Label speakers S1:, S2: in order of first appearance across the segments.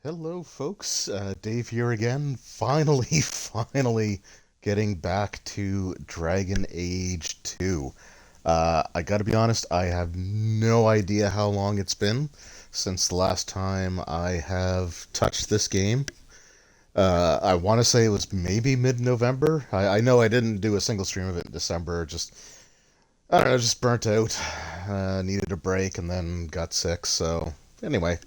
S1: Hello, folks. Dave here again. Finally, finally getting back to Dragon Age 2. I gotta be honest, I have no idea how long it's been since the last time I have touched this game. I want to say it was maybe mid-November. I know I didn't do a single stream of it in December. I don't know, just burnt out. Needed a break and then got sick. So, anyway.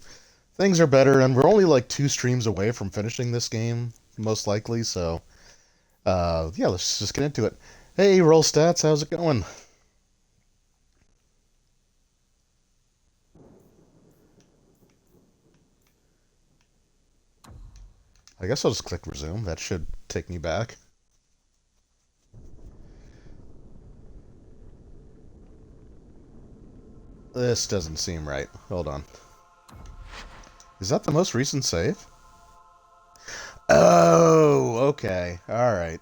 S1: Things are better, and we're only like two streams away from finishing this game, most likely, so, yeah, let's just get into it. Hey, Roll Stats, how's it going? I guess I'll just click resume. That should take me back. This doesn't seem right. Hold on. Is that the most recent save? Oh, okay. Alright.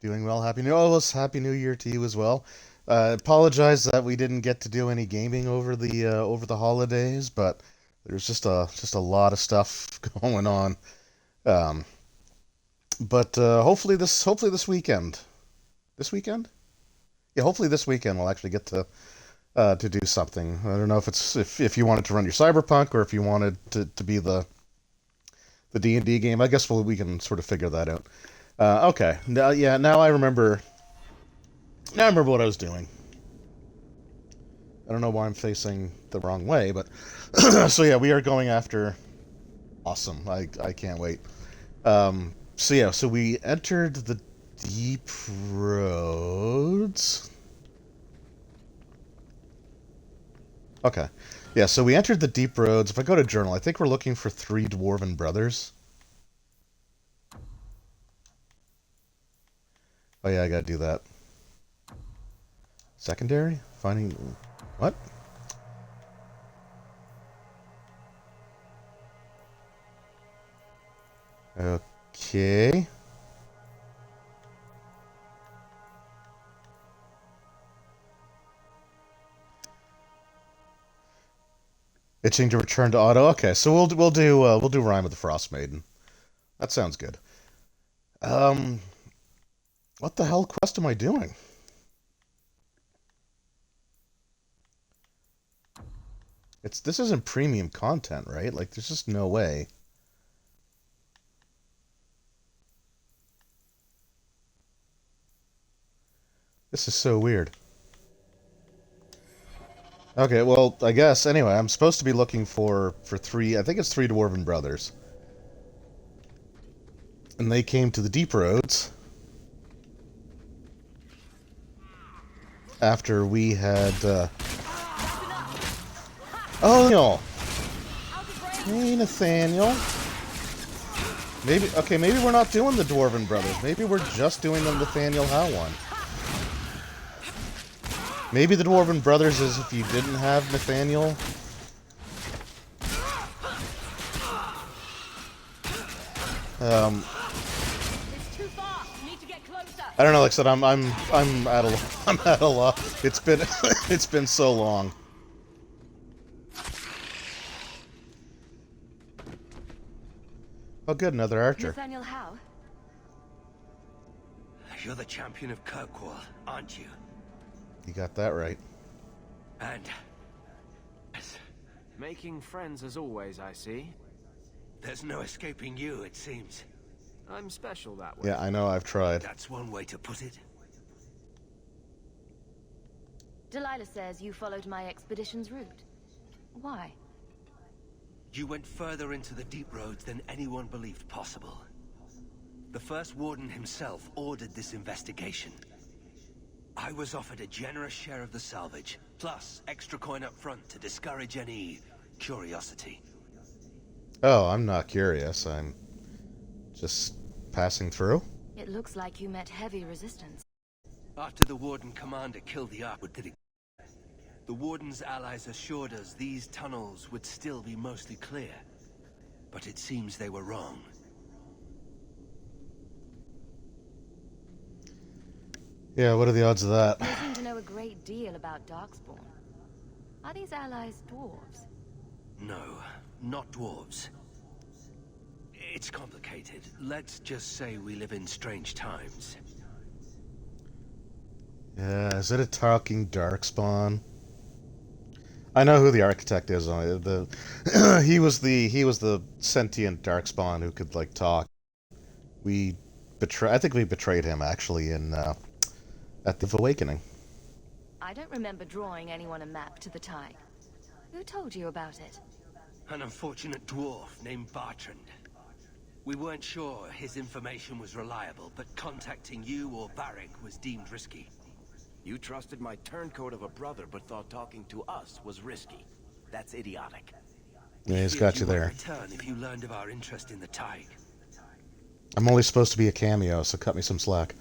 S1: Doing well. Happy New Year to you as well. Apologize that we didn't get to do any gaming over the holidays, but there's just a lot of stuff going on. Um, but hopefully this weekend. This weekend? Yeah, hopefully this weekend we'll actually get to do something. I don't know if you wanted to run your Cyberpunk or if you wanted to be the D&D game. I guess we can sort of figure that out. Okay. Now I remember. Now I remember what I was doing. I don't know why I'm facing the wrong way, but so yeah, we are going after. Awesome. I can't wait. So we entered the deep roads. Okay. Yeah, so we entered the deep roads. If I go to journal, I think we're looking for three dwarven brothers. Oh yeah, I gotta do that. Secondary? Finding... What? Okay. Itching to return to auto. Okay, so we'll do Rhyme of the Frost Maiden. That sounds good. Um, what the hell quest am I doing? This isn't premium content, right? Like, there's just no way. This is so weird. Okay, well, I guess anyway, I'm supposed to be looking for three. I think it's three dwarven brothers, and they came to the deep roads after we had. Oh, no. Hey, Nathaniel. Maybe we're not doing the dwarven brothers. Maybe we're just doing the Nathaniel Howe one. Maybe the Dwarven Brothers is if you didn't have Nathaniel. I don't know. Like I said, I'm at a I'm at a loss. It's been it's been so long. Oh, good, another archer.
S2: Nathaniel Howe.
S3: You're the champion of Kirkwall, aren't you?
S1: You got that right.
S3: And...
S4: Making friends as always, I see.
S3: there's no escaping you, it seems.
S4: I'm special that way.
S1: Yeah, I know, I've tried.
S3: That's one way to put it.
S2: Delilah says you followed my expedition's route. Why?
S3: You went further into the deep roads than anyone believed possible. The first warden himself ordered this investigation. I was offered a generous share of the salvage, plus extra coin up front to discourage any curiosity.
S1: Oh, I'm not curious. I'm just passing through.
S2: It looks like you met heavy resistance.
S3: After the Warden Commander killed the Ark, the Warden's allies assured us these tunnels would still be mostly clear. But it seems they were wrong.
S1: Yeah, what are the odds of that?
S2: You seem to know a great deal about Darkspawn. Are these allies dwarves?
S3: No, not dwarves. It's complicated. Let's just say we live in strange times.
S1: Yeah, is it a talking darkspawn? I know who the architect is on it. He was the sentient darkspawn who could like talk. I think we betrayed him actually in at the Awakening.
S2: I don't remember drawing anyone a map to the tide. Who told you about it?
S3: An unfortunate dwarf named Bartrand. We weren't sure his information was reliable, but contacting you or Varric was deemed risky.
S5: You trusted my turncoat of a brother, but thought talking to us was risky. That's idiotic.
S1: Yeah, he's got you there.
S3: Return if you learned of our interest in the tide.
S1: I'm only supposed to be a cameo, so cut me some slack.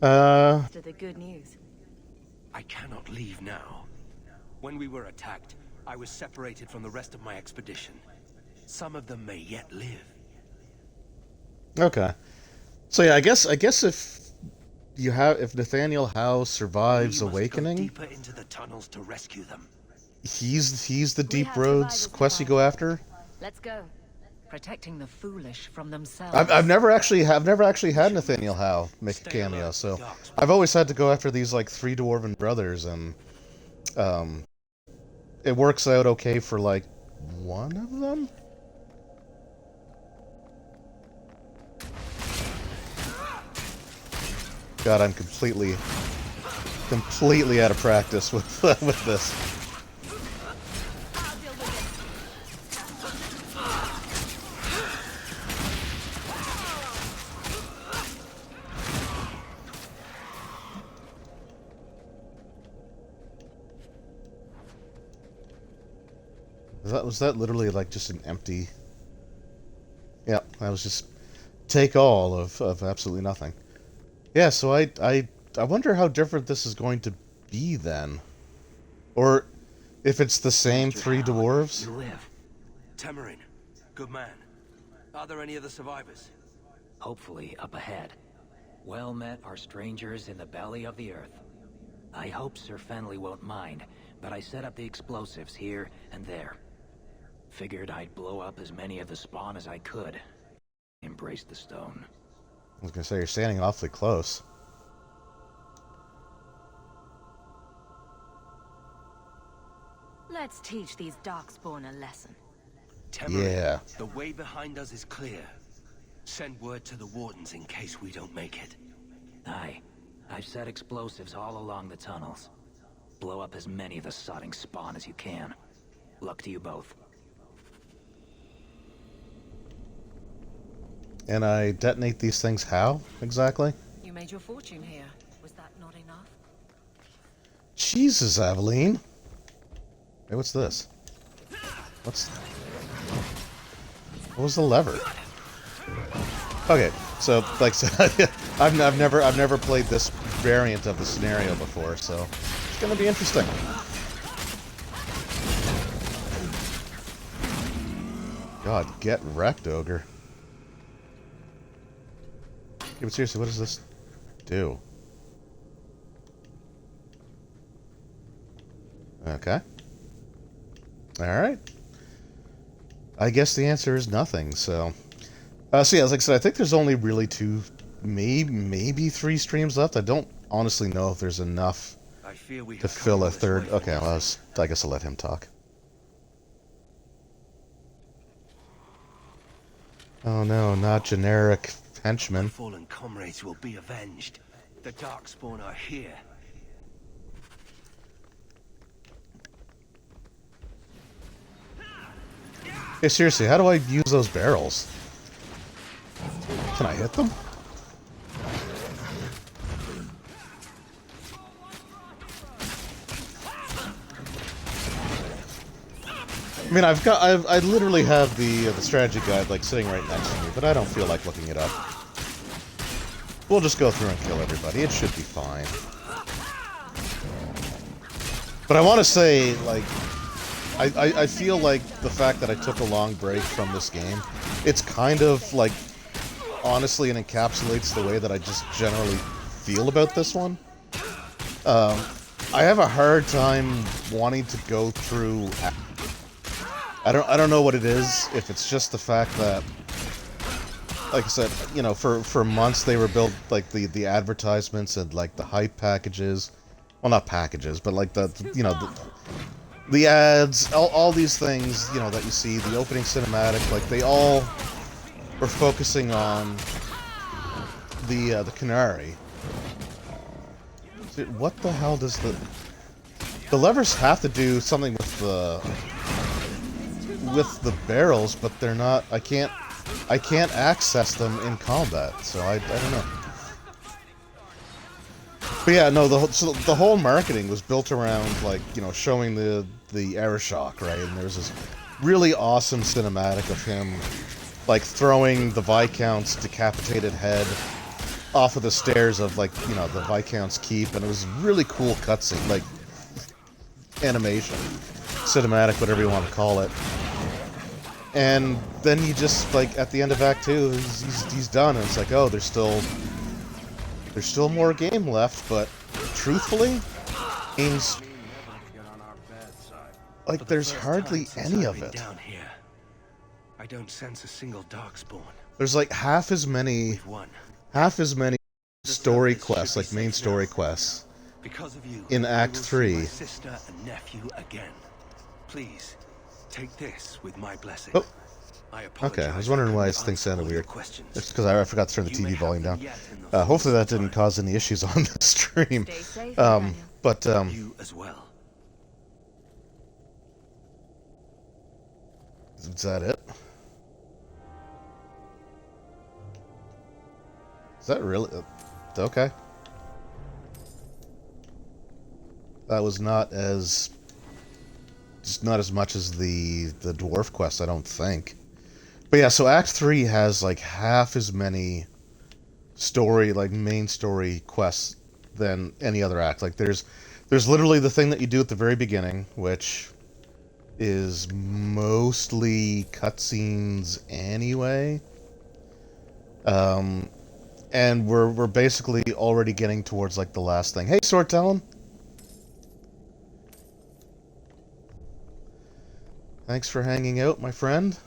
S2: To the good news.
S3: I cannot leave now. When we were attacked, I was separated from the rest of my expedition. Some of them may yet live.
S1: Okay. So yeah, I guess if Nathaniel Howe survives
S3: We must
S1: Awakening,
S3: go deeper into the tunnels to rescue them.
S1: he's the
S2: We
S1: Deep
S2: have
S1: Roads
S2: survivors
S1: quest you
S2: to
S1: go
S2: find.
S1: after.
S2: Let's go.
S6: Protecting the foolish from themselves.
S1: I've never actually had Nathaniel Howe make a cameo, so I've always had to go after these like 3 dwarven brothers, and it works out okay for like one of them. God, I'm completely out of practice with with this.
S2: I'll deal with it.
S1: Was that literally like just an empty? Yeah, that was just take all of absolutely nothing. Yeah, so I wonder how different this is going to be then, or if it's the same 3 dwarves.
S3: You live. Tamarin, good man. Are there any other survivors?
S7: Hopefully up ahead. Well met are strangers in the belly of the earth. I hope Sir Fenley won't mind, but I set up the explosives here and there. Figured I'd blow up as many of the spawn as I could. Embrace the stone.
S1: I was gonna say, you're standing awfully close.
S2: Let's teach these Darkspawn a lesson.
S3: Tamarin,
S1: Yeah.
S3: the way behind us is clear. Send word to the wardens in case we don't make it.
S7: Aye. I've set explosives all along the tunnels. Blow up as many of the sodding spawn as you can. Luck to you both.
S1: And I detonate these things how, exactly?
S6: You made your fortune here. Was that not enough?
S1: Jesus, Aveline! Hey, what's this? What was the lever? Okay, so, like, I've never played this variant of the scenario before, so it's gonna be interesting. God, get wrecked, Ogre. Yeah, but seriously, what does this do? Okay. Alright. I guess the answer is nothing, so... so yeah, like I said, I think there's only really 2, maybe 3 streams left. I don't honestly know if there's enough
S3: I fear we
S1: to
S3: have
S1: fill
S3: come
S1: a
S3: all this
S1: third...
S3: way for
S1: Okay, well,
S3: nothing.
S1: I guess I'll let him talk. Oh no, not generic
S3: Our
S1: henchmen.
S3: fallen comrades will be avenged. The Darkspawn are here.
S1: Hey, seriously, how do I use those barrels? Can I hit them? I mean, I literally have the strategy guide like sitting right next to me, but I don't feel like looking it up. We'll just go through and kill everybody. It should be fine. But I want to say, like, I feel like the fact that I took a long break from this game, it's kind of like, honestly, it encapsulates the way that I just generally feel about this one. I have a hard time wanting to go through. I don't know what it is. If it's just the fact that like I said, you know, for months they were built like the advertisements and like the hype packages. Well, not packages, but like you know the ads, all these things, you know, that you see, the opening cinematic, like they all were focusing on the Canary. Dude, what the hell does the levers have to do something with the barrels, but they're not. I can't access them in combat, so I don't know. But yeah, no, so the whole marketing was built around, like, you know, showing the Aeroshock, right? And there's this really awesome cinematic of him, like, throwing the Viscount's decapitated head off of the stairs of, like, you know, the Viscount's keep, and it was really cool cutscene, like, animation, cinematic, whatever you want to call it. And then you just, like, at the end of Act 2, he's done, and it's like, oh, there's still more game left, but truthfully, games, like, there's hardly any of it.
S3: Down here, I don't sense a single darkspawn.
S1: There's like half as many story quests, like main story quests,
S3: because of you,
S1: in Act 3.
S3: my sister and nephew again. Please take this with my blessing.
S1: Oh.
S3: I apologize.
S1: Okay, I was wondering why this thing sounded weird. It's because I forgot to turn the TV volume down. Hopefully that didn't cause any issues on the stream.
S2: Stay safe,
S1: But
S3: you as well.
S1: Is that it? Is that really okay? That was not as much as the dwarf quest, I don't think. But yeah, so Act 3 has like half as many main story quests than any other act. Like there's literally the thing that you do at the very beginning, which is mostly cutscenes anyway. And we're basically already getting towards like the last thing. Hey, Sword Talon. Thanks for hanging out, my friend.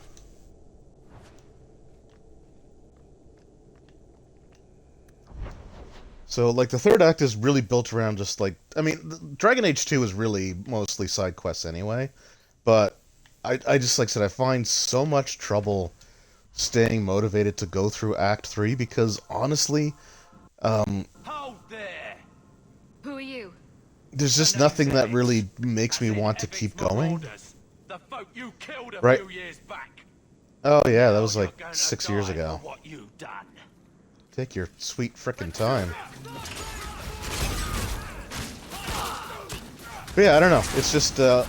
S1: So, like, the third act is really built around just, like... I mean, Dragon Age 2 is really mostly side quests anyway. But I just, like I said, I find so much trouble staying motivated to go through Act 3 because, honestly,
S5: Hold there!
S2: Who are you?
S1: there's just nothing that really makes me want to keep going.
S5: The folk you killed a
S1: Right.
S5: few years back.
S1: Oh, yeah, that was,
S5: You're
S1: like,
S5: gonna
S1: 6 years
S5: die
S1: ago.
S5: for what you've done.
S1: Take your sweet frickin' time. But yeah, I don't know. It's just, I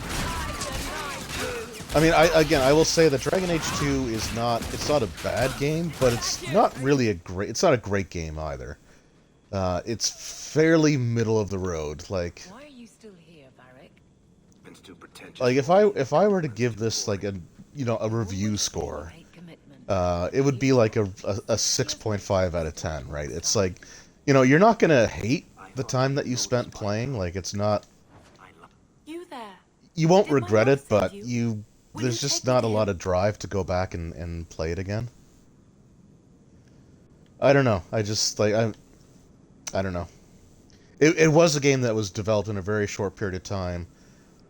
S1: mean, I will say that Dragon Age 2 is not, it's not a bad game, but it's not really it's not a great game either. It's fairly middle of the road. Like,
S6: Why are you still here, Varric?
S5: It's too pretentious.
S1: like if I were to give this like a review score,
S6: Hate commitment.
S1: it would be like a 6.5 out of 10, right? It's like, you're not gonna hate the time that you spent playing. Like, it's not,
S6: You there?
S1: you won't
S6: Did my
S1: regret
S6: mom
S1: it, but
S6: send you? Will
S1: there's
S6: you
S1: just
S6: take me
S1: not
S6: to
S1: a lot
S6: him?
S1: of drive to go back and play it again. I don't know. I just like I don't know. It was a game that was developed in a very short period of time,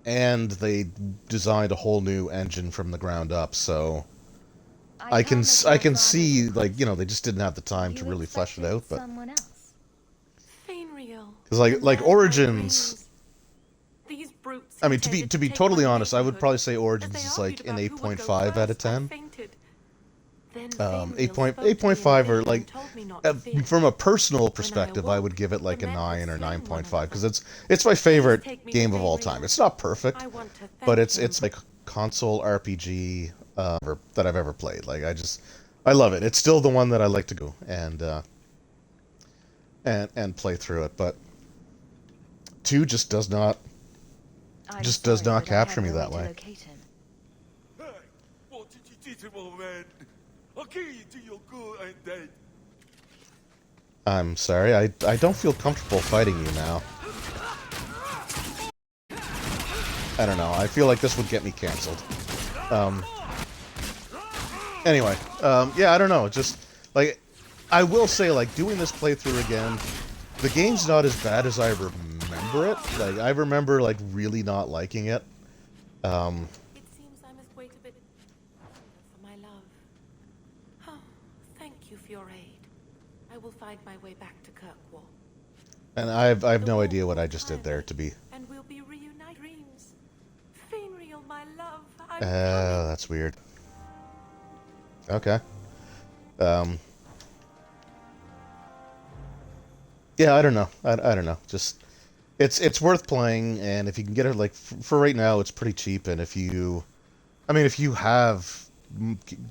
S1: and they designed a whole new engine from the ground up. So I can see, like, they just didn't have the time to really flesh it out. But
S2: Someone else.
S6: Fainreal.
S1: because like Origins,
S6: These brutes
S1: I mean, to be
S6: intended take
S1: totally
S6: my
S1: honest, I would
S6: neighborhood,
S1: probably say
S6: as
S1: Origins
S6: they
S1: is like
S6: argued
S1: an
S6: about who would go
S1: 8.5 out of
S6: first, I
S1: 10.
S6: fainted. Then
S1: 8
S6: Fainreal
S1: point,
S6: spoke to me in
S1: 8.5
S6: a
S1: or
S6: vision
S1: like
S6: and told me not to fear.
S1: from a personal perspective, I would
S6: awoke,
S1: give it like
S6: the
S1: a
S6: men
S1: 9 or
S6: had slain one
S1: 9.5 because it's my favorite
S6: take me
S1: game
S6: to
S1: of all
S6: Fainreal.
S1: time. It's not perfect,
S6: I want to thank
S1: but it's
S6: him.
S1: like console RPG that I've ever played. Like, I love it. It's still the one that I like to go and play through it. But 2 just does not
S2: I'm
S1: does
S2: sorry,
S1: not
S2: but I have
S1: capture me
S2: no
S1: that
S2: to
S1: way.
S2: locate him.
S8: Hey, what did you do to my man? I'll kill you till you're good and dead.
S1: I'm sorry. I don't feel comfortable fighting you now. I don't know. I feel like this would get me canceled. Anyway, yeah, I don't know. Just Like, I will say, like, doing this playthrough again, the game's not as bad as I remember it. Like, I remember, like, really not liking it.
S6: It seems I must wait a bit longer for my love. Oh, thank you for your aid. I will find my way back to Kirkwall.
S1: And I have no idea what I just did there, to be...
S6: And we'll be reunited dreams. Fainreal, my love, I'm coming.
S1: That's weird. Okay. Yeah, I don't know. I don't know. Just... It's worth playing, and if you can get it, like, for right now, it's pretty cheap, and if you... I mean, if you have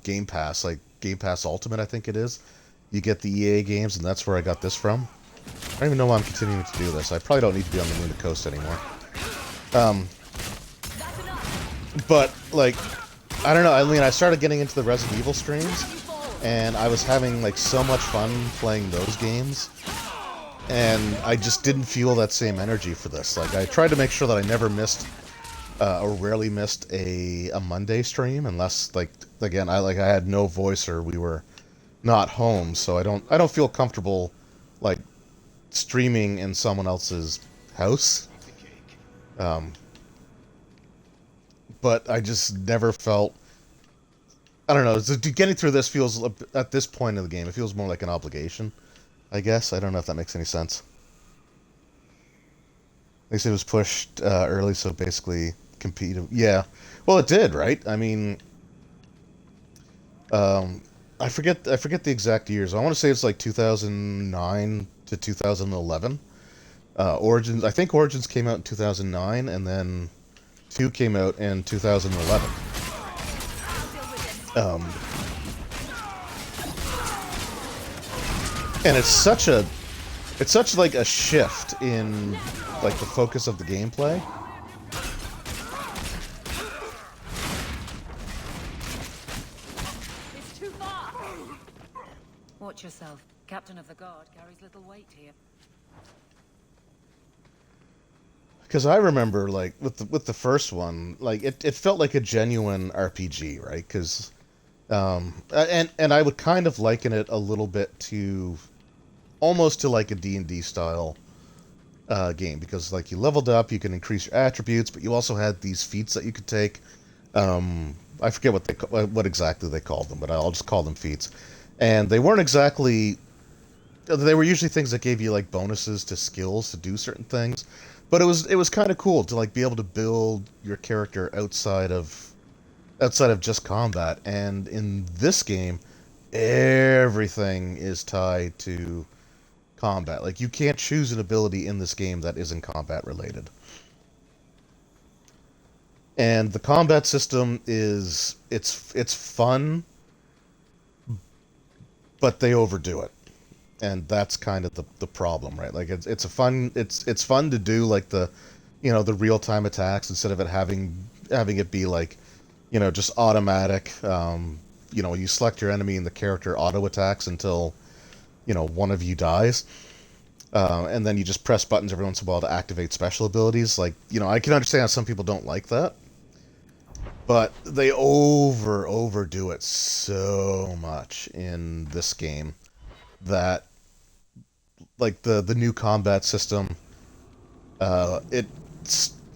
S1: Game Pass, like, Game Pass Ultimate, I think it is, you get the EA games, and that's where I got this from. I don't even know why I'm continuing to do this. I probably don't need to be on the Luna Coast anymore. But, like, I don't know. I mean, I started getting into the Resident Evil streams, and I was having, like, so much fun playing those games, and I just didn't feel that same energy for this. Like, I tried to make sure that I never missed, or rarely missed a Monday stream, unless, like, again, I had no voice or we were not home, so I don't feel comfortable, like, streaming in someone else's house. But I just never felt... I don't know, getting through this feels, at this point in the game, it feels more like an obligation, I guess. I don't know if that makes any sense. They said it was pushed early, so basically competed. Yeah. Well, it did, right? I mean... I forget the exact years. I want to say it's like 2009 to 2011. Origins, I think Origins came out in 2009, and then 2 came out in 2011. And it's such like a shift in, like, the focus of the gameplay.
S2: It's too far. Watch yourself. Captain of the Guard carries little weight here.
S1: Because I remember, like, with the first one, like, it felt like a genuine RPG, right? Because, and I would kind of liken it a little bit to, almost to, like, a D&D style game. Because, like, you leveled up, you can increase your attributes, but you also had these feats that you could take. I forget what exactly they called them, but I'll just call them feats. And they weren't exactly... They were usually things that gave you, like, bonuses to skills to do certain things. But it was kind of cool to, like, be able to build your character outside of just combat. And in this game, everything is tied to combat. Like, you can't choose an ability in this game that isn't combat related. And the combat system is it's fun, but they overdo it. And that's kind of the problem, right? Like, it's fun to do, like, the real-time attacks, instead of it having it be, like, just automatic. You select your enemy and the character auto attacks until one of you dies, and then you just press buttons every once in a while to activate special abilities. Like, I can understand how some people don't like that, but they overdo it so much in this game that, like, the new combat system, it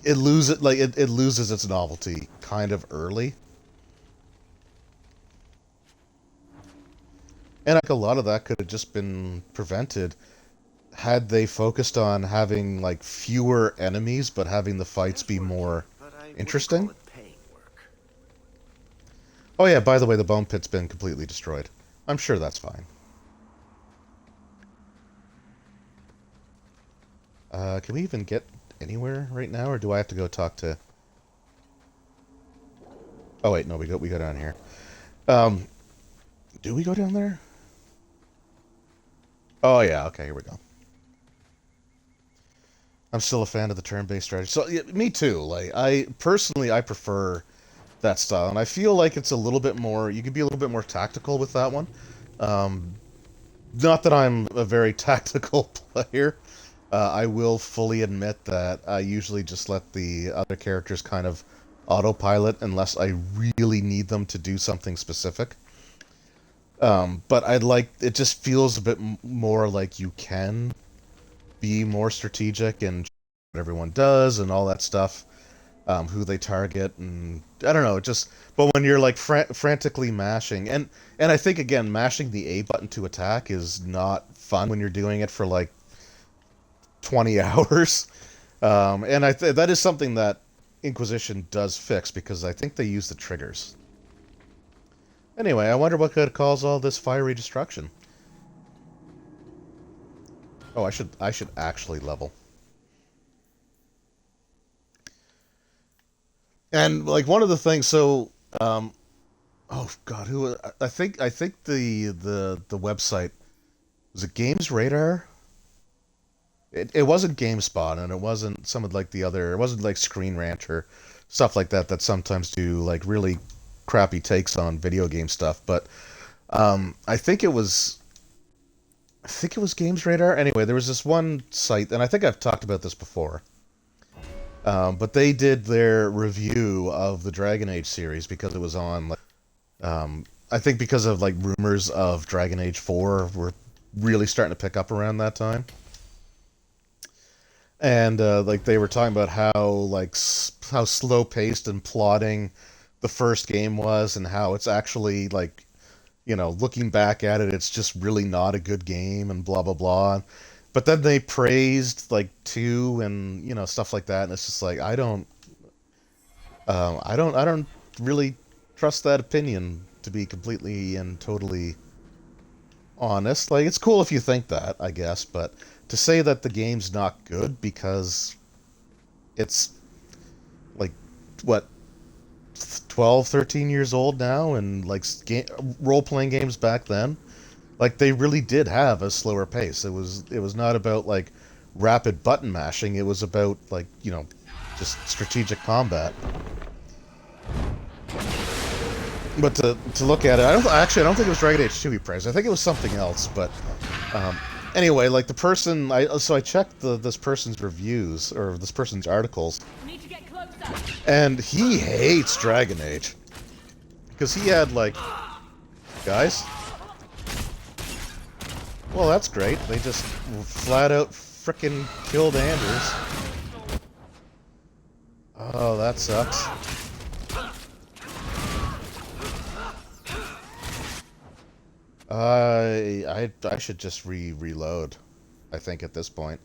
S1: loses its novelty kind of early. And, like, a lot of that could have just been prevented had they focused on having, like, fewer enemies, but having the fights be more interesting. Oh yeah, by the way, the bone pit's been completely destroyed. I'm sure that's fine. Can we even get anywhere right now, or do I have to go talk to... Oh wait, no, we go down here. Do we go down there? Oh yeah, okay, here we go. I'm still a fan of the turn-based strategy. So, yeah, me too. Like, I prefer that style, and I feel like it's a little bit more... You can be a little bit more tactical with that one. Not that I'm a very tactical player. I will fully admit that I usually just let the other characters kind of autopilot unless I really need them to do something specific. But I'd like it just feels a bit more like you can be more strategic and what everyone does and all that stuff, who they target, and I don't know, it just. But when you're like frantically mashing, and I think again, mashing the A button to attack is not fun when you're doing it for like 20 hours, and that is something that Inquisition does fix because I think they use the triggers. Anyway, I wonder what could cause all this fiery destruction. Oh, I should actually level. And like one of the things, so oh God, who I think the website was it Games Radar. It wasn't GameSpot, and it wasn't some of like the other. It wasn't like Screen Rant or stuff like that that sometimes do like really crappy takes on video game stuff. But I think it was. I think it was Games Radar. Anyway, there was this one site, and I think I've talked about this before. But they did their review of the Dragon Age series because it was on. Like, I think because of like rumors of Dragon Age 4 were really starting to pick up around that time. And like they were talking about how like how slow paced and plodding the first game was, and how it's actually like looking back at it, it's just really not a good game, and blah blah blah. But then they praised like two and stuff like that, and it's just like I don't really trust that opinion to be completely and totally honest. Like, it's cool if you think that, I guess, but to say that the game's not good because it's like what 12, 13 years old now, and like role-playing games back then, like they really did have a slower pace. It was not about like rapid button mashing. It was about like just strategic combat. But to look at it, I don't think it was Dragon Age 2 he praised. I think it was something else. But anyway, like the person, I checked this person's reviews or this person's articles, and he hates Dragon Age because he had like, guys. Well, that's great. They just flat out frickin' killed Anders. Oh, that sucks. I should just reload, I think, at this point.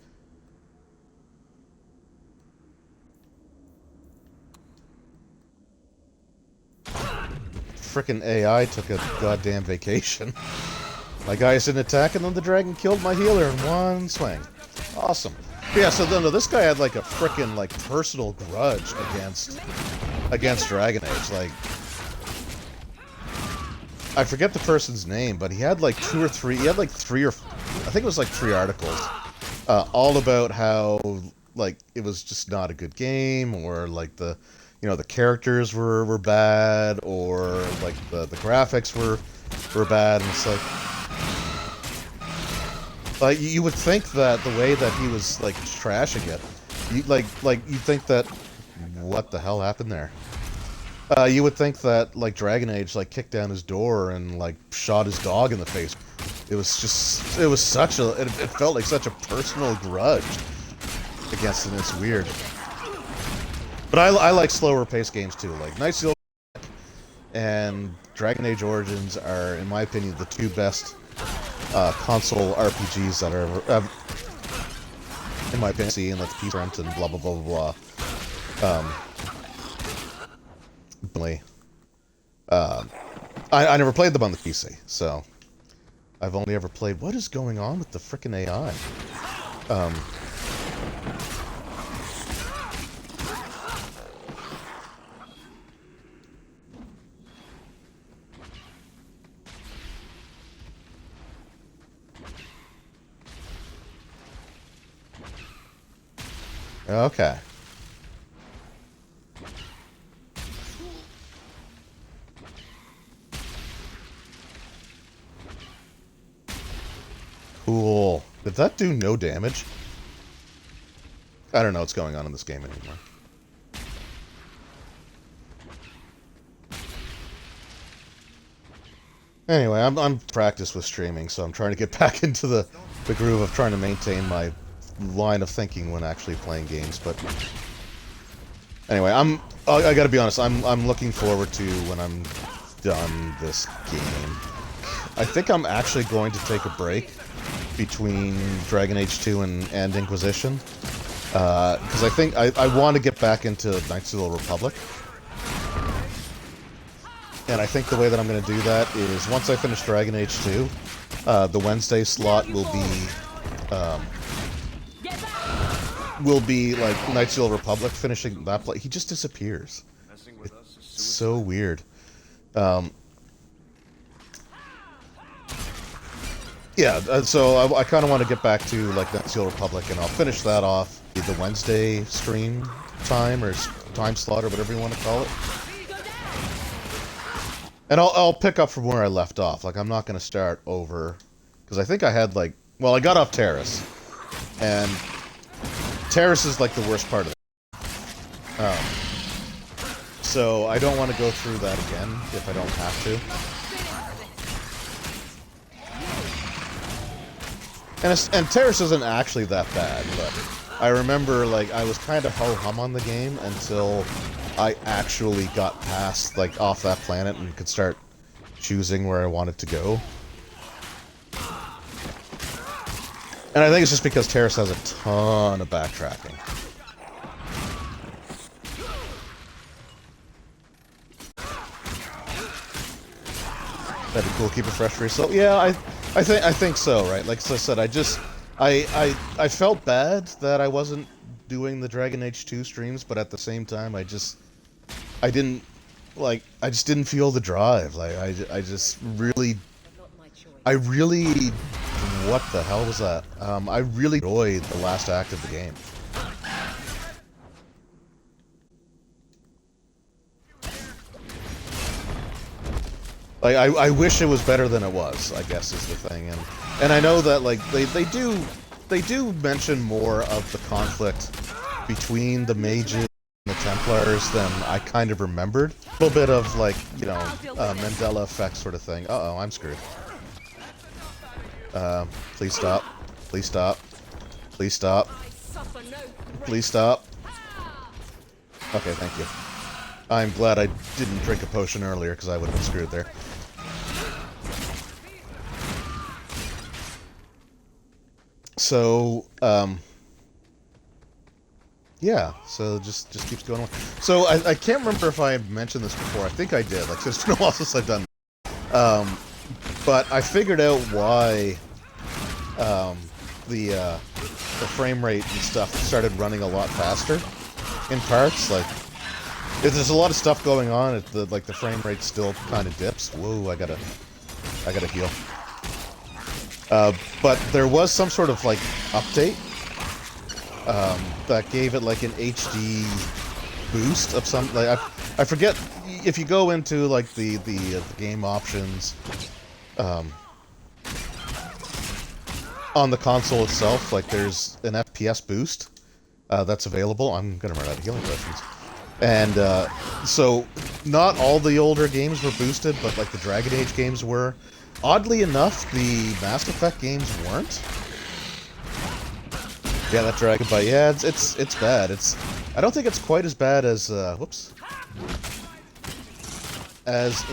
S1: Frickin' AI took a goddamn vacation. My guys didn't attack, and then the dragon killed my healer in one swing. Awesome. But yeah, so no, this guy had like a frickin' like personal grudge against Dragon Age. Like, I forget the person's name, but he had like two or three. He had like three or I think it was like 3 articles, all about how like it was just not a good game, or like the characters were bad, or like the graphics were bad, and it's like you would think that the way that he was like trashing it, you think that what the hell happened there? You would think that like Dragon Age like kicked down his door and like shot his dog in the face. It felt like such a personal grudge against him. It's weird. But I like slower paced games too. Like Night Seal and Dragon Age Origins are, in my opinion, the 2 best console RPGs that are ever, in my opinion, and let's peace rent and blah blah blah blah blah. I never played them on the PC, so I've only ever played. What is going on with the frickin' AI? Okay. Cool. Did that do no damage? I don't know what's going on in this game anymore. Anyway, I'm practiced with streaming, so I'm trying to get back into the groove of trying to maintain my line of thinking when actually playing games. But anyway, I gotta be honest. I'm looking forward to when I'm done this game. I think I'm actually going to take a break between Dragon Age 2 and Inquisition. Because I think I want to get back into Knights of the Republic. And I think the way that I'm going to do that is once I finish Dragon Age 2, the Wednesday slot will be like Knights of the Republic, finishing that play. He just disappears. It's so weird. Yeah, so I kind of want to get back to like Knights of the Republic, and I'll finish that off the Wednesday stream time or time slot or whatever you want to call it. And I'll pick up from where I left off. Like, I'm not going to start over, because I think I had like, well, I got off Terrace, and Terrace is like the worst part of it. So I don't want to go through that again if I don't have to. And Terrace isn't actually that bad, but I remember like I was kind of ho-hum on the game until I actually got past like off that planet and could start choosing where I wanted to go. And I think it's just because Terrace has a ton of backtracking. That'd be cool. Keep it fresh for yourself. Yeah, I think so. Right? Like I said, I felt bad that I wasn't doing the Dragon Age 2 streams, but at the same time, I just didn't feel the drive. Like I really, what the hell was that? I really enjoyed the last act of the game. Like I wish it was better than it was, I guess is the thing, and I know that like they do mention more of the conflict between the mages and the Templars than I kind of remembered. A little bit of like, you know, Mandela effect sort of thing. Uh-oh, I'm screwed. Please stop. Please stop. Please stop. Please stop. Okay, thank you. I'm glad I didn't drink a potion earlier, because I would have been screwed there. So, yeah, so just keeps going on. So, I can't remember if I mentioned this before. I think I did. Like, it's been a while since I've done but I figured out why the frame rate and stuff started running a lot faster in parts. Like, if there's a lot of stuff going on, the frame rate still kind of dips. Whoa, I gotta heal. But there was some sort of like update that gave it like an HD boost of some. Like I forget if you go into like the game options on the console itself. Like there's an FPS boost that's available. I'm gonna run out of healing potions. And so not all the older games were boosted, but like the Dragon Age games were. Oddly enough, the Mass Effect games weren't. Yeah, that Dragon Bite. Yeah, it's bad. I don't think it's quite as bad as whoops. As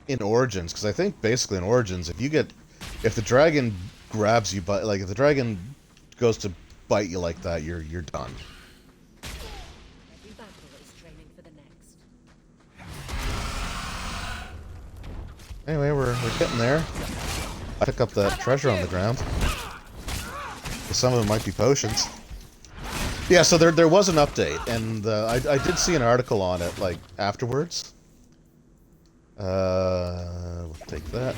S1: in Origins, because I think basically in Origins, if the dragon grabs you, but like if the dragon goes to bite you like that, you're done. Anyway, we're getting there. I pick up that treasure on the ground. Some of them might be potions. Yeah, so there was an update, and I did see an article on it like afterwards. We'll take that.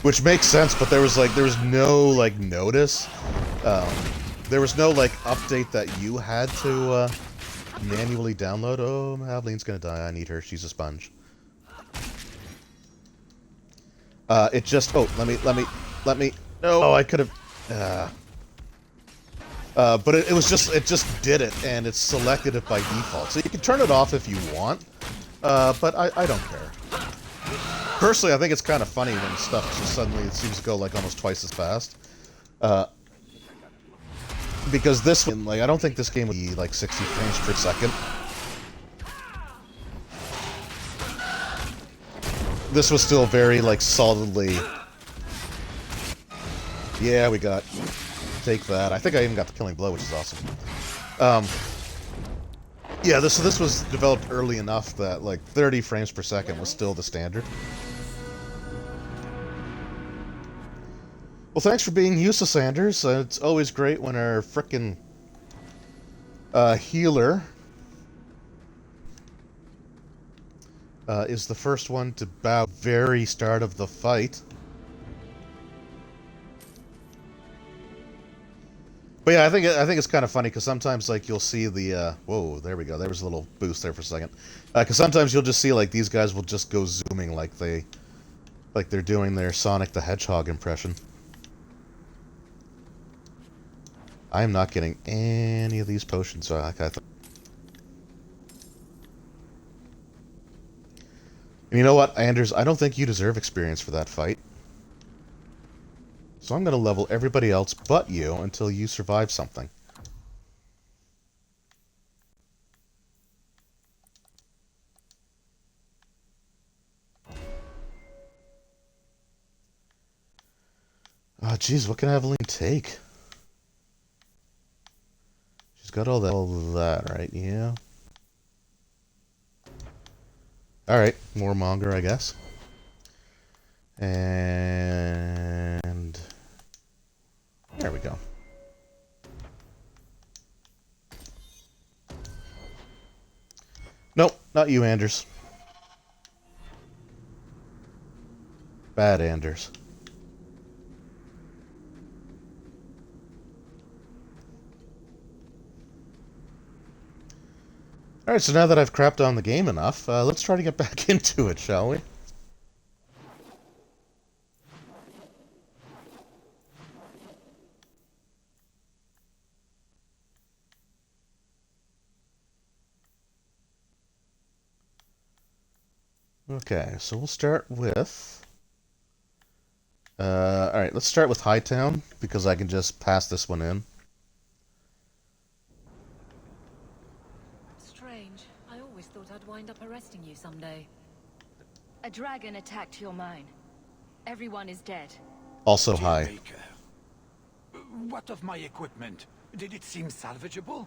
S1: Which makes sense, but there was no like notice. There was no like update that you had to manually download. Oh, Aveline's gonna die. I need her. She's a sponge. It just. Oh, let me. No, I could have. But it just did it, and it selected it by default. So you can turn it off if you want, but I don't care. Personally, I think it's kind of funny when stuff just suddenly it seems to go like almost twice as fast. Because this one, like, I don't think this game would be like 60 frames per second. This was still very, like, solidly... Yeah, we got... Take that. I think I even got the killing blow, which is awesome. Yeah, this was developed early enough that, like, 30 frames per second was still the standard. Well, thanks for being useless, Sanders. It's always great when our frickin' healer is the first one to bow very start of the fight. But yeah, I think it's kind of funny because sometimes like you'll see the whoa, there we go. There was a little boost there for a second. Because sometimes you'll just see like these guys will just go zooming like they're doing their Sonic the Hedgehog impression. I am not getting any of these potions, so I thought. And you know what, Anders? I don't think you deserve experience for that fight. So I'm going to level everybody else but you until you survive something. Oh, jeez, what can Evelyn take? She's got all that, right? Yeah. Alright, more Monger, I guess. And... there we go. Nope, not you, Anders. Bad Anders. Alright, so now that I've crapped on the game enough, let's try to get back into it, shall we? Okay, so we'll start with... alright, let's start with Hightown, because I can just pass this one in.
S2: Strange. I always thought I'd wind up arresting you someday. A dragon attacked your mine. Everyone is dead.
S1: Also high.
S9: Baker. What of my equipment? Did it seem salvageable?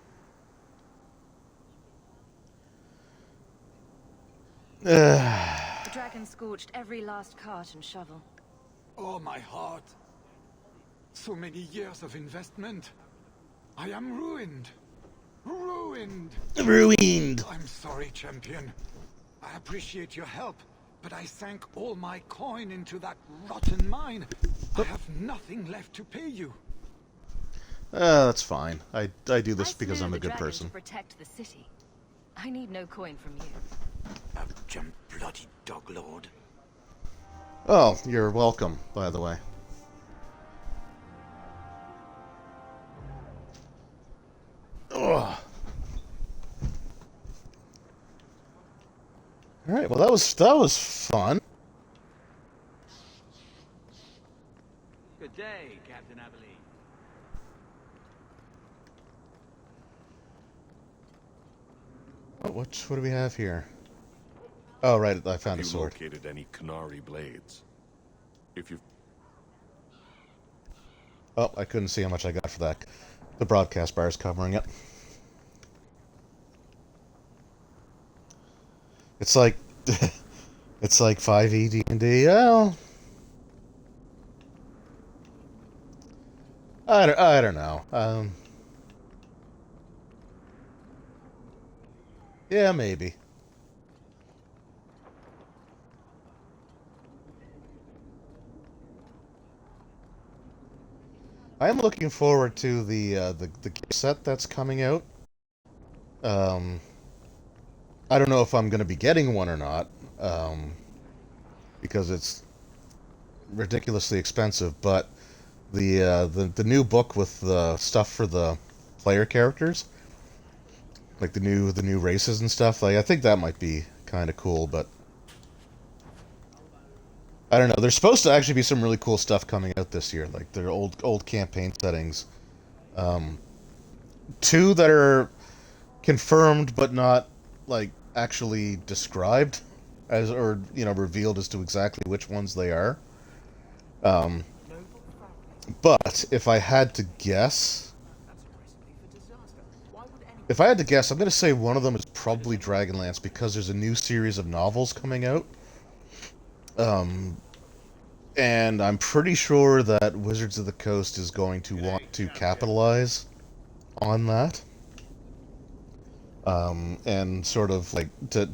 S2: The dragon scorched every last cart and shovel.
S9: Oh, my heart. So many years of investment. I am ruined. Ruined.
S1: Ruined!
S9: I'm sorry, champion. I appreciate your help, but I sank all my coin into that rotten mine. I have nothing left to pay you.
S1: That's fine. I do this
S2: I
S1: because
S2: slew
S1: I'm a
S2: the
S1: good
S2: dragon
S1: person.
S2: to protect the city. I need no coin from you.
S9: A jump bloody dog lord.
S1: Oh, you're welcome, by the way. Ugh. Alright, well that was fun.
S7: Good day, Captain Abilene.
S1: Oh, what do we have here? Oh, right, I found a
S8: Have you
S1: sword.
S8: located any Canary blades? If you
S1: Oh, I couldn't see how much I got for that. The broadcast bar is covering it. It's like... it's like 5e D&D. Well... I don't know. Yeah, maybe. I am looking forward to the set that's coming out. I don't know if I'm going to be getting one or not, because it's ridiculously expensive. But the new book with the stuff for the player characters, like the new races and stuff. Like I think that might be kind of cool, but I don't know. There's supposed to actually be some really cool stuff coming out this year, like their old campaign settings. Two that are confirmed but not like actually described as or revealed as to exactly which ones they are. Um, but if I had to guess, I'm going to say one of them is probably Dragonlance because there's a new series of novels coming out. And I'm pretty sure that Wizards of the Coast is going to want to capitalize on that. And sort of like to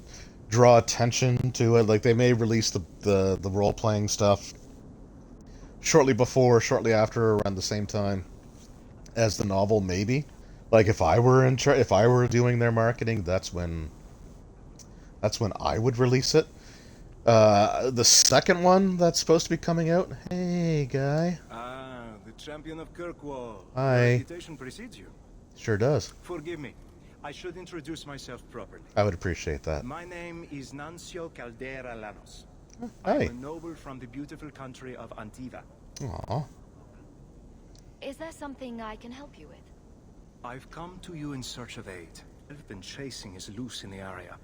S1: draw attention to it. Like they may release the role-playing stuff shortly before, shortly after, around the same time as the novel, maybe. Like if I were if I were doing their marketing, that's when I would release it. The second one that's supposed to be coming out. Hey, guy.
S10: Ah, the champion of Kirkwall.
S1: Hi.
S10: Your reputation precedes you.
S1: Sure does.
S10: Forgive me. I should introduce myself properly.
S1: I would appreciate that.
S10: My name is Nancio Caldera Lanos.
S1: Hi.
S10: I'm a noble from the beautiful country of Antiva.
S1: Aww.
S2: Is there something I can help you with?
S10: I've come to you in search of aid. I've been chasing his loose in the area.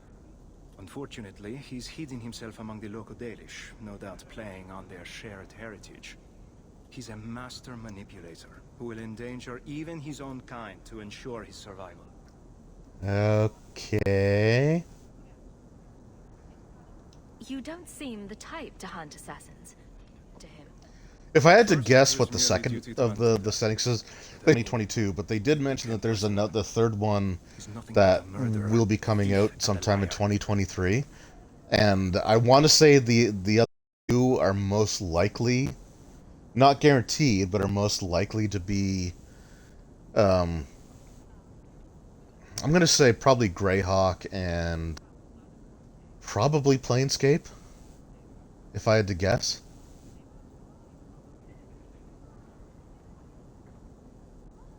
S10: Unfortunately, he's hiding himself among the local Dalish, no doubt playing on their shared heritage. He's a master manipulator who will endanger even his own kind to ensure his survival.
S1: Okay.
S2: You don't seem the type to hunt assassins. To him.
S1: If I had to guess what the second of the settings is, 2022, but they did mention that there's the third one that will be coming out sometime in 2023, and I want to say the other two are most likely, not guaranteed, but are most likely to be. I'm gonna say probably Greyhawk and probably Planescape, if I had to guess.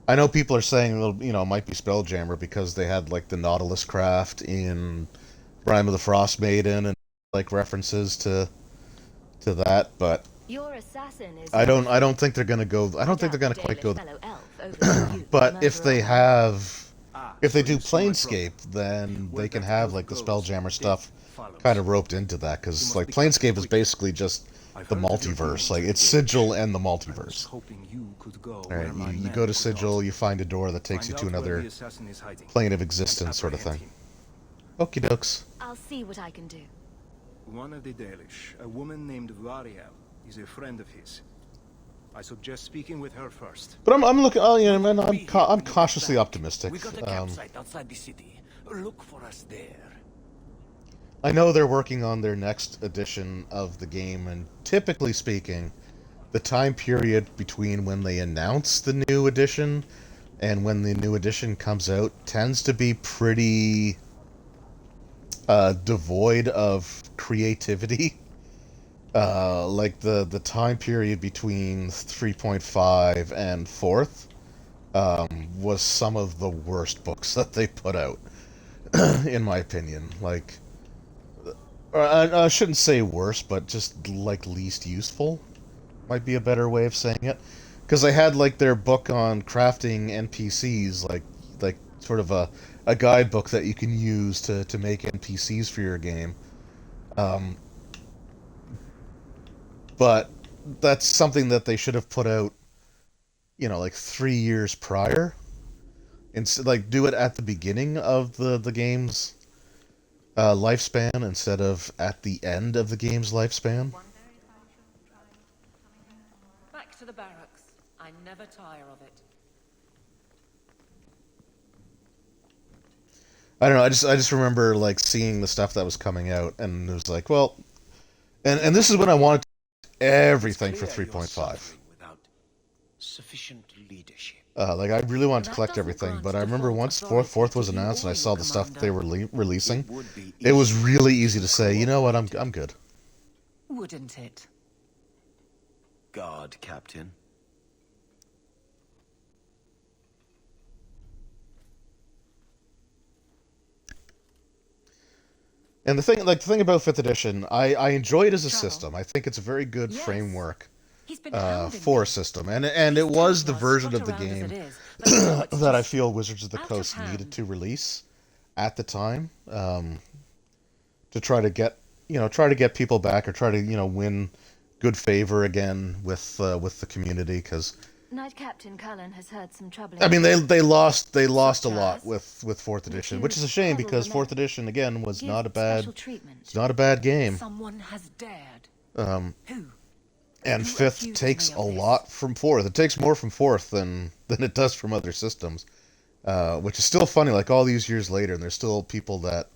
S1: I know people are saying it might be Spelljammer because they had like the Nautilus craft in Rime of the Frost Maiden and like references to that, but
S2: Your assassin is
S1: I don't think they're gonna go. I don't think they're gonna quite go. But if they do Planescape, then they can have like the Spelljammer stuff kind of roped into that because like Planescape is basically just the multiverse. Like it's Sigil and the multiverse. Alright, you go to Sigil, you find a door that takes you to another plane of existence sort of thing. Okie dokes.
S2: I'll see what I can do.
S10: One of the Dalish, a woman named Variel, is a friend of his. I suggest speaking with her first.
S1: But I'm looking. Oh, yeah, man. I'm cautiously optimistic.
S5: We got a campsite outside the city. Look for us there.
S1: I know they're working on their next edition of the game, and typically speaking, the time period between when they announce the new edition and when the new edition comes out tends to be pretty devoid of creativity. Like the time period between 3.5 and 4th was some of the worst books that they put out, in my opinion. Like, I shouldn't say worst, but just like least useful might be a better way of saying it. Because they had like their book on crafting NPCs, like sort of a guidebook that you can use to make NPCs for your game. But that's something that they should have put out, like 3 years prior. Instead, like do it at the beginning of the game's lifespan instead of at the end of the game's lifespan.
S2: Back to the barracks. I never tire of it.
S1: I don't know. I just remember like seeing the stuff that was coming out, and it was like, well, and this is when I wanted everything for 3.5.
S5: Sufficient leadership.
S1: Like I really wanted to collect everything, but I remember once fourth was announced and I saw the stuff that they were releasing, it was really easy to say, you know what, I'm good.
S2: Wouldn't it?
S5: God, Captain.
S1: And the thing about fifth edition, I enjoy it as a
S2: Trouble?
S1: system. I think it's a very good
S2: Yes.
S1: framework
S2: He's been hounding
S1: for
S2: me.
S1: a system, and it
S2: These
S1: was the
S2: Templars
S1: version
S2: trot
S1: of the
S2: around as
S1: game
S2: it is, but now it's
S1: that I
S2: just
S1: feel Wizards of the
S2: out of
S1: Coast
S2: hand.
S1: needed to release at the time, to try to get people back, or try to win good favor again with the community, because
S2: Knight Captain Cullen has heard some trouble.
S1: I mean they lost a lot
S2: Such
S1: with fourth
S2: Would
S1: edition,
S2: you
S1: which is a shame
S2: huddle
S1: because
S2: the
S1: fourth
S2: men?
S1: edition again was
S2: Give
S1: not a
S2: special
S1: bad
S2: treatment.
S1: game.
S2: Someone has dared.
S1: Um,
S2: Who?
S1: and
S2: Who
S1: fifth
S2: accuses
S1: takes
S2: me
S1: a
S2: of this?
S1: lot from fourth. It takes more from fourth than it does from other systems, which is still funny. Like all these years later, and there's still people that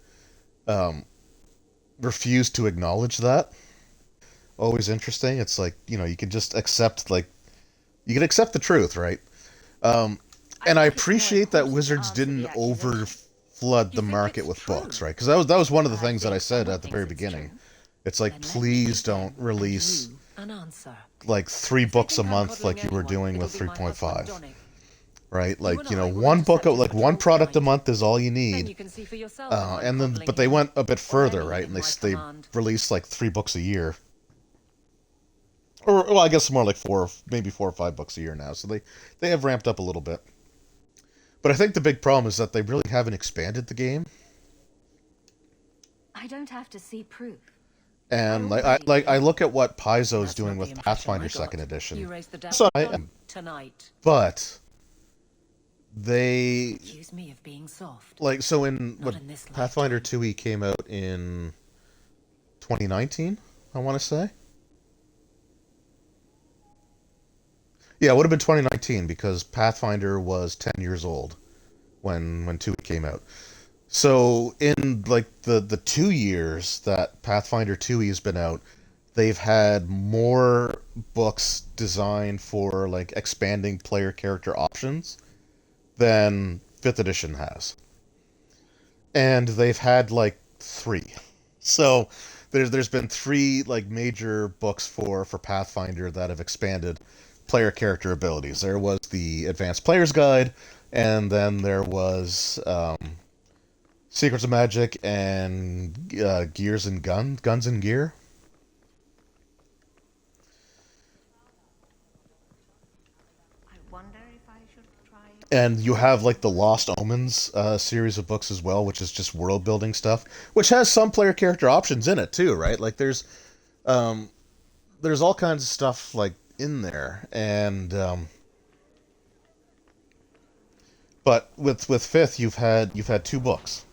S1: refuse to acknowledge that. Always interesting. It's like you can just accept you can accept the truth, right? And I
S2: think it's more
S1: appreciate that
S2: important to
S1: Wizards
S2: answer the
S1: didn't
S2: accusation.
S1: over flood the
S2: You think
S1: market
S2: it's
S1: with
S2: true?
S1: books, right? Because that was one of the
S2: I
S1: things that I
S2: think
S1: said
S2: someone
S1: at the
S2: thinks
S1: very
S2: it's
S1: beginning.
S2: true.
S1: It's like,
S2: Then let me
S1: please
S2: give them
S1: don't
S2: and
S1: release
S2: you an answer.
S1: like 3
S2: If they
S1: books a
S2: think I'm
S1: month like you
S2: coddling
S1: were doing
S2: anyone,
S1: with
S2: it'll be my husband,
S1: 3.5,
S2: Johnny.
S1: right? Like,
S2: and I will
S1: one book,
S2: intercept his
S1: like one
S2: patrol
S1: product a
S2: tonight.
S1: month is all you
S2: Then
S1: need.
S2: you can see for yourself if I'm
S1: And then,
S2: coddling
S1: but they
S2: him,
S1: went a bit
S2: or
S1: further,
S2: any
S1: right?
S2: in
S1: And
S2: my
S1: they
S2: command.
S1: released like 3 books a year, or well, I guess more like 4, maybe 4 or 5 books a year now. So they have ramped up a little bit. But I think the big problem is that they really haven't expanded the game.
S2: I don't have to see proof.
S1: And I look at what Paizo's doing with Pathfinder Second Edition.
S2: You raised the dead
S1: So
S2: tonight.
S1: but they
S2: Accuse me of being soft.
S1: so in
S2: Not
S1: what
S2: in this
S1: Pathfinder 2e came out in 2019, I want to say. Yeah, it would have been 2019 because Pathfinder was 10 years old when 2e came out. So in like the 2 years that Pathfinder 2e has been out, they've had more books designed for like expanding player character options than 5th edition has. And they've had like 3. So there's been 3 like major books for Pathfinder that have expanded player character abilities. There was the Advanced Player's Guide, and then there was Secrets of Magic and Guns and Gear.
S6: I wonder if I should try.
S1: And you have like the Lost Omens series of books as well, which is just world building stuff, which has some player character options in it too, right? Like there's all kinds of stuff like in there, and but with fifth you've had 2 books.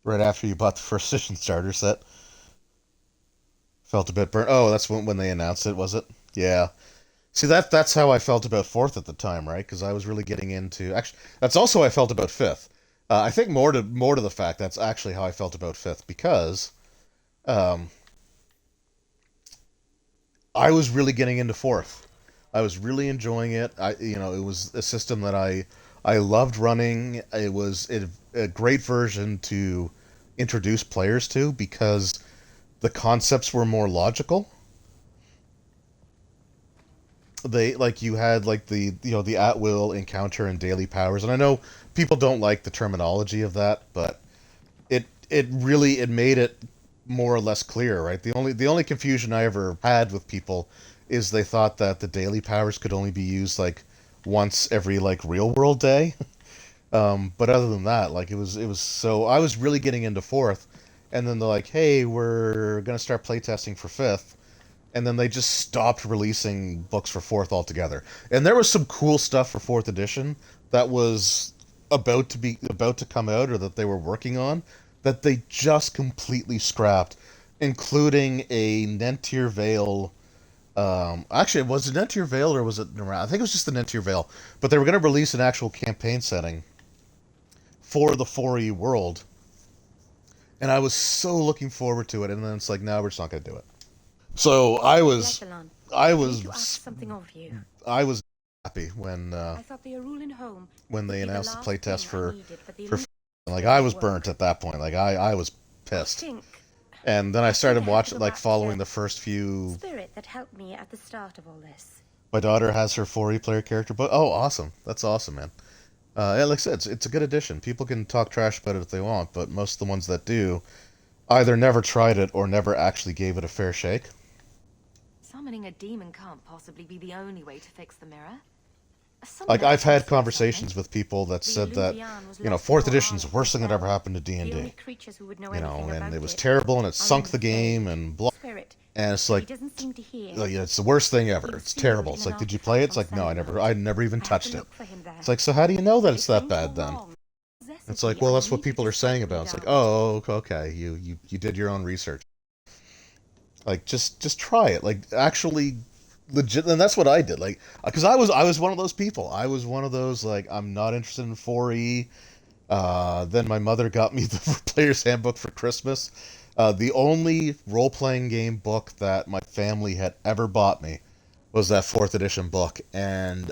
S1: Right after you bought the first edition starter set. Felt a bit burnt. Oh, that's when they announced it, was it? Yeah. See, that's how I felt about fourth at the time, right? Because I was really getting into. Actually, that's also how I felt about fifth. I think more to the fact that's actually how I felt about fifth, because um, I was really getting into fourth. I was really enjoying it. It was a system that I loved running. It was a great version to introduce players to because the concepts were more logical. They like you had like the at will encounter and daily powers, and I know people don't like the terminology of that, but it made it more or less clear, right? The only confusion I ever had with people is they thought that the daily powers could only be used like once every like real world day. But other than that, like it was so I was really getting into fourth, and then they're like, hey, we're gonna start playtesting for fifth, and then they just stopped releasing books for fourth altogether. And there was some cool stuff for fourth edition that was about to come out, or that they were working on, that they just completely scrapped, including a Nentir Vale. Actually, was it Nentir Vale or was it Naran? I think it was just the Nentir Vale. But they were going to release an actual campaign setting for the 4E world, and I was so looking forward to it. And then it's like, no, we're just not going to do it. So
S6: Lethalon,
S1: I
S6: I need to ask
S1: was,
S6: something of you.
S1: I was happy when
S6: I thought the Arulan home
S1: when they
S6: would be the
S1: announced the
S6: last
S1: playtest
S6: thing I
S1: for
S6: needed the
S1: for
S6: elite
S1: like
S6: to
S1: I was
S6: work.
S1: burnt at that point. Like I was
S6: I
S1: pissed.
S6: think
S1: And then I
S6: I
S1: started
S6: have to
S1: watching,
S6: go
S1: like
S6: back
S1: following
S6: to
S1: the first few
S6: Spirit
S11: that helped me at the start of all this.
S1: My daughter has her 4E player character book. Oh, awesome. That's awesome, man. Yeah, like I said, it's a good addition. People can talk trash about it if they want, but most of the ones that do either never tried it or never actually gave it a fair shake.
S2: Summoning a demon can't possibly be the only way to fix the mirror.
S1: Like, I've had conversations with people that said that, you know, 4th edition's the worst thing that ever happened to D&D. You know, and it was terrible, and it sunk the game, and blah. And it's like, it's the worst thing ever. It's terrible. It's like, did you play it? It's like, no, I never even touched it. It's like, so how do you know that it's that bad then? It's like, well, that's what people are saying about it. It's like, oh, okay, you did your own research. Like, just try it. Like, actually, legit, and that's what I did. Like, because I was one of those people. I was one of those, like, I'm not interested in 4E. Then my mother got me the Player's Handbook for Christmas. The only role-playing game book that my family had ever bought me was that 4th edition book. And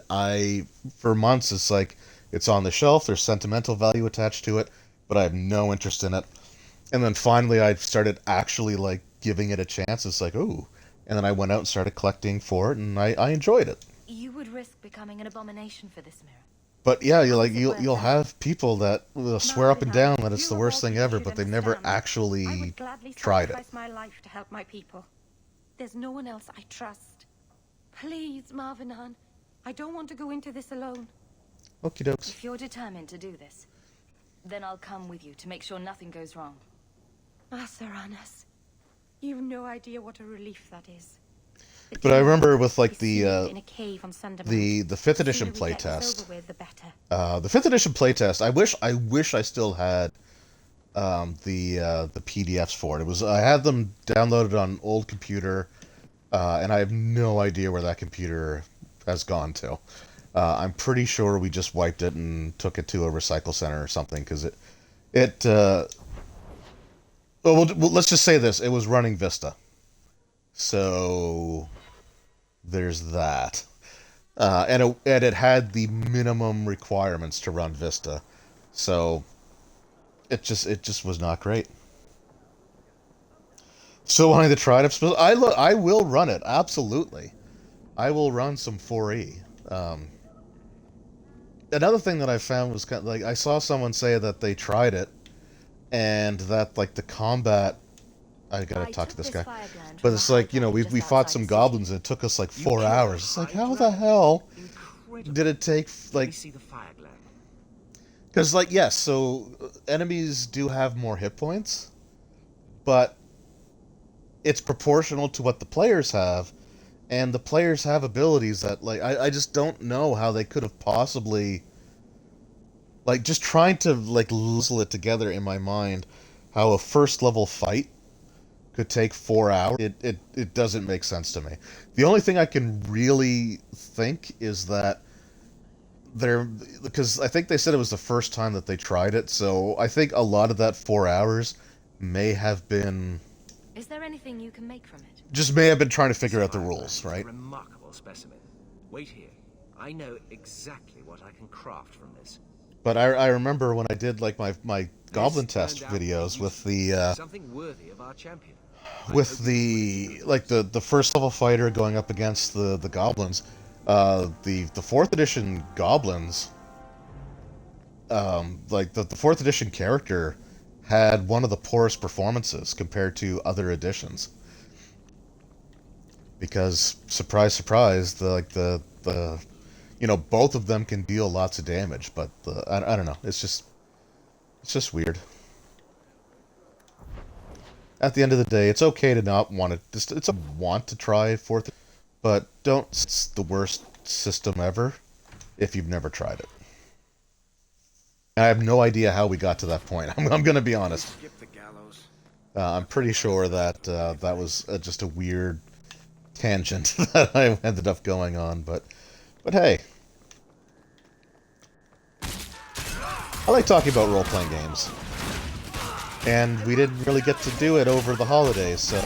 S1: for months, it's like, it's on the shelf, there's sentimental value attached to it, but I have no interest in it. And then finally I started actually, like, giving it a chance. It's like, ooh. And then I went out and started collecting for it, and I enjoyed it.
S2: You would risk becoming an abomination for this mirror.
S1: But yeah, you'll have people that will swear up and down that it's the worst thing ever, but they've never actually tried it.
S11: I would gladly sacrifice my life to help my people. There's no one else I trust. Please, Marvinan, I don't want to go into this alone.
S1: Okie dokes.
S2: If you're determined to do this, then I'll come with you to make sure nothing goes wrong.
S11: Asaranas, you've no idea what a relief that is.
S1: But I remember with, like, the 5th edition playtest. The 5th edition playtest. I wish I still had the PDFs for it. I had them downloaded on an old computer, and I have no idea where that computer has gone to. I'm pretty sure we just wiped it and took it to a recycle center or something, because well, let's just say this: it was running Vista, so there's that, and it had the minimum requirements to run Vista, so it just was not great. So wanting to try it, I will run it, absolutely. I will run some 4E. Another thing that I found was kind of like, I saw someone say that they tried it, and that, like, the combat, I gotta talk to this guy, but it's like, you know, we fought some goblins and it took us like 4 hours. It's like, how the hell did it take, like, because, like, yes, so enemies do have more hit points, but it's proportional to what the players have, and the players have abilities that, like, I just don't know how they could have possibly, like, just trying to, like, puzzle it together in my mind, how a first level fight could take 4 hours. It doesn't make sense to me. The only thing I can really think is that because I think they said it was the first time that they tried it, so I think a lot of that 4 hours may have been...
S2: Is there anything you can make from it?
S1: Just may have been trying to figure out the rules, right?
S4: Remarkable specimen. Wait here. I know exactly what I can craft from this.
S1: But I remember when I did, like, my goblin test videos with the
S4: something worthy of our champion.
S1: With the, like, the first level fighter going up against the goblins, the 4th edition goblins, like, the 4th edition character had one of the poorest performances compared to other editions. Because, surprise, surprise, the you know, both of them can deal lots of damage, but I don't know, it's just weird. At the end of the day, it's okay to not want to, it's a want to try 4th, but don't, it's the worst system ever if you've never tried it. And I have no idea how we got to that point. I'm going to be honest. I'm pretty sure that that was just a weird tangent that I ended up going on, but hey. I like talking about role-playing games. And we didn't really get to do it over the holidays, so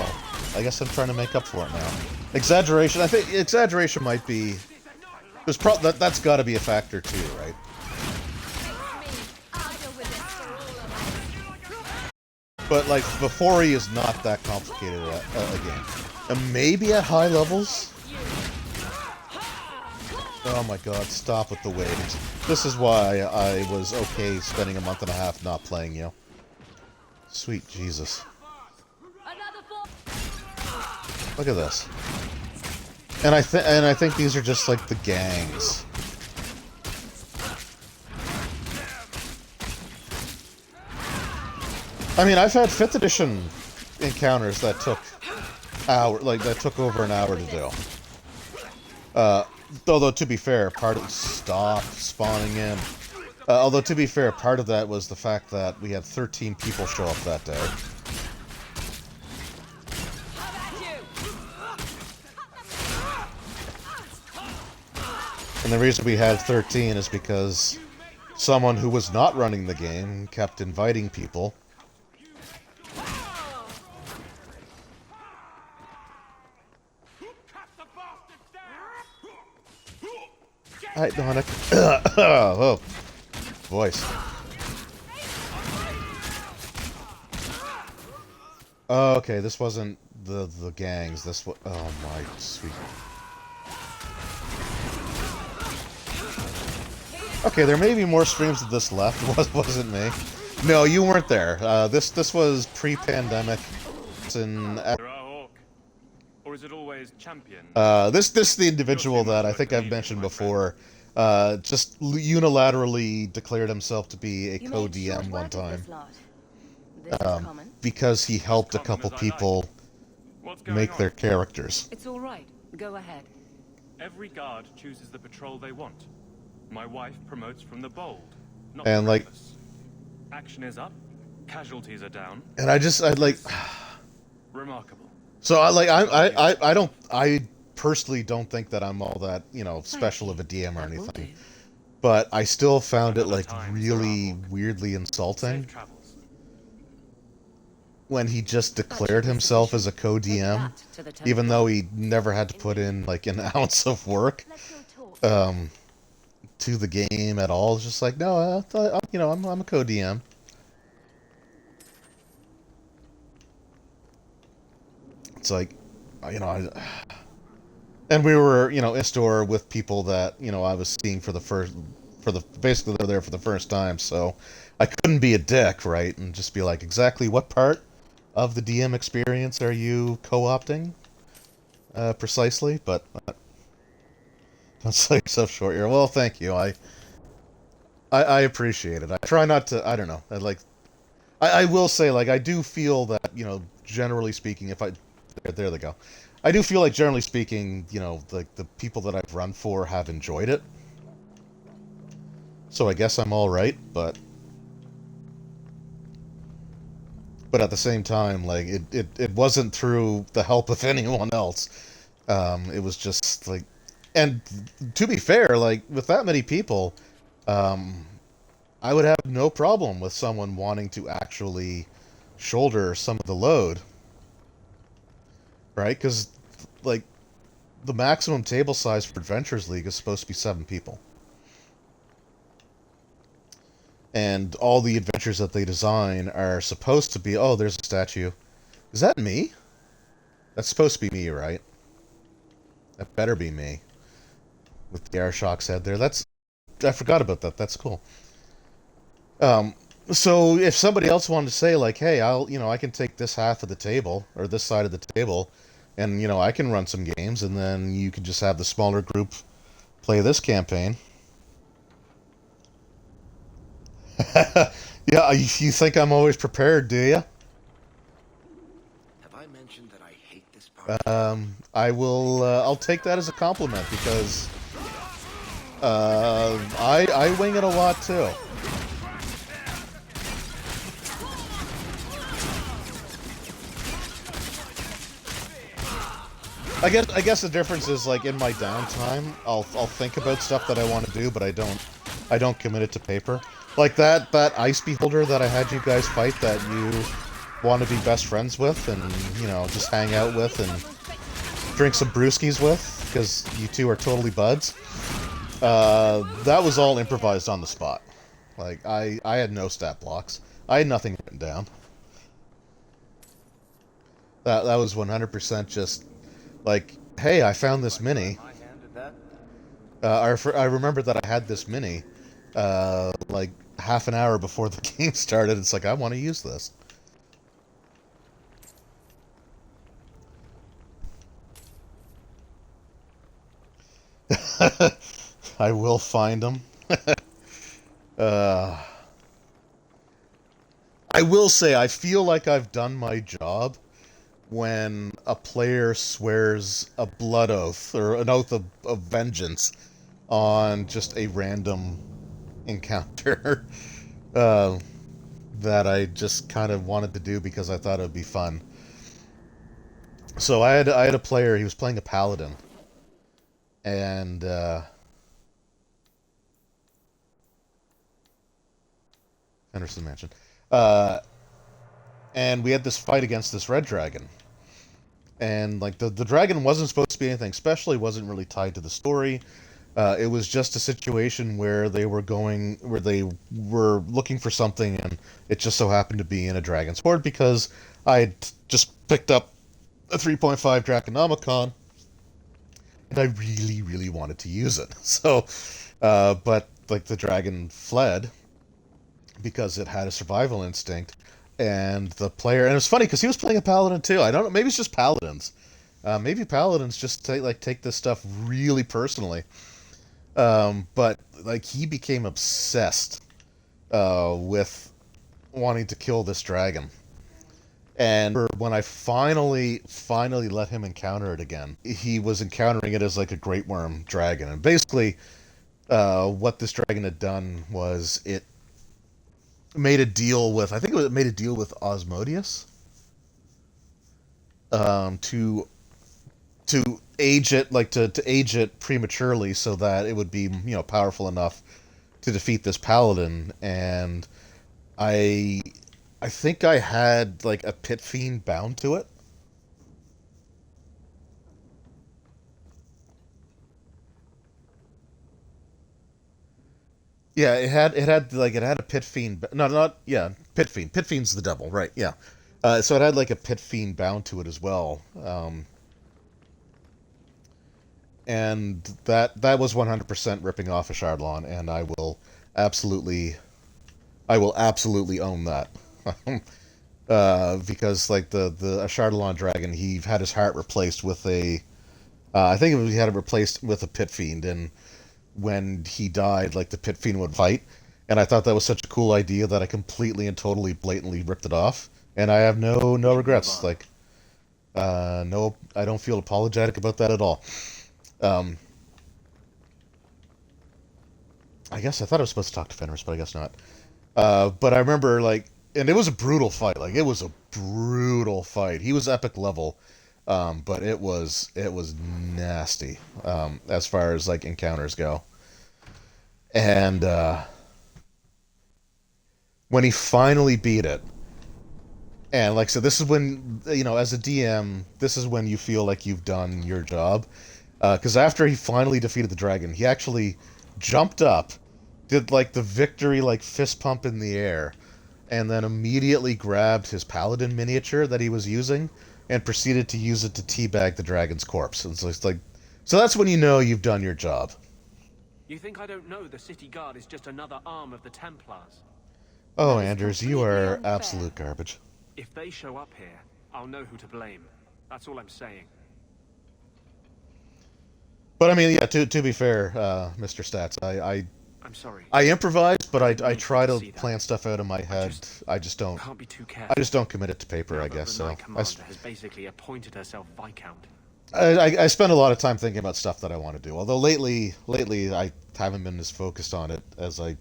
S1: I guess I'm trying to make up for it now. Exaggeration, I think exaggeration might be... that's got to be a factor too, right? But, like, the 4E is not that complicated a game. maybe at high levels. Oh my god, stop with the waves. This is why I was okay spending a month and a half not playing you. Sweet Jesus. Look at this. And I think these are just like the gangs. I mean, I've had 5th edition encounters that took over an hour to do. Although to be fair, part of that was the fact that we had 13 people show up that day. And the reason we had 13 is because someone who was not running the game kept inviting people. Alright, Dominic. Oh, voice. Oh, okay, this wasn't the gangs. This was. Oh my sweet. Okay, there may be more streams of this left. Wasn't me. No, you weren't there. This was pre-pandemic.
S12: Or is it always champion?
S1: This is the individual that I think I've mentioned before. Just unilaterally declared himself to be a co-DM one time. Because he helped a couple people make their characters.
S2: It's all right. Go ahead.
S12: Every guard chooses the patrol they want. My wife promotes from the bold, not
S1: and
S12: the
S1: like
S12: reckless. Action is up, casualties are down.
S1: And I like
S12: remarkable.
S1: So I personally don't think that I'm all that, special of a DM or anything. But I still found it like really weirdly insulting when he just declared himself as a co-DM, even though he never had to put in like an ounce of work to the game at all. It's just like, no, I'm a co-DM. It's like, and we were, in store with people that, I was seeing basically they're there for the first time, so I couldn't be a dick, right? And just be like, exactly what part of the DM experience are you co-opting? Precisely, but don't sell yourself short here. Well, thank you. I appreciate it. I try not to, I don't know. I will say, like, I do feel that, generally speaking, there they go. I do feel like, generally speaking, the people that I've run for have enjoyed it. So I guess I'm alright, but at the same time, like, it wasn't through the help of anyone else. It was just, like... And, to be fair, like, with that many people, I would have no problem with someone wanting to actually shoulder some of the load. Right? Because, like, the maximum table size for Adventures League is supposed to be 7 people. And all the adventures that they design are supposed to be... Oh, there's a statue. Is that me? That's supposed to be me, right? That better be me. With the Airshocks head there. I forgot about that. That's cool. So if somebody else wanted to say, like, hey, I can take this half of the table, or this side of the table, and, I can run some games, and then you can just have the smaller group play this campaign. Yeah, you think I'm always prepared, do you?
S5: Have I mentioned that I hate this part?
S1: I'll take that as a compliment, because I wing it a lot too. I guess the difference is, like, in my downtime, I'll think about stuff that I want to do, but I don't commit it to paper. Like that ice beholder that I had you guys fight that you want to be best friends with and, just hang out with and drink some brewskis with, because you two are totally buds. That was all improvised on the spot. Like, I had no stat blocks. I had nothing written down. That was 100% just like, hey, I found this mini. I remember that I had this mini, like half an hour before the game started. It's like, I want to use this. I will find them. uh, I will say, I feel like I've done my job when a player swears a blood oath or an oath of vengeance on just a random encounter that I just kind of wanted to do because I thought it would be fun. So I had a player. He was playing a paladin, and Henderson Mansion, uh, and we had this fight against this red dragon. And like the dragon wasn't supposed to be anything special. He wasn't really tied to the story. It was just a situation where they were looking for something, and it just so happened to be in a dragon's hoard because I had just picked up a 3.5 Draconomicon, and I really, really wanted to use it. So, but like the dragon fled because it had a survival instinct, and the player, and it was funny because he was playing a paladin too. I don't know, maybe it's just paladins. Maybe paladins just take this stuff really personally. But like he became obsessed with wanting to kill this dragon. And when I finally let him encounter it again, he was encountering it as like a great worm dragon. And basically, what this dragon had done was it made a deal with, I think it made a deal with Osmodius, to age it, like to age it prematurely so that it would be, powerful enough to defeat this paladin. And I think I had like a pit fiend bound to it. Yeah, it had a pit fiend. No, not yeah, pit fiend. Pit fiend's the devil, right? Yeah. So it had like a pit fiend bound to it as well. And that was 100% ripping off a Shardlon, and absolutely I will absolutely own that. Because like the a Shardlon dragon, he had his heart replaced with a I think he had it replaced with a pit fiend, and when he died, like the pit fiend would fight, and I thought that was such a cool idea that I completely and totally blatantly ripped it off, and I have no regrets. Like, no, I don't feel apologetic about that at all. Um, I guess I thought I was supposed to talk to Fenris, but I guess not. But I remember like, and it was a brutal fight. Like it was a brutal fight. He was epic level, but it was nasty as far as like encounters go. And when he finally beat it, and like so, this is when as a DM, this is when you feel like you've done your job. Because after he finally defeated the dragon, he actually jumped up, did like the victory like fist pump in the air, and then immediately grabbed his paladin miniature that he was using and proceeded to use it to teabag the dragon's corpse. And so it's like, so that's when you know you've done your job.
S13: You think I don't know the city guard is just another arm of the Templars?
S1: Oh, Anders, you are absolute garbage.
S13: If they show up here, I'll know who to blame. That's all I'm saying.
S1: But I mean, yeah, to be fair, Mr. Stats,
S13: I'm sorry.
S1: I improvise, but I try to plan stuff out in my head. I just don't.
S13: Can't be too careful.
S1: I just don't commit it to paper,
S13: Now
S1: I
S13: that
S1: guess.
S13: the
S1: So
S13: Knight Commander has basically appointed herself Viscount.
S1: I spend a lot of time thinking about stuff that I want to do. Although lately I haven't been as focused on it as I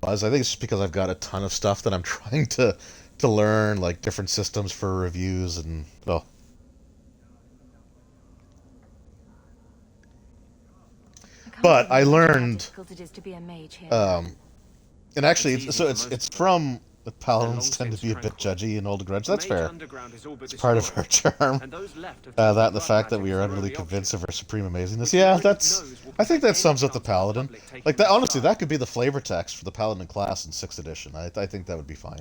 S1: was. I think it's just because I've got a ton of stuff that I'm trying to learn, like different systems for reviews and well. But I learned, and actually, it's from the paladins tend to be a bit judgy and hold a grudge. That's fair. It's part of our charm. That and the fact that we are utterly convinced of our supreme amazingness. Yeah, I think that sums up the paladin. Like that, honestly, that could be the flavor text for the paladin class in 6th edition. I think that would be fine.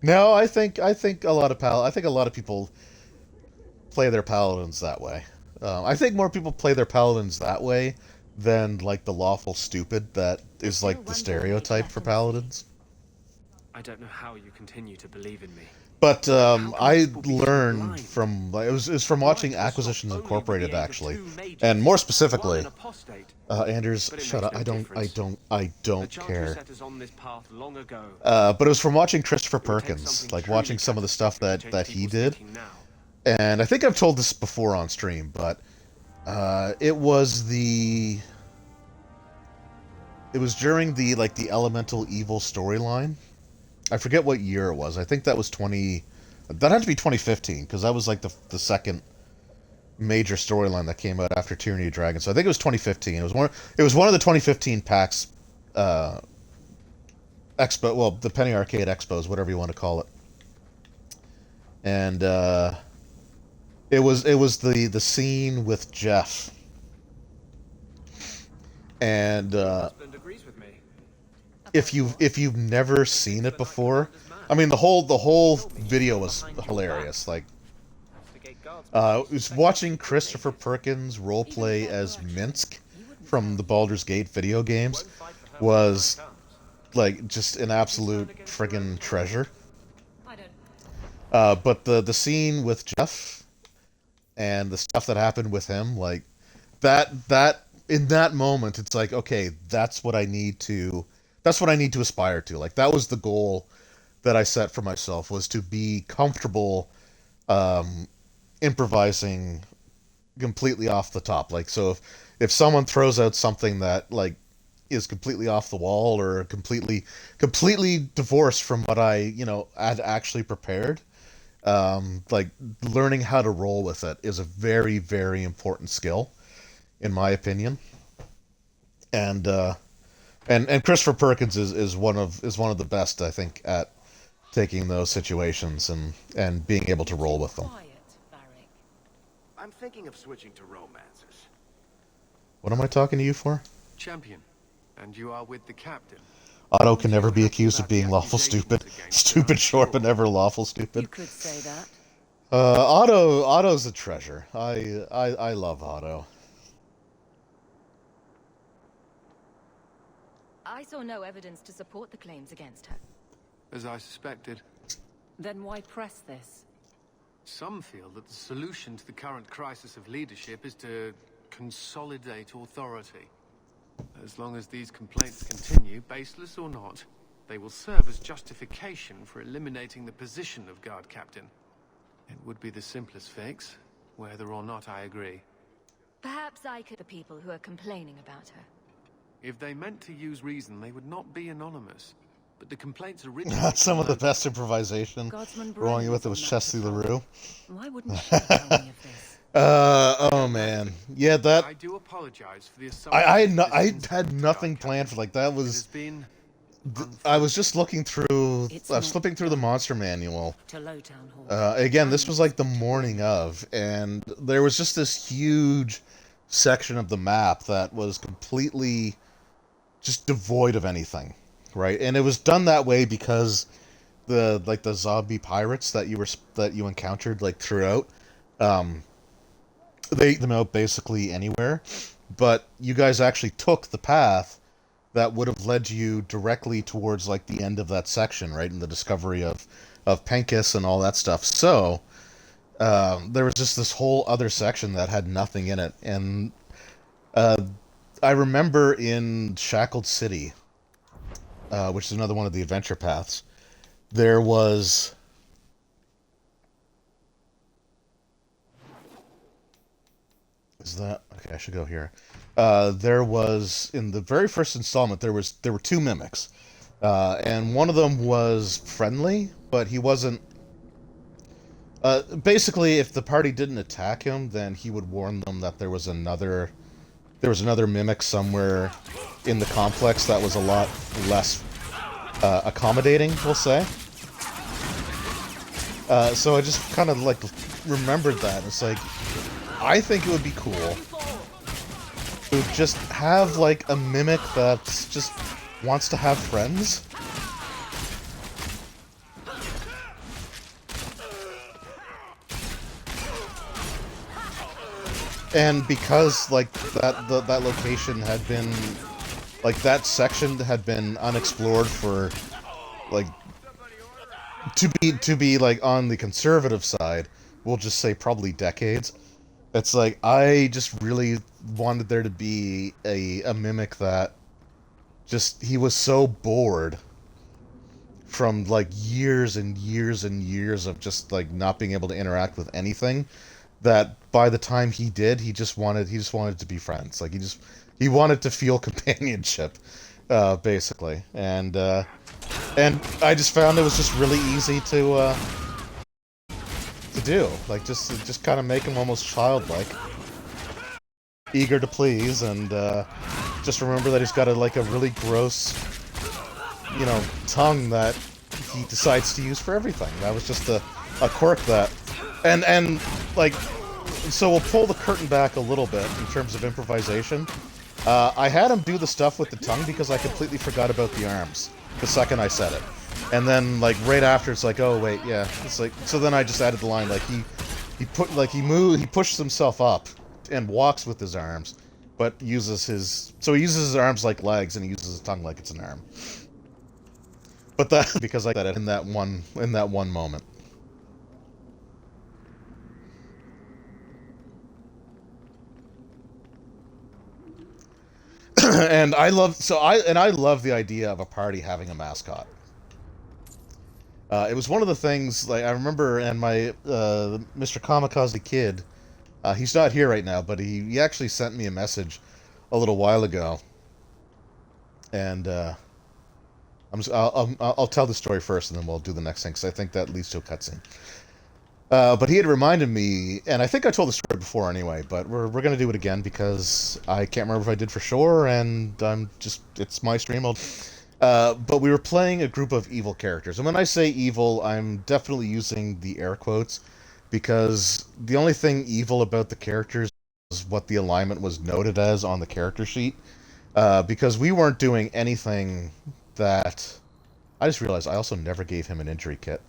S1: No, I think a lot of people play their paladins that way. I think more people play their paladins that way than like the lawful stupid that is like the stereotype for paladins.
S13: I don't know how you continue to believe in me.
S1: But
S13: How can
S1: I
S13: people be so
S1: learned
S13: blind?
S1: from it was from watching
S13: Right was
S1: Acquisitions
S13: only with
S1: Incorporated
S13: the aid of
S1: actually,
S13: two mages,
S1: and more
S13: one
S1: specifically,
S13: an apostate.
S1: Anders,
S13: But it
S1: shut
S13: makes
S1: up!
S13: no difference.
S1: I
S13: The
S1: don't
S13: chant who
S1: care.
S13: set us on this path long ago.
S1: But it was from watching Christopher
S13: It would take
S1: Perkins,
S13: something
S1: like
S13: truly
S1: watching some of the stuff
S13: catastrophic to
S1: that
S13: change
S1: he
S13: people's
S1: did.
S13: thinking now.
S1: And I think I've told this before on stream, but it was during the like the Elemental Evil storyline. I forget what year it was. I think that was 20. That had to be 2015 because that was like the second major storyline that came out after Tyranny of Dragons. So I think it was 2015. It was one of the 2015 PAX expo. Well, the Penny Arcade Expos, whatever you want to call it. And it was the scene with Jeff. And
S13: Husband agrees with me.
S1: if you've never seen it before, I mean the whole video was hilarious. Like, was watching Christopher Perkins roleplay as Minsk from the Baldur's Gate video games was like just an absolute friggin' treasure. But the scene with Jeff and the stuff that happened with him, like that in that moment, it's like, okay, that's what I need to aspire to. Like that was the goal that I set for myself, was to be comfortable improvising completely off the top. Like, so if someone throws out something that like is completely off the wall or completely divorced from what I had actually prepared, like learning how to roll with it is a very, very important skill, in my opinion. And Christopher Perkins is one of the best, I think, at taking those situations and being able to roll with them.
S5: I'm thinking of switching to romances.
S1: What am I talking to you for?
S14: Champion, and you are with the captain.
S1: Otto can never be accused of being lawful stupid. Stupid short, but never lawful stupid.
S2: You could say that.
S1: Otto's a treasure. I love Otto.
S2: I saw no evidence to support the claims against her.
S14: As I suspected.
S2: Then why press this?
S14: Some feel that the solution to the current crisis of leadership is to consolidate authority. As long as these complaints continue, baseless or not, they will serve as justification for eliminating the position of guard captain. It would be the simplest fix, whether or not I agree.
S2: Perhaps I could the people who are complaining about her.
S14: If they meant to use reason, they would not be anonymous. But the complaints originally...
S1: That's some of the best improvisation. Rolling with it was Chesty LaRue.
S2: Why wouldn't she tell me of this?
S1: Oh man, yeah, that.
S14: I do apologize for the assumption.
S1: I had nothing planned for like that. Was I was just looking through. I was flipping through the monster manual. Again, this was like the morning of, and there was just this huge section of the map that was completely just devoid of anything, right? And it was done that way because the zombie pirates that you encountered like throughout, they them out basically anywhere, but you guys actually took the path that would have led you directly towards like the end of that section, right, in the discovery of Penkis and all that stuff. So there was just this whole other section that had nothing in it, and I remember in Shackled City, which is another one of the adventure paths, there was. Is that okay? I should go here. There was in the very first installment. There were two mimics, and one of them was friendly, but he wasn't. Basically, if the party didn't attack him, then he would warn them that there was another mimic somewhere in the complex that was a lot less accommodating, we'll say. So I just kind of like remembered that. It's like, I think it would be cool to just have like a mimic that just wants to have friends. and because like that location had been like that section had been unexplored for like to be like on the conservative side, we'll just say probably decades. It's like I just really wanted there to be a mimic that just he was so bored from like years and years and years of just like not being able to interact with anything that by the time he did he just wanted to be friends. Like he wanted to feel companionship, basically. And I just found it was just really easy to do. Like just kind of make him almost childlike, eager to please, and just remember that he's got a really gross, tongue that he decides to use for everything. That was just a quirk that, and like, so we'll pull the curtain back a little bit in terms of improvisation. I had him do the stuff with the tongue because I completely forgot about the arms the second I said it. And then, like, right after, it's like, oh, wait, yeah. It's like, so then I just added the line, like, he pushes himself up and walks with his arms, but he uses his arms like legs and he uses his tongue like it's an arm. But that, because I said it in that one moment. And I love the idea of a party having a mascot. It was one of the things, like, I remember, and my Mr. Kamikaze Kid, he's not here right now, but he actually sent me a message a little while ago, and I'll tell the story first, and then we'll do the next thing, because I think that leads to a cutscene. But he had reminded me, and I think I told the story before anyway, but we're going to do it again because I can't remember if I did for sure, and it's my stream. But we were playing a group of evil characters. And when I say evil, I'm definitely using the air quotes, because the only thing evil about the characters is what the alignment was noted as on the character sheet. Because we weren't doing anything that... I just realized I also never gave him an injury kit.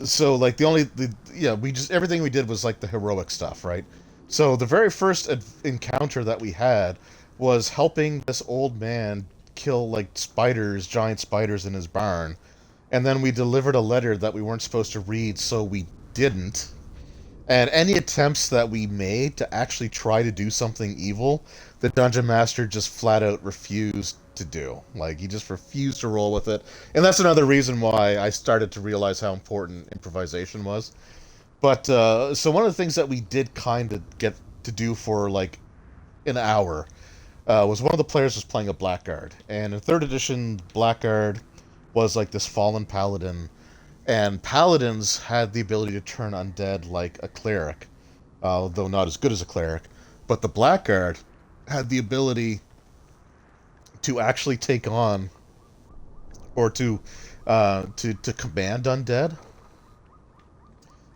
S1: So like everything we did was like the heroic stuff, right? So the very first encounter that we had was helping this old man kill like giant spiders in his barn, and then we delivered a letter that we weren't supposed to read, so we didn't. And any attempts that we made to actually try to do something evil, the Dungeon Master just flat out refused to do. Like, he just refused to roll with it. And that's another reason why I started to realize how important improvisation was. But, so one of the things that we did kind of get to do for, like, an hour was one of the players was playing a Blackguard. And in 3rd edition, Blackguard was, like, this fallen paladin. And paladins had the ability to turn undead like a cleric, though not as good as a cleric. But the Blackguard had the ability to actually take on, or to command undead.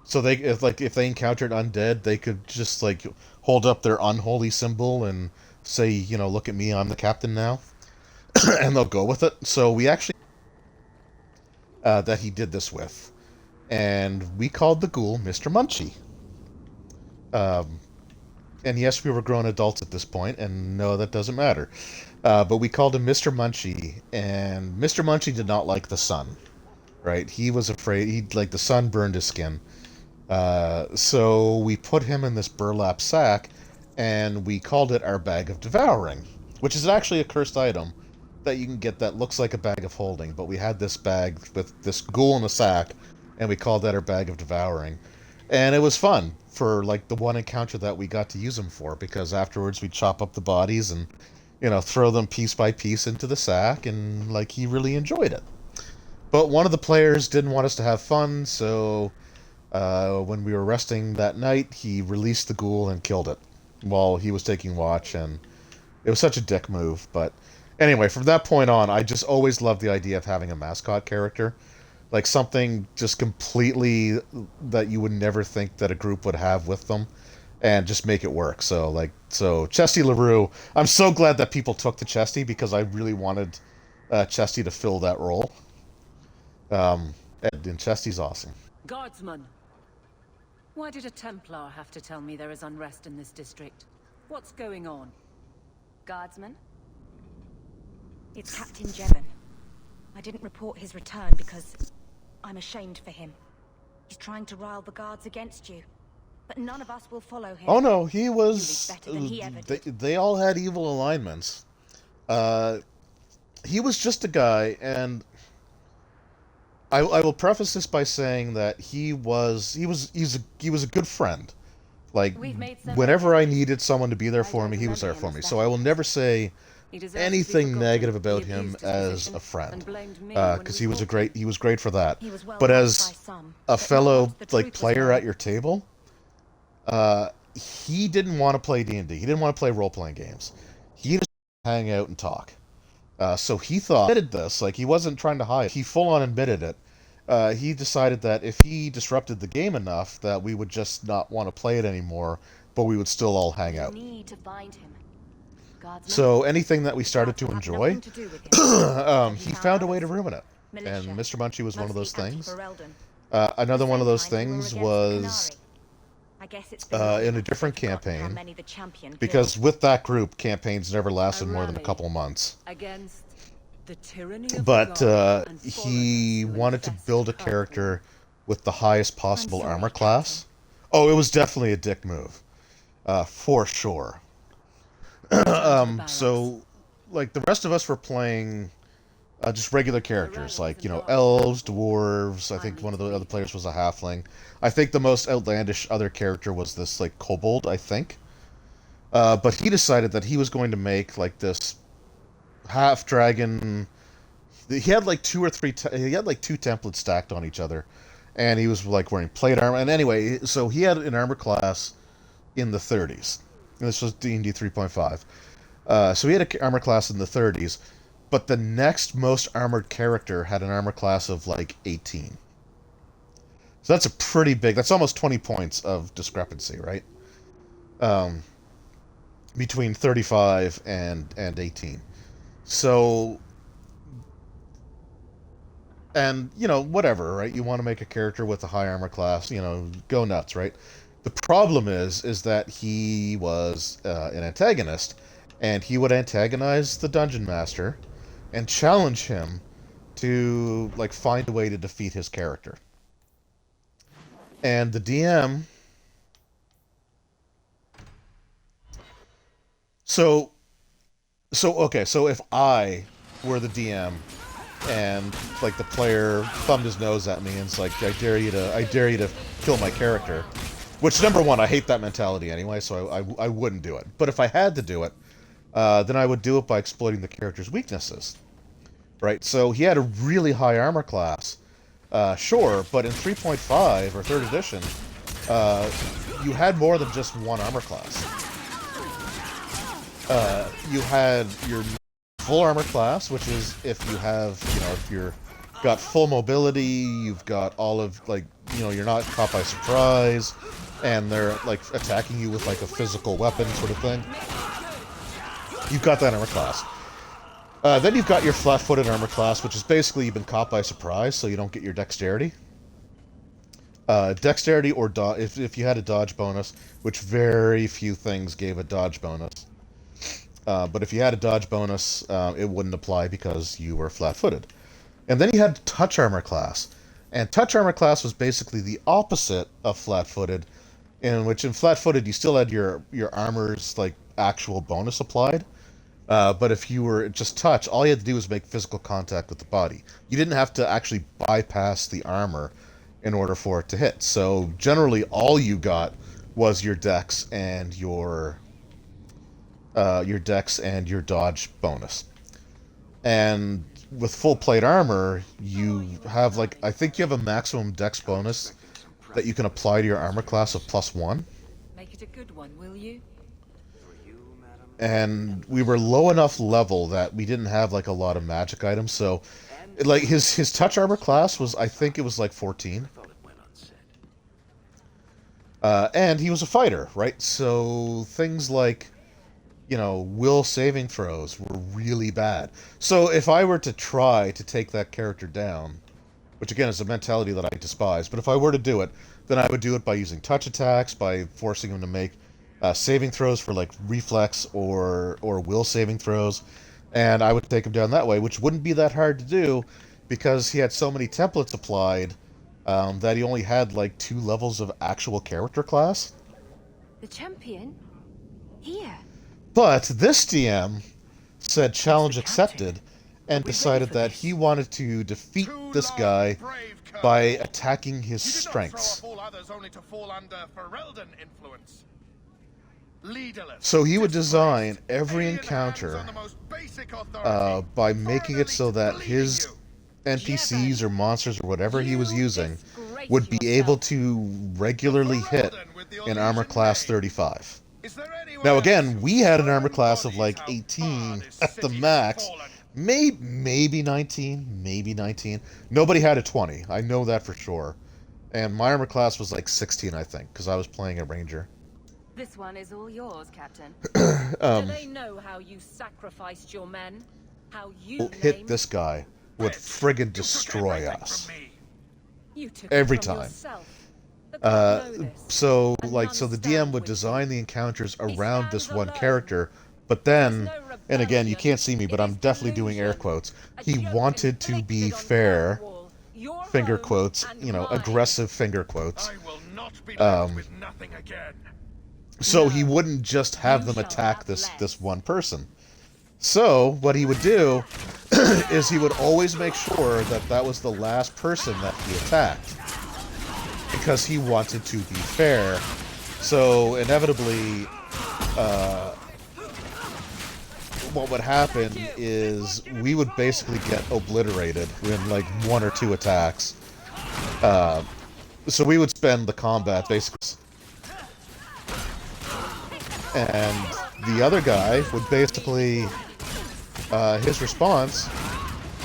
S1: So if they encountered undead, they could just like hold up their unholy symbol and say, look at me, I'm the captain now, and they'll go with it. So we actually that he did this with, and we called the ghoul Mr. Munchie. And yes, we were grown adults at this point, and no, that doesn't matter. But we called him Mr. Munchie, and Mr. Munchie did not like the sun, right? He was afraid, the sun burned his skin. So we put him in this burlap sack, and we called it our bag of devouring, which is actually a cursed item that you can get that looks like a bag of holding, but we had this bag with this ghoul in a sack, and we called that our bag of devouring. And it was fun for, like, the one encounter that we got to use him for, because afterwards we'd chop up the bodies and, throw them piece by piece into the sack, and, like, he really enjoyed it. But one of the players didn't want us to have fun, so when we were resting that night, he released the ghoul and killed it while he was taking watch, and it was such a dick move. But anyway, from that point on, I just always loved the idea of having a mascot character. Like something just completely that you would never think that a group would have with them, and just make it work. So Chesty LaRue, I'm so glad that people took to Chesty, because I really wanted Chesty to fill that role. And Chesty's awesome.
S2: Guardsman.
S15: Why did a Templar have to tell me there is unrest in this district? What's going on?
S11: Guardsman? It's Captain Jevon. I didn't report his return because I'm ashamed for him. He's trying to rile the guards against you. But none of us will follow him.
S1: Oh no, he was...
S11: Better than he ever did.
S1: They all had evil alignments. He was just a guy, and I will preface this by saying that he was a good friend. Like, whenever I needed someone to be there for me, he was there for me. So I will never say anything negative about him as a friend, because he was great for that. But as a fellow like player at your table, he didn't want to play D&D. He didn't want to play role-playing games. He just hang out and talk. So he admitted this, like he wasn't trying to hide. He full-on admitted it. He decided that if he disrupted the game enough, that we would just not want to play it anymore, but we would still all hang out.
S11: Need to find him.
S1: So anything that we started to enjoy, he found a way to ruin it. And Mr. Munchie was one of those things. Another one of those things was in a different campaign, because with that group, campaigns never lasted more than a couple of months. But he wanted to build a character with the highest possible armor class. Oh, it was definitely a dick move, for sure. So, like, the rest of us were playing just regular characters, like, you know, elves, dwarves. I think one of the other players was a halfling. I think the most outlandish other character was this, like, kobold, I think. But he decided that he was going to make, like, this half-dragon... He had, like, two templates stacked on each other. And he was, like, wearing plate armor. And anyway, so he had an armor class in the 30s. And this was D&D 3.5. So he had an armor class in the 30s. But the next most armored character had an armor class of, like, 18. So that's a pretty big... That's almost 20 points of discrepancy, right? Between 35 and 18. So... And, you know, whatever, right? You want to make a character with a high armor class, you know, go nuts, right? The problem is that he was an antagonist, and he would antagonize the Dungeon Master and challenge him to, like, find a way to defeat his character. And the DM... So if I were the DM and, like, the player thumbed his nose at me and it's like, I dare you to kill my character, which, number one, I hate that mentality anyway, so I wouldn't do it. But if I had to do it, then I would do it by exploiting the character's weaknesses. Right? So he had a really high armor class, sure, but in 3.5, or 3rd edition, you had more than just one armor class. You had your full armor class, which is if you have, you know, if you're got full mobility, you've got all of, like, you know, you're not caught by surprise, and they're, like, attacking you with, like, a physical weapon sort of thing. You've got that armor class. Then you've got your flat-footed armor class, which is basically you've been caught by surprise, so you don't get your dexterity. Dexterity or if you had a dodge bonus, which very few things gave a dodge bonus. But if you had a dodge bonus, it wouldn't apply because you were flat-footed. And then you had touch armor class. And touch armor class was basically the opposite of flat-footed, in which in flat-footed you still had your armor's, like, actual bonus applied. But if you were just touch, all you had to do was make physical contact with the body. You didn't have to actually bypass the armor in order for it to hit. So generally all you got was your dex and your dodge bonus. And with full plate armor, you have, like, I think you have a maximum dex bonus that you can apply to your armor class of +1.
S15: Make it a good one, will you?
S1: And we were low enough level that we didn't have, like, a lot of magic items, so, like, his touch armor class was, I think it was, like, 14. And he was a fighter, right? So things like, you know, will saving throws were really bad. So if I were to try to take that character down, which again is a mentality that I despise. But if I were to do it, then I would do it by using touch attacks, by forcing him to make saving throws for like reflex or will saving throws, and I would take him down that way, which wouldn't be that hard to do because he had so many templates applied that he only had like 2 levels of actual character class.
S11: The champion? Here?
S1: But this DM said challenge accepted and decided that he wanted to defeat this guy by attacking his strengths. So he would design every encounter by making it so that his NPCs or monsters or whatever he was using would be able to regularly hit an armor class 35. Now again, we had an armor class of like 18 at the max, maybe 19. Nobody had a 20, I know that for sure. And my armor class was like 16, I think, because I was playing a ranger.
S2: This one is all yours, Captain.
S15: Do they know how you sacrificed your men? How you
S1: hit this guy would friggin' destroy us. Every time. So the DM would design the encounters around this one character, but then, and again, you can't see me, but I'm definitely doing air quotes, he wanted to be fair, finger quotes, you know, aggressive finger quotes. So he wouldn't just have them attack this one person. So what he would do is he would always make sure that that was the last person that he attacked, because he wanted to be fair. So inevitably, what would happen is we would basically get obliterated in like 1 or 2 attacks. So we would spend the combat basically, and the other guy would basically, his response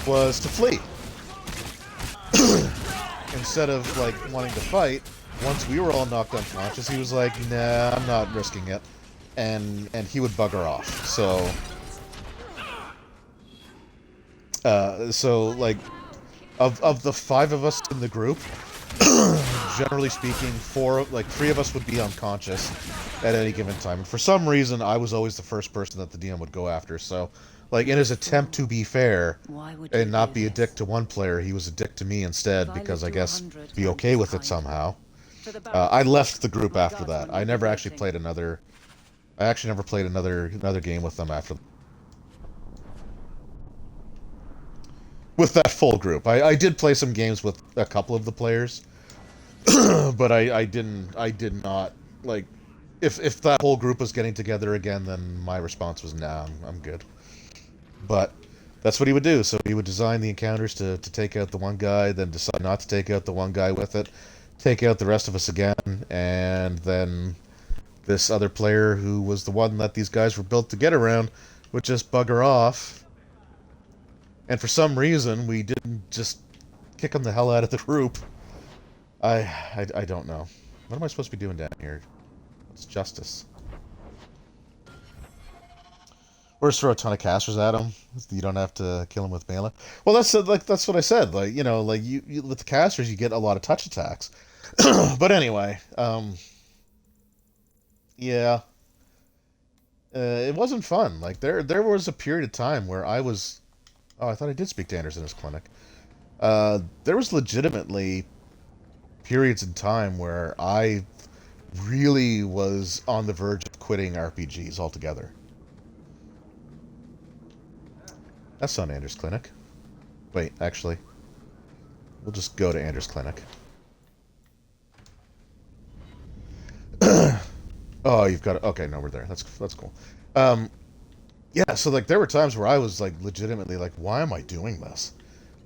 S1: was to flee. Instead of like wanting to fight, once we were all knocked unconscious, he was like, nah, I'm not risking it. And he would bugger off. So like, of the 5 of us in the group, generally speaking, 3 of us would be unconscious at any given time. And for some reason, I was always the first person that the DM would go after. So, like, in his attempt to be fair and not be a dick to one player, he was a dick to me instead, because I guess be okay with it somehow. I left the group after that. I never actually played another. I actually never played another game with them after. With that full group, I did play some games with a couple of the players, but I did not like. If that whole group was getting together again, then my response was, nah, I'm good. But that's what he would do. So he would design the encounters to take out the one guy, then decide not to take out the one guy with it, take out the rest of us again, and then this other player, who was the one that these guys were built to get around, would just bugger off. And for some reason, we didn't just kick him the hell out of the group. I don't know. What am I supposed to be doing down here? What's justice? Or just throw a ton of casters at him. You don't have to kill him with melee. Well, that's what I said. Like, you know, like you with the casters, you get a lot of touch attacks. But anyway, yeah, it wasn't fun. Like there was a period of time where I was. Oh, I thought I did speak to Anders in his clinic. There was legitimately periods in time where I really was on the verge of quitting RPGs altogether. That's not Anders' clinic. Wait, actually, we'll just go to Anders' clinic. Oh, you've got it. Okay, no, we're there. That's cool. Yeah, so like there were times where I was like legitimately like, why am I doing this?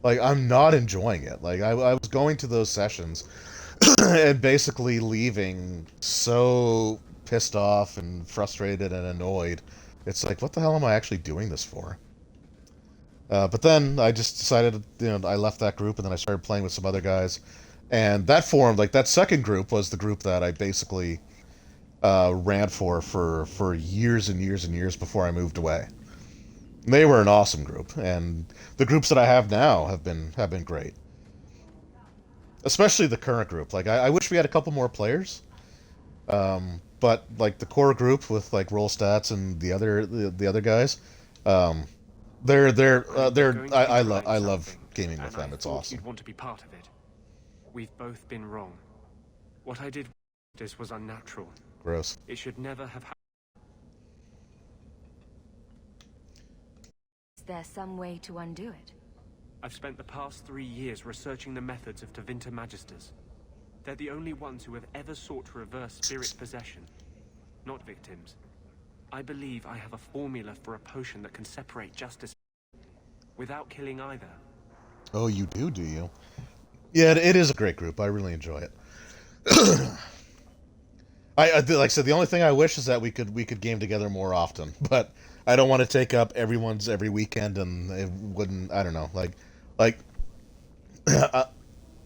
S1: Like, I'm not enjoying it. Like I was going to those sessions and basically leaving so pissed off and frustrated and annoyed. It's like, what the hell am I actually doing this for? But then I just decided, you know, I left that group and then I started playing with some other guys. And that formed, like, that second group was the group that I basically ran for years and years and years before I moved away. And they were an awesome group, and the groups that I have now have been great. especially the current group. Like I wish we had a couple more players. But like the core group with like roll stats and the other guys, um, I love gaming with them. It's awesome.
S13: You'd want to be part of it. We've both been wrong. What I did this was unnatural.
S1: Gross.
S13: It should never have happened.
S11: Is there some way to undo it?
S13: I've spent the past 3 years researching the methods of Tevinter Magisters. They're the only ones who have ever sought to reverse spirit possession, not victims. I believe I have a formula for a potion that can separate justice without killing either.
S1: Oh, you do you? Yeah, it is a great group. I really enjoy it. Like I said, the only thing I wish is that we could game together more often, but I don't want to take up everyone's every weekend, and it wouldn't. I don't know, like.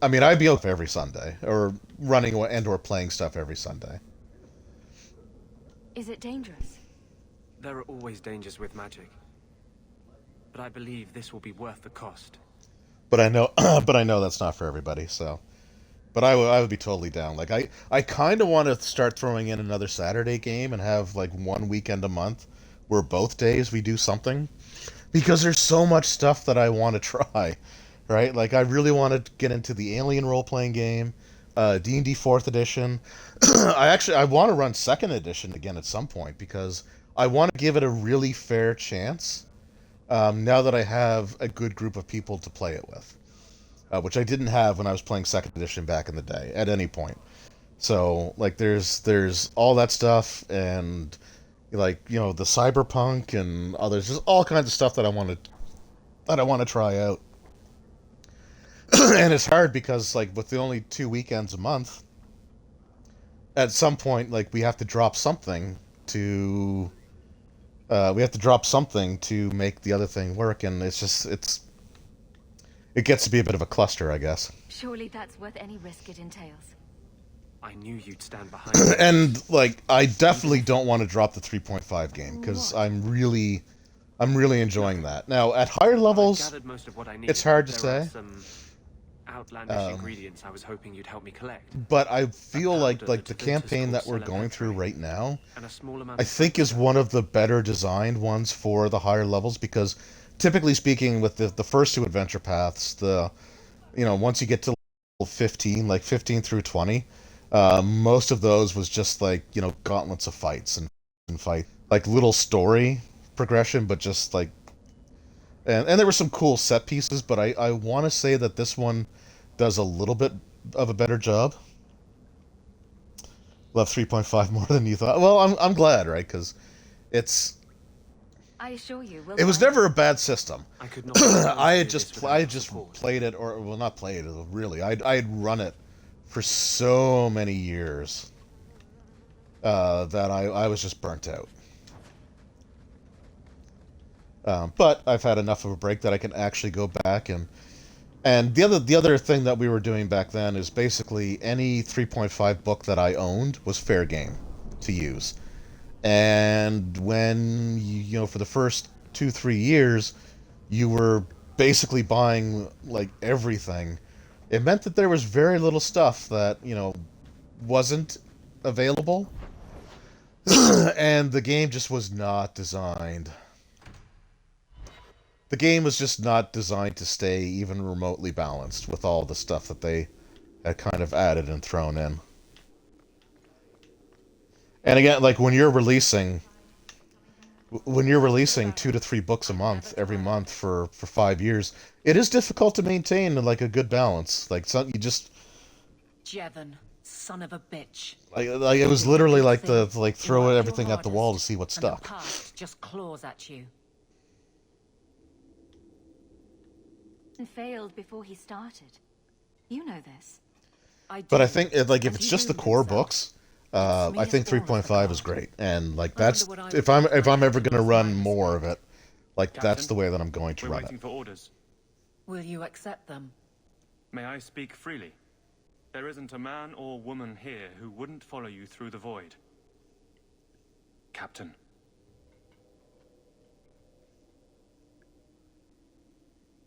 S1: I mean, I'd be okay every Sunday, or running and or playing stuff every Sunday.
S11: Is it dangerous?
S13: There are always dangers with magic. But I believe this will be worth the cost.
S1: But I know, but I know that's not for everybody. So, but I would be totally down. Like I kind of want to start throwing in another Saturday game and have like one weekend a month where both days we do something, because there's so much stuff that I want to try. Right? Like I really want to get into the Alien role-playing game, D&D 4th edition. I want to run 2nd edition again at some point, because I want to give it a really fair chance. Now that I have a good group of people to play it with, which I didn't have when I was playing 2nd edition back in the day at any point. So like there's all that stuff, and like the cyberpunk and others, just all kinds of stuff that I want to try out. And it's hard because like with the only 2 weekends a month, at some point like we have to drop something to make the other thing work, and it gets to be a bit of a cluster, I guess.
S11: Surely that's worth any risk it entails.
S13: I knew you'd stand behind me.
S1: And like I definitely don't want to drop the 3.5 game, because I'm really enjoying that. Now at higher levels, it's hard to say.
S13: Outlandish ingredients I was hoping you'd help me collect.
S1: But I feel like the campaign that we're going through right now, I think is one of the better designed ones for the higher levels, because typically speaking with the first 2 adventure paths, once you get to level 15, like 15 through 20, most of those was just like, gauntlets of fights and fight, like little story progression, but just like and there were some cool set pieces, but I want to say that this one does a little bit of a better job. Love 3.5 more than you thought. Well, I'm glad, right? Because
S11: I assure you,
S1: it was never a bad system.
S13: I could not.
S1: I had just played it, or well, not played it really. I had run it for so many years that I was just burnt out. But I've had enough of a break that I can actually go back and the other thing that we were doing back then is basically any 3.5 book that I owned was fair game to use. And when for the first 2-3 years you were basically buying like everything, it meant that there was very little stuff that wasn't available, and the game just was not designed. The game was just not designed to stay even remotely balanced with all the stuff that they had kind of added and thrown in. And again, like when you're releasing 2 to 3 books a month every month for 5 years, it is difficult to maintain like a good balance. Like you just
S15: Jevon, son of a bitch.
S1: Like it was literally like throw everything at the wall to see what stuck.
S15: The past just claws at you.
S11: And failed before he started. You know this.
S1: But I think if it's just the core books, I think 3.5 is great, and like that's if I'm ever going to run more of it, like that's the way that I'm going to run it.
S12: We're waiting for orders.
S15: Will you accept them?
S12: May I speak freely? There isn't a man or woman here who wouldn't follow you through the void. Captain.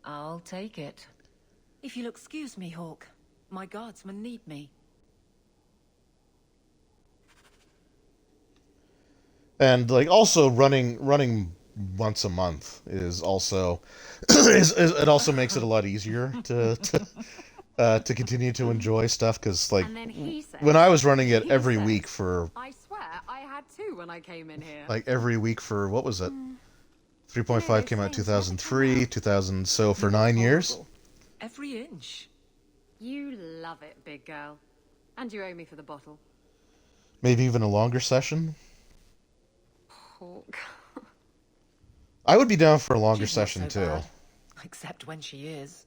S15: I'll take it. If you'll excuse me, Hawk. My guardsmen need me.
S1: And like also running once a month is also it also makes it a lot easier to continue to enjoy stuff because like
S16: And then he said,
S1: when I was running it
S16: he
S1: every
S16: said,
S1: week for
S16: I swear I had two when I came in here.
S1: like every week for what was it?
S16: You
S1: 3.5
S16: know, those
S1: came out
S16: things never come
S1: 2003,
S16: out.
S1: 2000, so for
S15: You are
S1: 9 years.
S15: horrible. Every inch.
S16: You love it, big girl. And you owe me for the bottle.
S1: Maybe even a longer session.
S16: Hawk.
S1: I would be down for a longer
S15: She's not
S1: session
S15: so
S1: too.
S15: bad. Except when she is.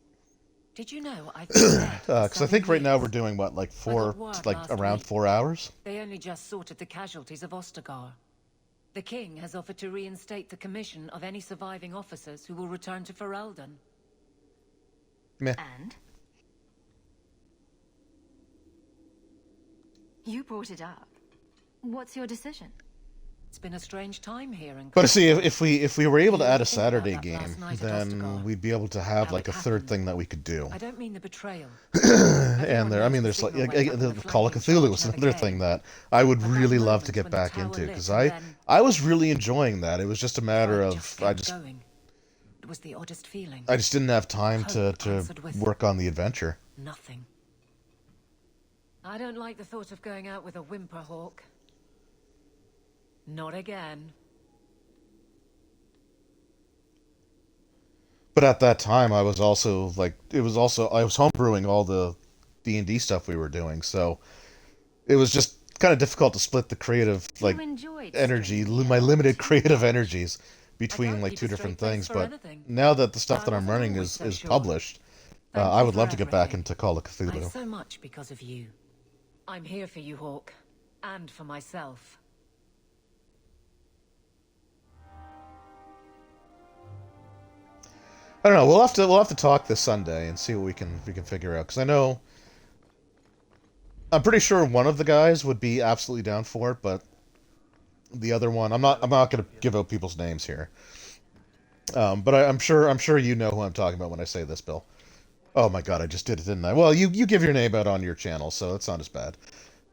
S15: Did you know I've been dead for
S1: Because I
S15: 7
S1: think right now
S15: years?
S1: we're doing what, like
S15: I got word last
S1: around
S15: week.
S1: 4 hours.
S15: They only just sorted the casualties of Ostagar. The king has offered to reinstate the commission of any surviving officers who will return to Ferelden.
S1: Meh.
S11: And? You brought it up. What's your decision?
S15: It's been a strange time here in
S1: But see, if we were able to add a
S15: Think about
S1: Saturday
S15: that
S1: game,
S15: last night at
S1: then
S15: Ostagar.
S1: we'd be able to have
S15: How
S1: like
S15: it
S1: a third
S15: happened.
S1: thing that we could do.
S15: I don't mean the betrayal.
S1: And there, I mean,
S15: knows
S1: there's
S15: the
S1: like
S15: signal went up and
S1: the
S15: the
S1: Call of
S15: flaming
S1: Cthulhu
S15: charge
S1: was
S15: never
S1: another
S15: came.
S1: thing that I would
S15: But that
S1: really love
S15: moment
S1: to get
S15: when the
S1: back
S15: tower
S1: into
S15: lit
S1: because
S15: and then
S1: I was really enjoying that. It was just a matter
S15: I
S1: of
S15: just
S1: I
S15: kept
S1: just
S15: going. It was the oddest feeling.
S1: I just didn't have time
S15: Hope
S1: to
S15: answered with
S1: work on the adventure.
S15: nothing. I don't like the thought of going out with a whimper, Hawk. Not again.
S1: But at that time, I was also like, I was homebrewing all the D&D stuff we were doing, so it was just kind of difficult to split the creative like
S11: enjoyed
S1: energy,
S11: stringing me
S1: my
S11: along
S1: limited
S11: too
S1: creative
S11: much.
S1: energies between
S15: don't
S1: like
S15: keep
S1: two
S15: a straight
S1: different
S15: face
S1: things.
S15: for
S1: But
S15: anything.
S1: now that the stuff
S15: I
S1: that I'm
S15: wasn't
S1: running
S15: always
S1: is
S15: so
S1: is
S15: sure.
S1: published,
S15: Thank
S1: I
S15: you
S1: would
S15: for
S1: love to get back
S15: everything.
S1: into Call of
S15: I've
S1: Cthulhu.
S15: so much because of you. I'm here for you, Hawk. And for myself.
S1: I don't know. We'll have to talk this Sunday and see what we can figure out. Because I'm pretty sure one of the guys would be absolutely down for it, but the other one, I'm not going to give out people's names here. But I'm sure you know who I'm talking about when I say this, Bill. Oh my God, I just did it, didn't I? Well, you give your name out on your channel, so it's not as bad.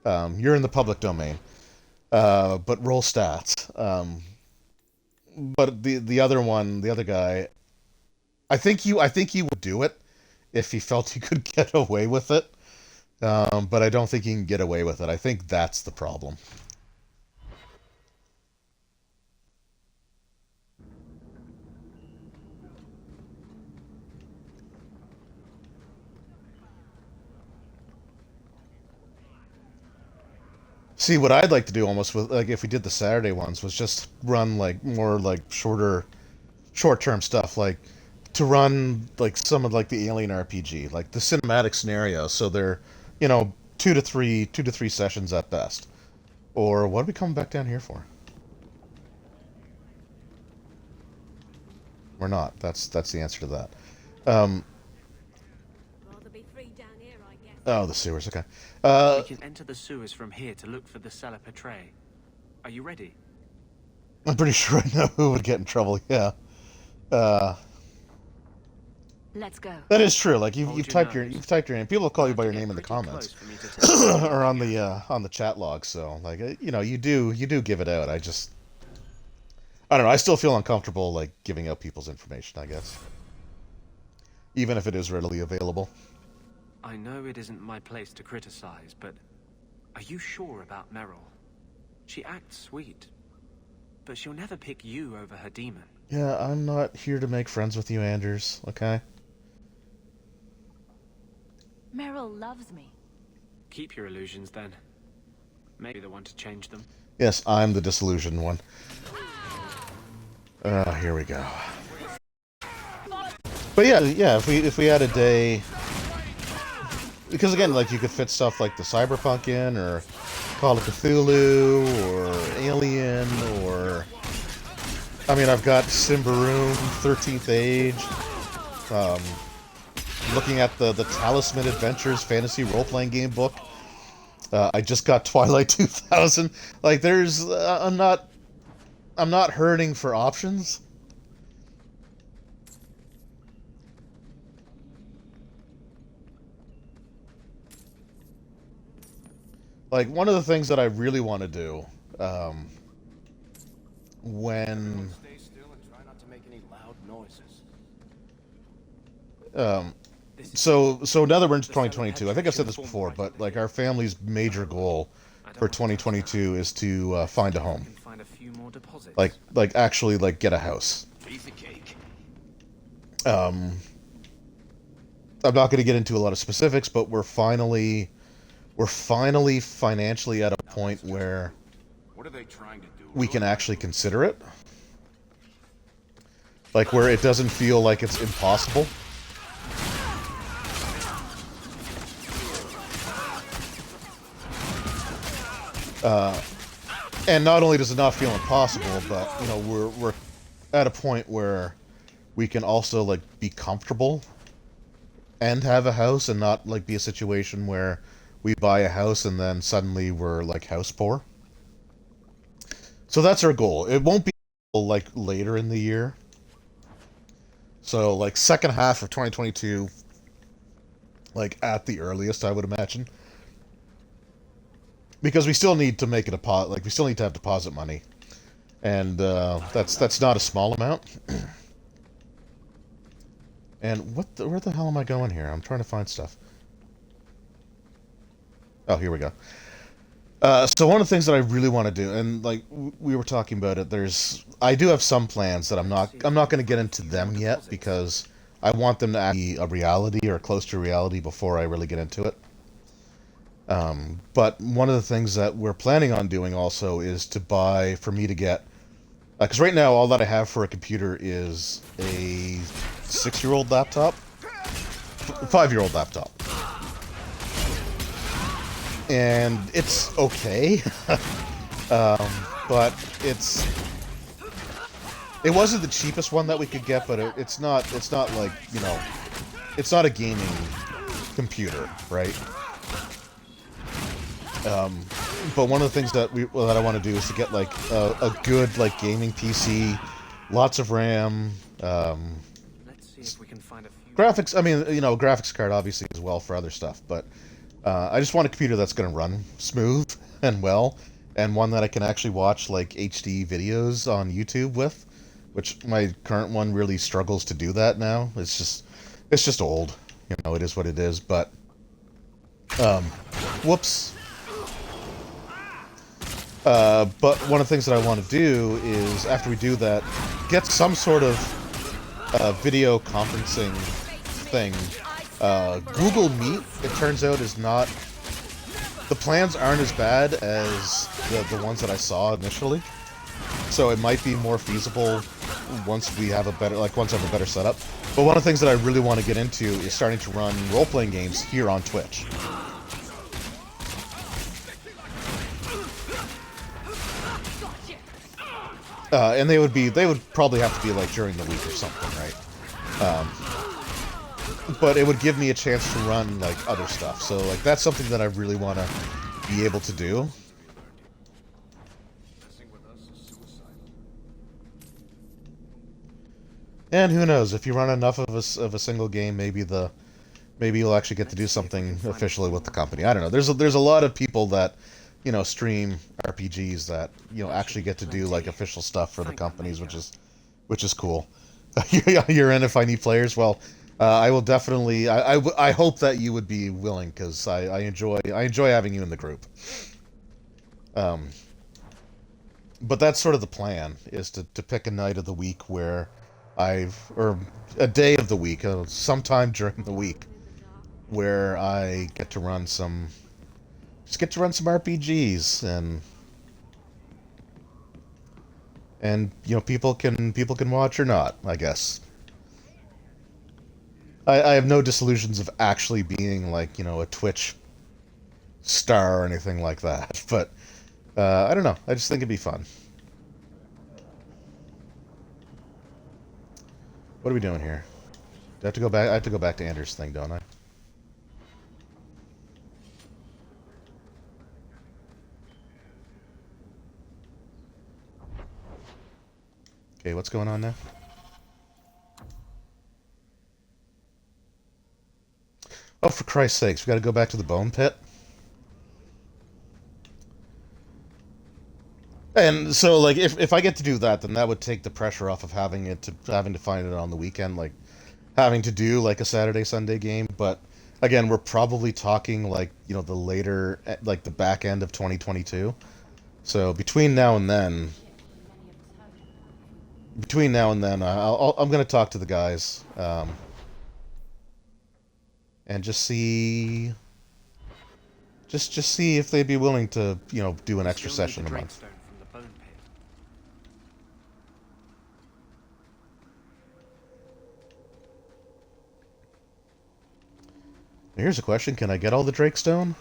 S1: You're in the public domain. But roll stats. But the other one, the other guy, I think he would do it if he felt he could get away with it. But I don't think he can get away with it. I think that's the problem. See, what I'd like to do almost with like if we did the Saturday ones was just run like more like short-term stuff like to run like some of like the Alien RPG, like the cinematic scenarios, so they're, 2 to 3 sessions at best. Or what are we coming back down here for? We're not. That's the answer to that. Oh, the sewers. Okay.
S13: We can enter the sewers from here to look for the cellar Petray. Are you ready?
S1: I'm pretty sure I know who would get in trouble. Yeah.
S11: Let's go.
S1: That is true. Like
S13: Hold
S1: you've
S13: your
S1: typed
S13: nose.
S1: you've typed your name. People will call you by your
S13: Get
S1: name in the
S13: pretty
S1: comments
S13: close for me to tell you.
S1: or on the chat log. So like you do give it out. I don't know. I still feel uncomfortable like giving out people's information, I guess, even if it is readily available.
S13: I know it isn't my place to criticize, but are you sure about Meryl? She acts sweet, but she'll never pick you over her demon.
S1: Yeah, I'm not here to make friends with you, Anders. Okay.
S11: Meryl loves me.
S13: Keep your illusions then. Maybe the one to change them.
S1: Yes, I'm the disillusioned one. Here we go. But yeah, if we had a day, because again, like you could fit stuff like the Cyberpunk in, or Call of Cthulhu, or Alien, or I mean, I've got Symbaroum, 13th Age. Looking at the Talisman Adventures fantasy role-playing game book. I just got Twilight 2000. Like, I'm not hurting for options. like one of the things that I really want to do, um, when
S5: Stay still and try not to make any loud noises.
S1: um, so now that we're into 2022, I think I've said this before, but like our family's major goal for 2022 is to find a home,
S13: Find a few more deposits.
S1: like actually like get a house.
S5: Piece of cake.
S1: Um, I'm not going to get into a lot of specifics, but we're finally financially at a point where
S5: What are they trying to do?
S1: we can actually consider it. Like where it doesn't feel like it's impossible. And not only does it not feel impossible, but you know we're at a point where we can also like be comfortable and have a house and not like be a situation where we buy a house and then suddenly we're like house poor. So that's our goal. It won't be like later in the year. So like second half of 2022, like at the earliest, I would imagine. Because we still need to make a deposit, like we still need to have deposit money, and that's not a small amount. And where the hell am I going here? I'm trying to find stuff. Oh, here we go. So one of the things that I really want to do, and like we were talking about it, I do have some plans that I'm not going to get into them yet because I want them to be a reality or close to reality before I really get into it. But one of the things that we're planning on doing also is to buy, for me to get, because right now all that I have for a computer is a 6-year-old laptop, 5-year-old laptop. And it's okay, but it wasn't the cheapest one that we could get, but it's not like, you know, it's not a gaming computer, right? But one of the things that I want to do is to get like a good like gaming PC, lots of RAM,
S13: Let's see if we can find a few
S1: graphics. I mean, you know, graphics card obviously as well for other stuff, but I just want a computer that's going to run smooth and well, and one that I can actually watch like HD videos on YouTube with, which my current one really struggles to do that now. It's just old, you know. It is what it is, but whoops. But one of the things that I want to do is, after we do that, get some sort of video conferencing thing. Google Meet, it turns out, is not... The plans aren't as bad as the ones that I saw initially. So it might be more feasible once we have a better, once I have a better setup. But one of the things that I really want to get into is starting to run role-playing games here on Twitch. And they would probably have to be like during the week or something, right? But it would give me a chance to run like other stuff. So like that's something that I really want to be able to do. And who knows, if you run enough of a single game, maybe you'll actually get to do something officially with the company. I don't know. There's a lot of people that, you know, stream RPGs that, you know, actually get to do like official stuff for the companies, which is cool. You're in if I need players. Well, I will definitely. I hope that you would be willing, because I enjoy having you in the group. But that's sort of the plan, is to pick a night of the week where or a day of the week, sometime during the week, where I get to run some RPGs, and you know, people can watch or not, I guess. I have no disillusions of actually being like, you know, a Twitch star or anything like that, but I don't know. I just think it'd be fun. What are we doing here? Do I have to go back? I have to go back to Anders' thing, don't I? Okay, what's going on now? Oh, for Christ's sakes, we gotta go back to the bone pit? And so, like, if I get to do that, then that would take the pressure off of having to find it on the weekend, like having to do like a Saturday Sunday game. But again, we're probably talking like the later, like the back end of 2022. So between now and then, I'm going to talk to the guys and just see see if they'd be willing to do an extra session a month. Here's a question: can I get all the Drakestone?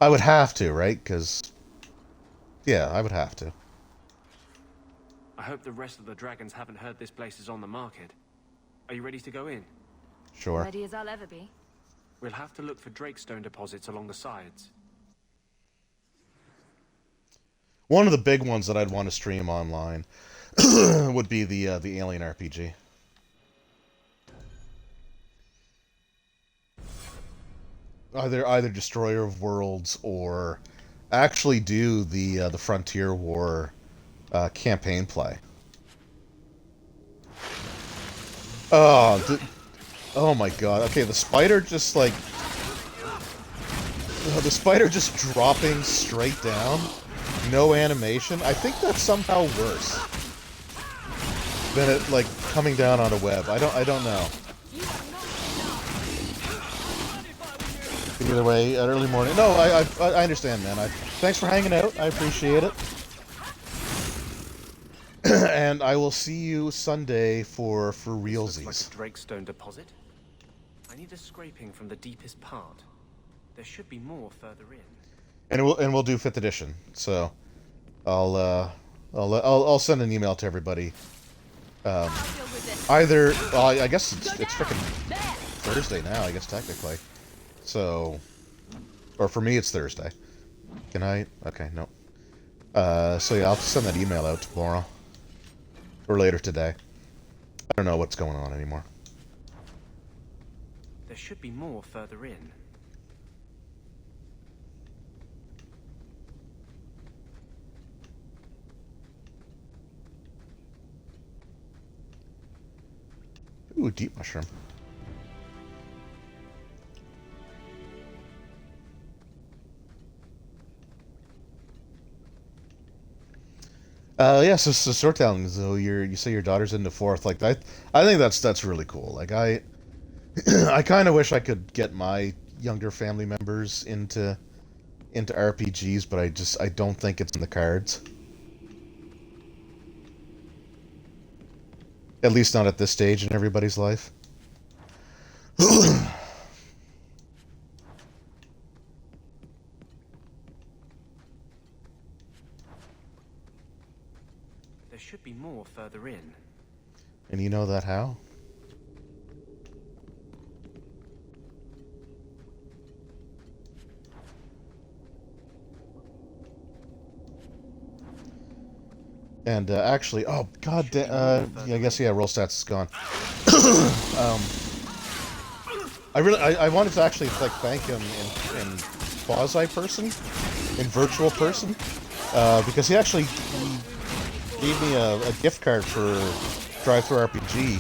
S1: I would have to, right? Because yeah, I would have to.
S13: I hope the rest of the dragons haven't heard this place is on the market. Are you ready to go in?
S1: Sure.
S2: Ready as I'll ever be.
S13: We'll have to look for Drakestone deposits along the sides.
S1: One of the big ones that I'd want to stream online would be the Alien RPG. Either Destroyer of Worlds or actually do the Frontier War campaign play. Oh my god. Okay, the spider just like the spider just dropping straight down, no animation. I think that's somehow worse than it like coming down on a web. I don't know. Either way, at early morning. No, I understand, man. Thanks for hanging out. I appreciate it. And I will see you Sunday for realsies.
S13: Looks like a Drakestone deposit. I need a scraping from the deepest part. There should be more further in.
S1: And we'll do 5th edition. So I'll send an email to everybody. Either I guess it's freaking Thursday now. I guess technically. So, or for me, it's Thursday. Can I? Okay, no. So yeah, I'll send that email out tomorrow. Or later today. I don't know what's going on anymore.
S13: There should be more further in.
S1: Ooh, deep mushroom. Yeah, so storytelling. So you say your daughter's into 4th. Like I think that's really cool. Like I kind of wish I could get my younger family members into RPGs, but I don't think it's in the cards. At least not at this stage in everybody's life.
S13: There should be more further in.
S1: And you know that how? And actually, oh god damn, yeah, I guess yeah, roll stats is gone. I wanted to actually like thank him in quasi person, in virtual person, because he actually gave me a gift card for Drive-Thru RPG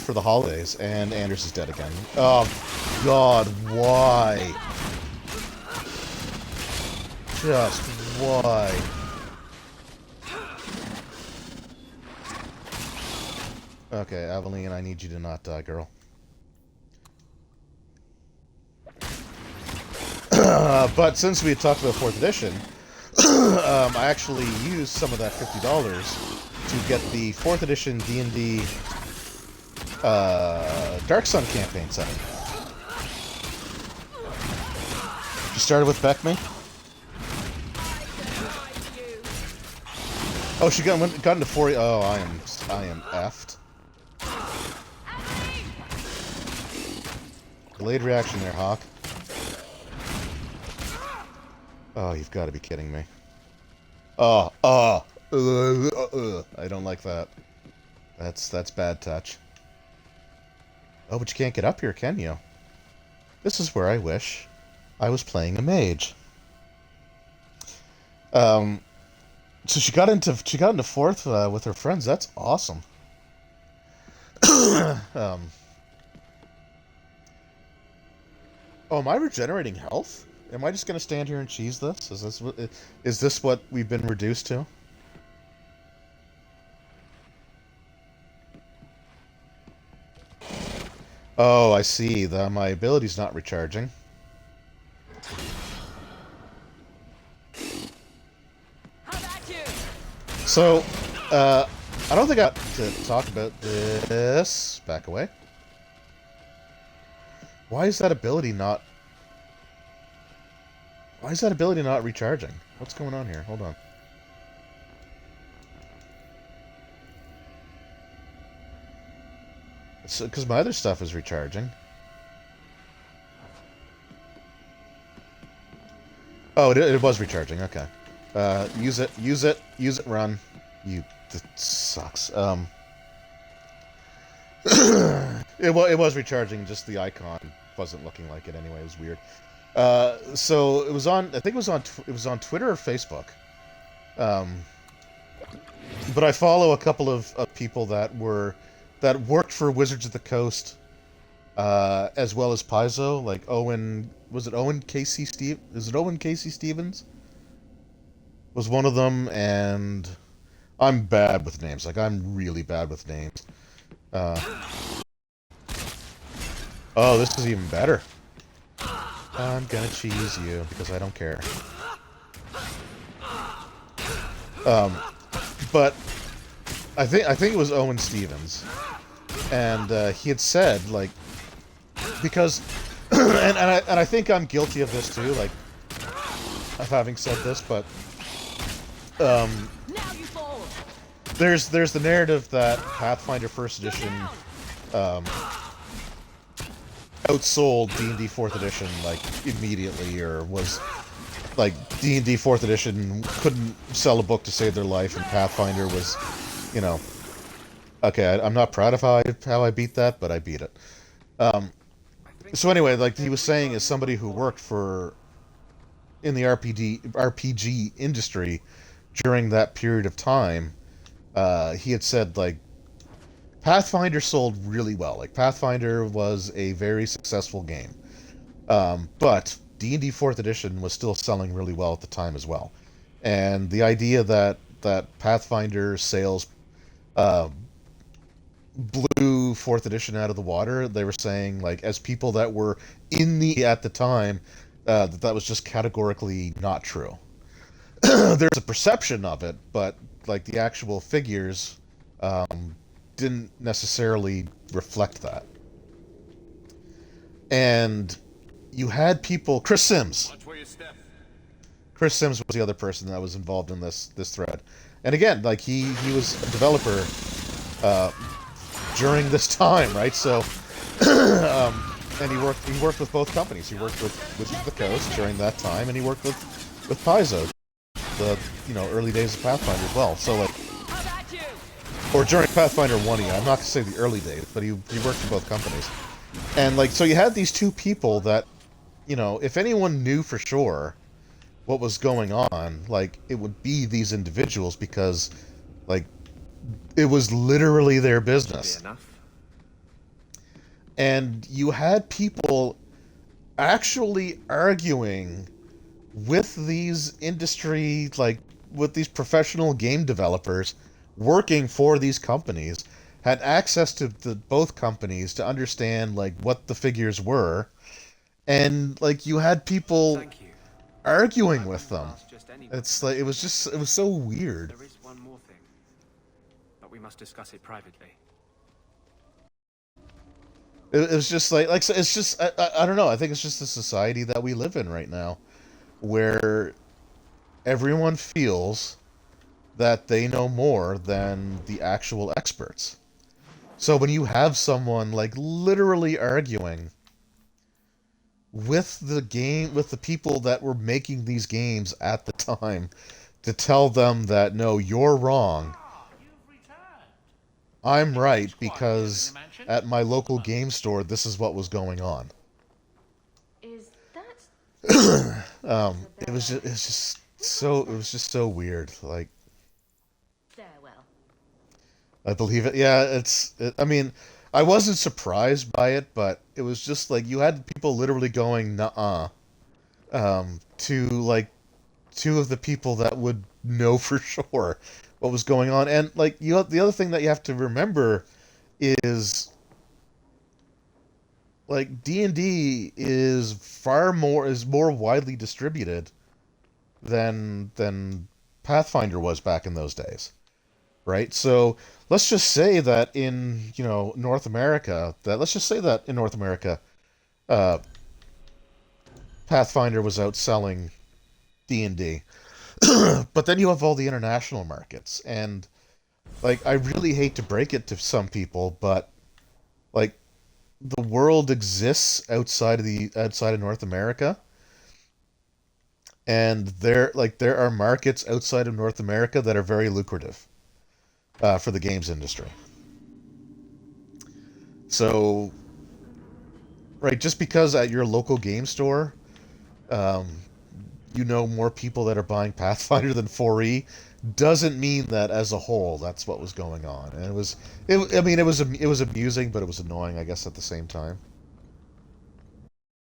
S1: for the holidays, and Anders is dead again. Oh god, why? Just why? Okay, Aveline, I need you to not die, girl. But since we had talked about 4th edition, I actually used some of that $50 to get the 4th edition D&D Dark Sun campaign set up. You started with Beckman? Oh, she got into 40. Oh, I am effed. Delayed reaction there, Hawk. Oh, you've got to be kidding me. I don't like that. That's bad touch. Oh, but you can't get up here, can you? This is where I wish I was playing a mage. Um, so she got into fourth with her friends. That's awesome. um, oh, am I regenerating health? Am I just gonna stand here and cheese this? Is this what we've been reduced to? Oh, I see. My ability's not recharging. So, I don't think I got to talk about this. Back away. Why is that ability not... Why is that ability not recharging? What's going on here? Hold on. It's because my other stuff is recharging. Oh, it was recharging. Okay. Use it, run. That sucks. It was recharging, just the icon wasn't looking like it anyway. It was weird. So it was on, I think it was on Twitter or Facebook. But I follow a couple of people that worked for Wizards of the Coast, as well as Paizo, like Owen, was it Owen Casey Steve? Is it Owen Casey Stevens? Was one of them, and I'm bad with names. Like, I'm really bad with names. Oh, this is even better. I'm gonna cheese you because I don't care. But I think it was Owen Stevens, and he had said, like, because and I think I'm guilty of this too, like, of having said this, but there's the narrative that Pathfinder First Edition outsold D&D 4th Edition, like, immediately, or was, like, D&D 4th Edition couldn't sell a book to save their life, and Pathfinder was, you know, okay, I'm not proud of how I beat that, but I beat it. So anyway, like he was saying, as somebody who worked in the RPG industry during that period of time, he had said, like, Pathfinder sold really well. Like, Pathfinder was a very successful game. But D&D 4th Edition was still selling really well at the time as well. And the idea that Pathfinder sales blew 4th Edition out of the water, they were saying, like, as people that were in the at the time, that was just categorically not true. There's a perception of it, but, like, the actual figures didn't necessarily reflect that. And you had people... Chris Sims. Chris Sims was the other person that was involved in this thread. And again, like, he was a developer during this time, right? So, and he worked with both companies. He worked with Wizards of the Coast during that time, and he worked with Paizo, the early days of Pathfinder as well. So, like, or during Pathfinder 1E, I'm not gonna say the early days, but he worked for both companies. And, like, so you had these two people that, if anyone knew for sure what was going on, like, it would be these individuals, because, like, it was literally their business. And you had people actually arguing with these industry, like, with these professional game developers working for these companies, had access to both companies to understand, like, what the figures were, and, like, you had people arguing with them. It's like, it was so weird.
S13: There is one more thing, but we must discuss it privately.
S1: It was just like it's just, I don't know, I think it's just the society that we live in right now, where everyone feels that they know more than the actual experts. So when you have someone, like, literally arguing with the people that were making these games at the time, to tell them that, no, you're wrong, I'm right, because at my local game store, this is what was going on.
S11: Is that...
S1: It's just So it was just so weird. Like
S11: Farewell.
S1: I believe it. Yeah, I mean, I wasn't surprised by it, but it was just like you had people literally going "nuh-uh" to like two of the people that would know for sure what was going on. And like the other thing that you have to remember is like D&D is more widely distributed than Pathfinder was back in those days, right? So let's just say that in North America, uh, Pathfinder was outselling D&D. But then you have all the international markets, and like I really hate to break it to some people, but like the world exists outside of North America, and there are markets outside of North America that are very lucrative for the games industry. So, right, just because at your local game store, um, you know more people that are buying Pathfinder than 4E, doesn't mean that as a whole that's what was going on. And I mean, it was amusing, but it was annoying, I guess, at the same time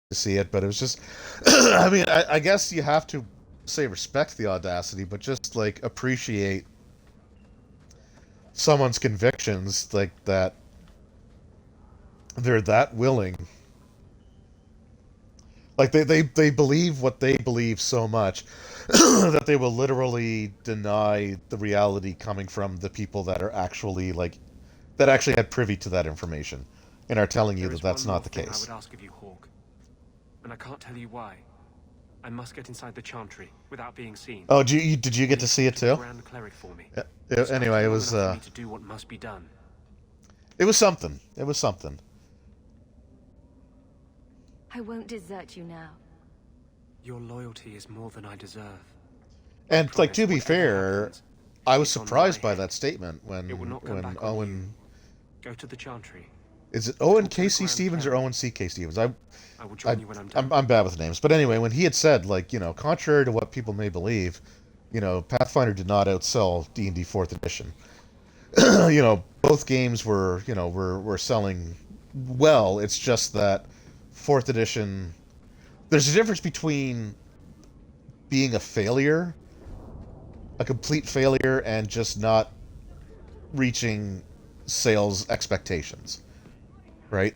S1: to see it. But it was just, I mean, I guess you have to say respect the audacity, but just like appreciate someone's convictions, like that they're that willing. Like they believe what they believe so much that they will literally deny the reality coming from the people that are actually that actually had privy to that information and are telling you
S13: There
S1: that
S13: is
S1: that's
S13: one more
S1: not the
S13: thing I
S1: case.
S13: would ask of you, Hawk. And I can't tell you why. I must get inside the Chantry without being seen.
S1: Oh, did you get to see it
S13: The
S1: too?
S13: Grand Cleric for me.
S1: Anyway,
S13: Long enough for me to do what must be done.
S1: it was something. It was something.
S11: I won't desert you now.
S13: Your loyalty is more than I deserve.
S1: And like to be
S13: whatever
S1: fair,
S13: happens,
S1: I was
S13: it's on
S1: surprised
S13: my
S1: by
S13: head.
S1: that statement
S13: It will not come
S1: when
S13: back on
S1: Owen
S13: Go to the Chantry.
S1: is it Owen
S13: Talk to the
S1: K.C.
S13: Grand
S1: Stevens or
S13: Cleric.
S1: Owen C.K. Stevens?
S13: I will join you when I'm done.
S1: I'm bad with names, but anyway, when he had said contrary to what people may believe, Pathfinder did not outsell D&D Fourth Edition. Both games were selling well. It's just that Fourth Edition. There's a difference between being a failure, a complete failure, and just not reaching sales expectations, right?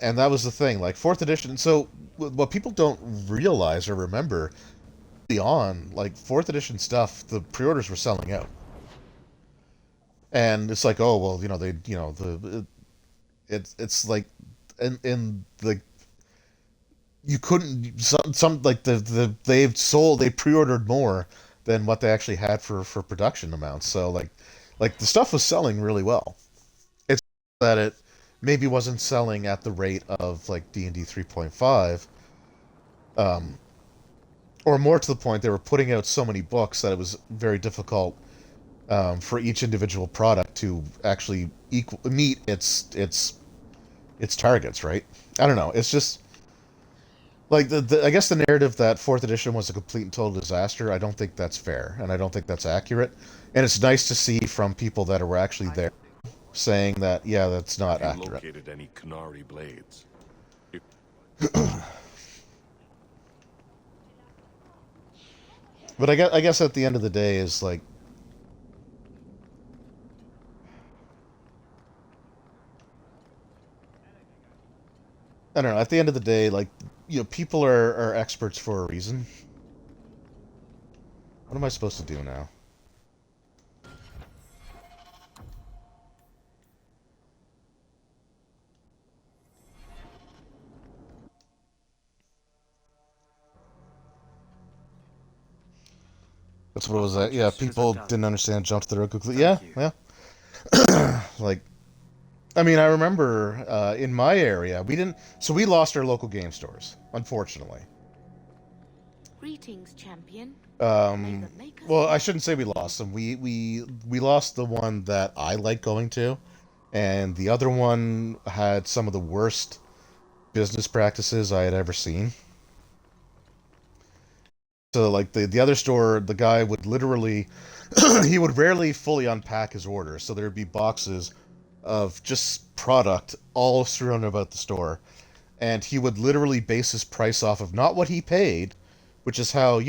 S1: And that was the thing, like fourth edition. So what people don't realize or remember, early on, like fourth edition stuff, the pre-orders were selling out, and it's like, oh well, it's like, in the you couldn't some like they pre-ordered more than what they actually had for production amounts. So like the stuff was selling really well. It's that it maybe wasn't selling at the rate of like D&D 3.5, um, or more to the point, they were putting out so many books that it was very difficult for each individual product to actually meet its targets. Right? I don't know. It's just like I guess the narrative that fourth edition was a complete and total disaster. I don't think that's fair, and I don't think that's accurate. And it's nice to see from people that were actually there saying that, yeah, that's not
S8: Have you
S1: accurate.
S8: located any Canary blades?
S1: But I guess at the end of the day is like, I don't know. At the end of the day, like, people are experts for a reason. What am I supposed to do now? That's what it was. Yeah, people didn't understand. Jumped to the road quickly. Yeah, yeah. Like, I mean, I remember in my area, we didn't. So we lost our local game stores, unfortunately.
S6: Greetings, champion.
S1: Well, I shouldn't say we lost them. We lost the one that I like going to, and the other one had some of the worst business practices I had ever seen. So like the other store, the guy would literally he would rarely fully unpack his orders. So there'd be boxes of just product all strewn about the store, and he would literally base his price off of not what he paid, which is how,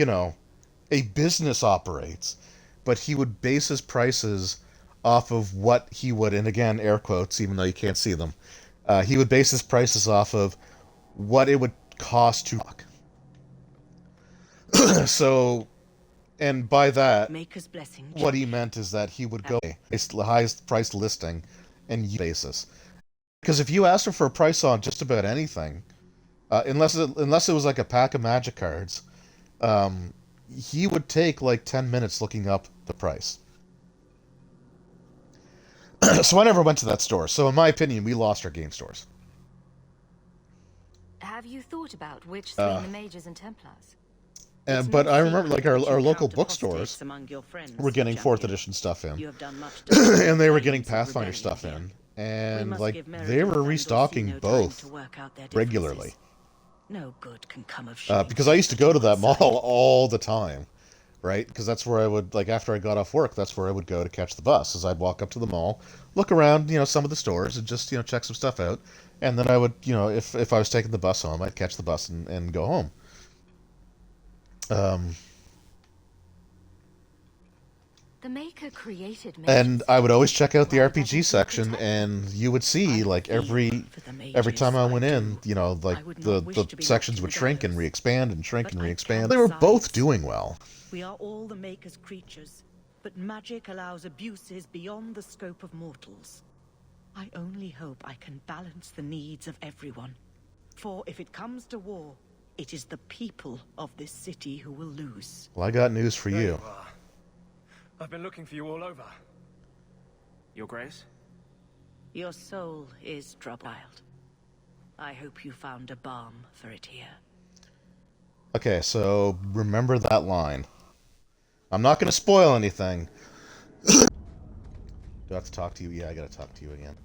S1: a business operates, but he would base his prices off of what he would, and again, air quotes, even though you can't see them, he would base his prices off of what it would cost to rock. So, and by that,
S11: Maker's blessing,
S1: what he meant is that he would go the highest price listing and basis. Because if you asked him for a price on just about anything, unless it was like a pack of magic cards, he would take like 10 minutes looking up the price. So I never went to that store. So in my opinion, we lost our game stores.
S11: Have you thought about which slain the mages and Templars?
S1: But I remember, like, our local bookstores were getting 4th edition stuff in. And they were getting Pathfinder stuff in. And, like, they were restocking both regularly.
S11: No good can come of
S1: because I used to go to that mall all the time, right? Because that's where I would, like, after I got off work, that's where I would go to catch the bus. Is I'd walk up to the mall, look around, some of the stores, and just, check some stuff out. And then I would, if I was taking the bus home, I'd catch the bus and go home.
S11: The Maker created
S1: and I would always check out the RPG section, and you would see, like, every time I went in, like, the sections would shrink and re-expand and shrink and re-expand. They were both doing well.
S17: We are all the Maker's creatures, but magic allows abuses beyond the scope of mortals. I only hope I can balance the needs of everyone. For if it comes to war, it is the people of this city who will lose.
S1: Well, I got news for you.
S13: I've been looking for you all over. Your Grace?
S17: Your soul is troubled. I hope you found a balm for it here.
S1: Okay, so remember that line. I'm not going to spoil anything. Do I have to talk to you? Yeah, I got to talk to you again.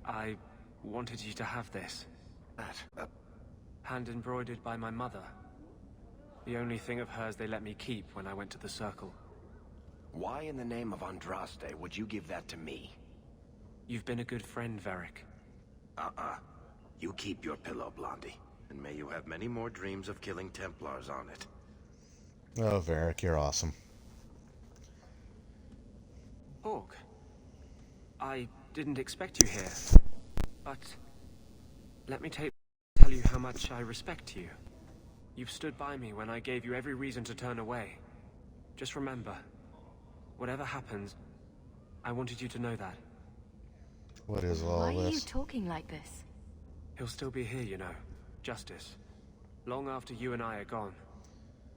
S13: I wanted you to have this. That. Hand embroidered by my mother. The only thing of hers they let me keep when I went to the Circle.
S5: Why in the name of Andraste would you give that to me?
S13: You've been a good friend, Varric.
S5: You keep your pillow, Blondie. And may you have many more dreams of killing Templars on it.
S1: Oh, Varric, you're awesome.
S13: Orc, I didn't expect you here. But let me tell you how much I respect you. You've stood by me when I gave you every reason to turn away. Just remember, whatever happens, I wanted you to know that.
S1: What is all this?
S11: Why are you talking like this?
S13: He'll still be here, Justice. Long after you and I are gone.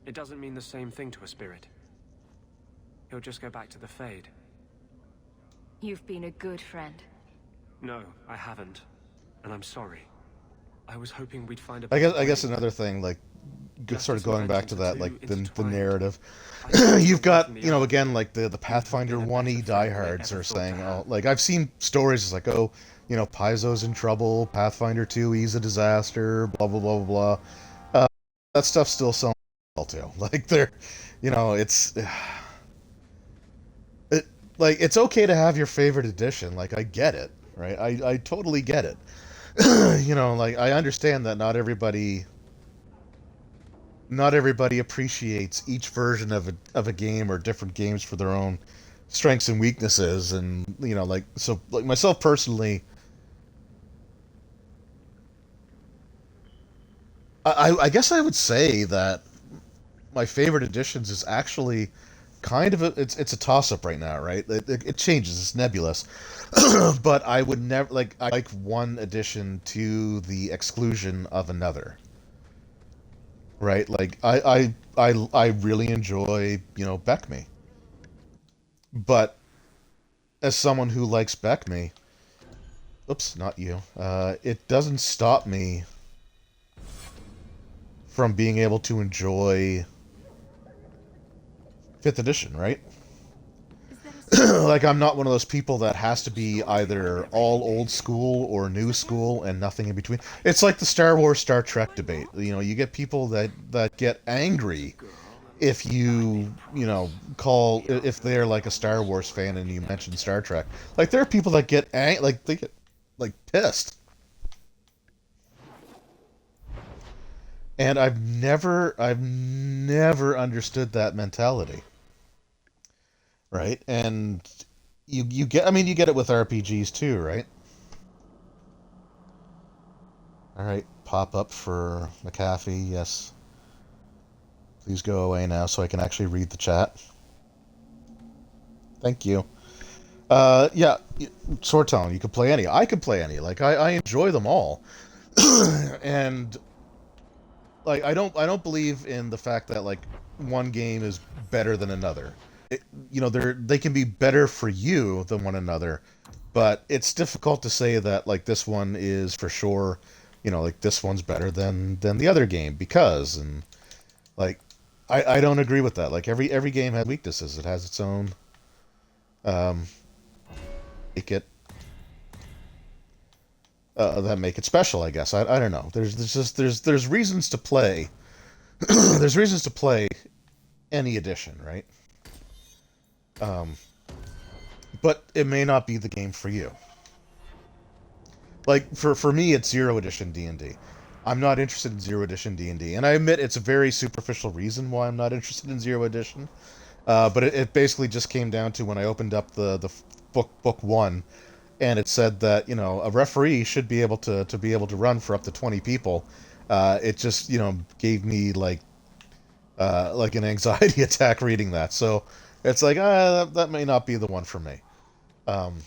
S13: It doesn't mean the same thing to a spirit. He'll just go back to the Fade.
S11: You've been a good friend.
S13: No, I haven't. And I'm sorry. I was hoping we'd find a...
S1: I guess another thing, like, sort of going back to that, like, the narrative. You've got, again, like, the Pathfinder 1E diehards are saying, like, I've seen stories, it's like, Paizo's in trouble, Pathfinder 2E's a disaster, blah, blah, blah, blah, blah. That stuff still sells well, too. Like, it's okay to have your favorite edition. Like, I get it, right? I totally get it. Like, I understand that not everybody appreciates each version of a game or different games for their own strengths and weaknesses, and like myself personally, I guess I would say that my favorite editions is actually kind of it's a toss-up right now, right? It changes, it's nebulous. But I would never I like one edition to the exclusion of another. Right? Like I really enjoy, Beckme. But as someone who likes Beckme, oops, not you. It doesn't stop me from being able to enjoy 5th edition, right? like I'm not one of those people that has to be either all old school or new school and nothing in between. It's like the Star Wars Star Trek debate. You know, you get people that get angry if call if they're like a Star Wars fan and you mention Star Trek. Like there are people that get like they get like pissed. And I've never understood that mentality. Right? And you get, I mean, you get it with RPGs too, right? All right, pop up for McAfee. Yes. Please go away now so I can actually read the chat. Thank you. Yeah, Sword Tone, you can play any. I can play any. Like I enjoy them all. And like I don't believe in the fact that like one game is better than another. They can be better for you than one another, but it's difficult to say that like this one is for sure, like this one's better than the other game because and like I don't agree with that. Like every game has weaknesses. It has its own make it that make it special, I guess. I don't know. There's reasons to play. There's reasons to play any edition, right? But it may not be the game for you. Like for me, it's Zero Edition D&D. I'm not interested in Zero Edition D&D, and I admit it's a very superficial reason why I'm not interested in Zero Edition. But it basically just came down to when I opened up the book one, and it said that a referee should be able to be able to run for up to 20 people. It just gave me like an anxiety attack reading that. So it's like that may not be the one for me.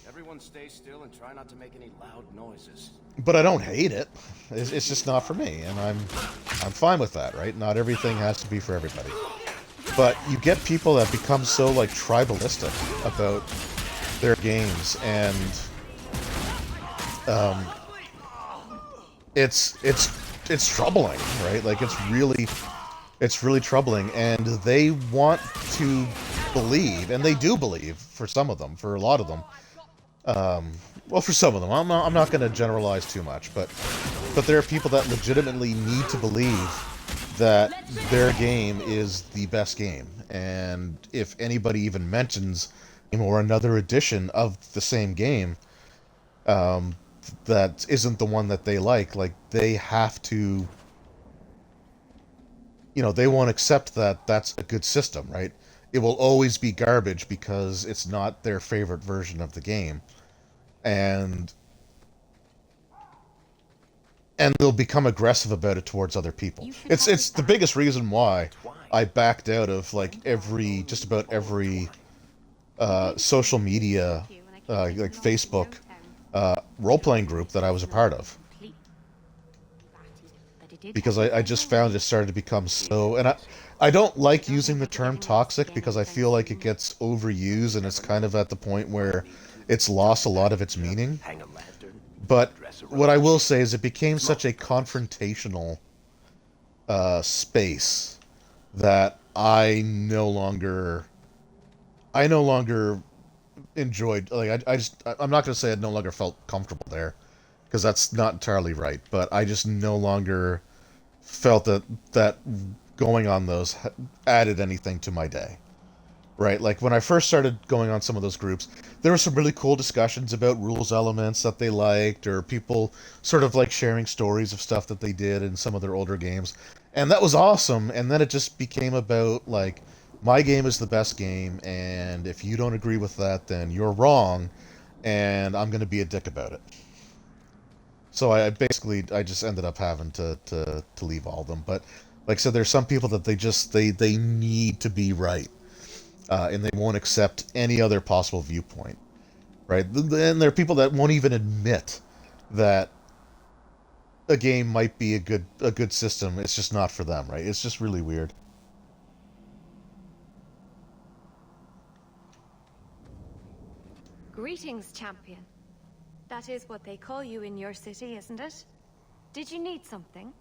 S5: Everyone stay still and try not to make any loud noises.
S1: But I don't hate it. It's just not for me, and I'm fine with that, right? Not everything has to be for everybody. But you get people that become so like tribalistic about their games, and it's troubling, right? Like it's really troubling, and they want to believe, and they do believe for some of them, for a lot of them. Well, for some of them, I'm not going to generalize too much, but there are people that legitimately need to believe that their game is the best game, and if anybody even mentions or another edition of the same game that isn't the one that they like they have to, they won't accept that that's a good system, right? It will always be garbage because it's not their favorite version of the game, and they'll become aggressive about it towards other people. It's the biggest reason why I backed out of like just about every social media, like Facebook role-playing group that I was a part of, because I just found it started to become so, and I don't like using the term toxic because I feel like it gets overused and it's kind of at the point where it's lost a lot of its meaning. But what I will say is it became such a confrontational space that I no longer enjoyed. Like I'm not going to say I no longer felt comfortable there, because that's not entirely right. But I just no longer felt that going on those added anything to my day. Right, like when I first started going on some of those groups, there were some really cool discussions about rules elements that they liked, or people sort of like sharing stories of stuff that they did in some of their older games. And that was awesome, and then it just became about like, my game is the best game, and if you don't agree with that, then you're wrong, and I'm going to be a dick about it. So I just ended up having to leave all of them. But like I said, there's some people that they need to be right. And they won't accept any other possible viewpoint, right? And there are people that won't even admit that a game might be a good system. It's just not for them, right? It's just really weird.
S11: Greetings, champion. That is what they call you in your city, isn't it? Did you need something?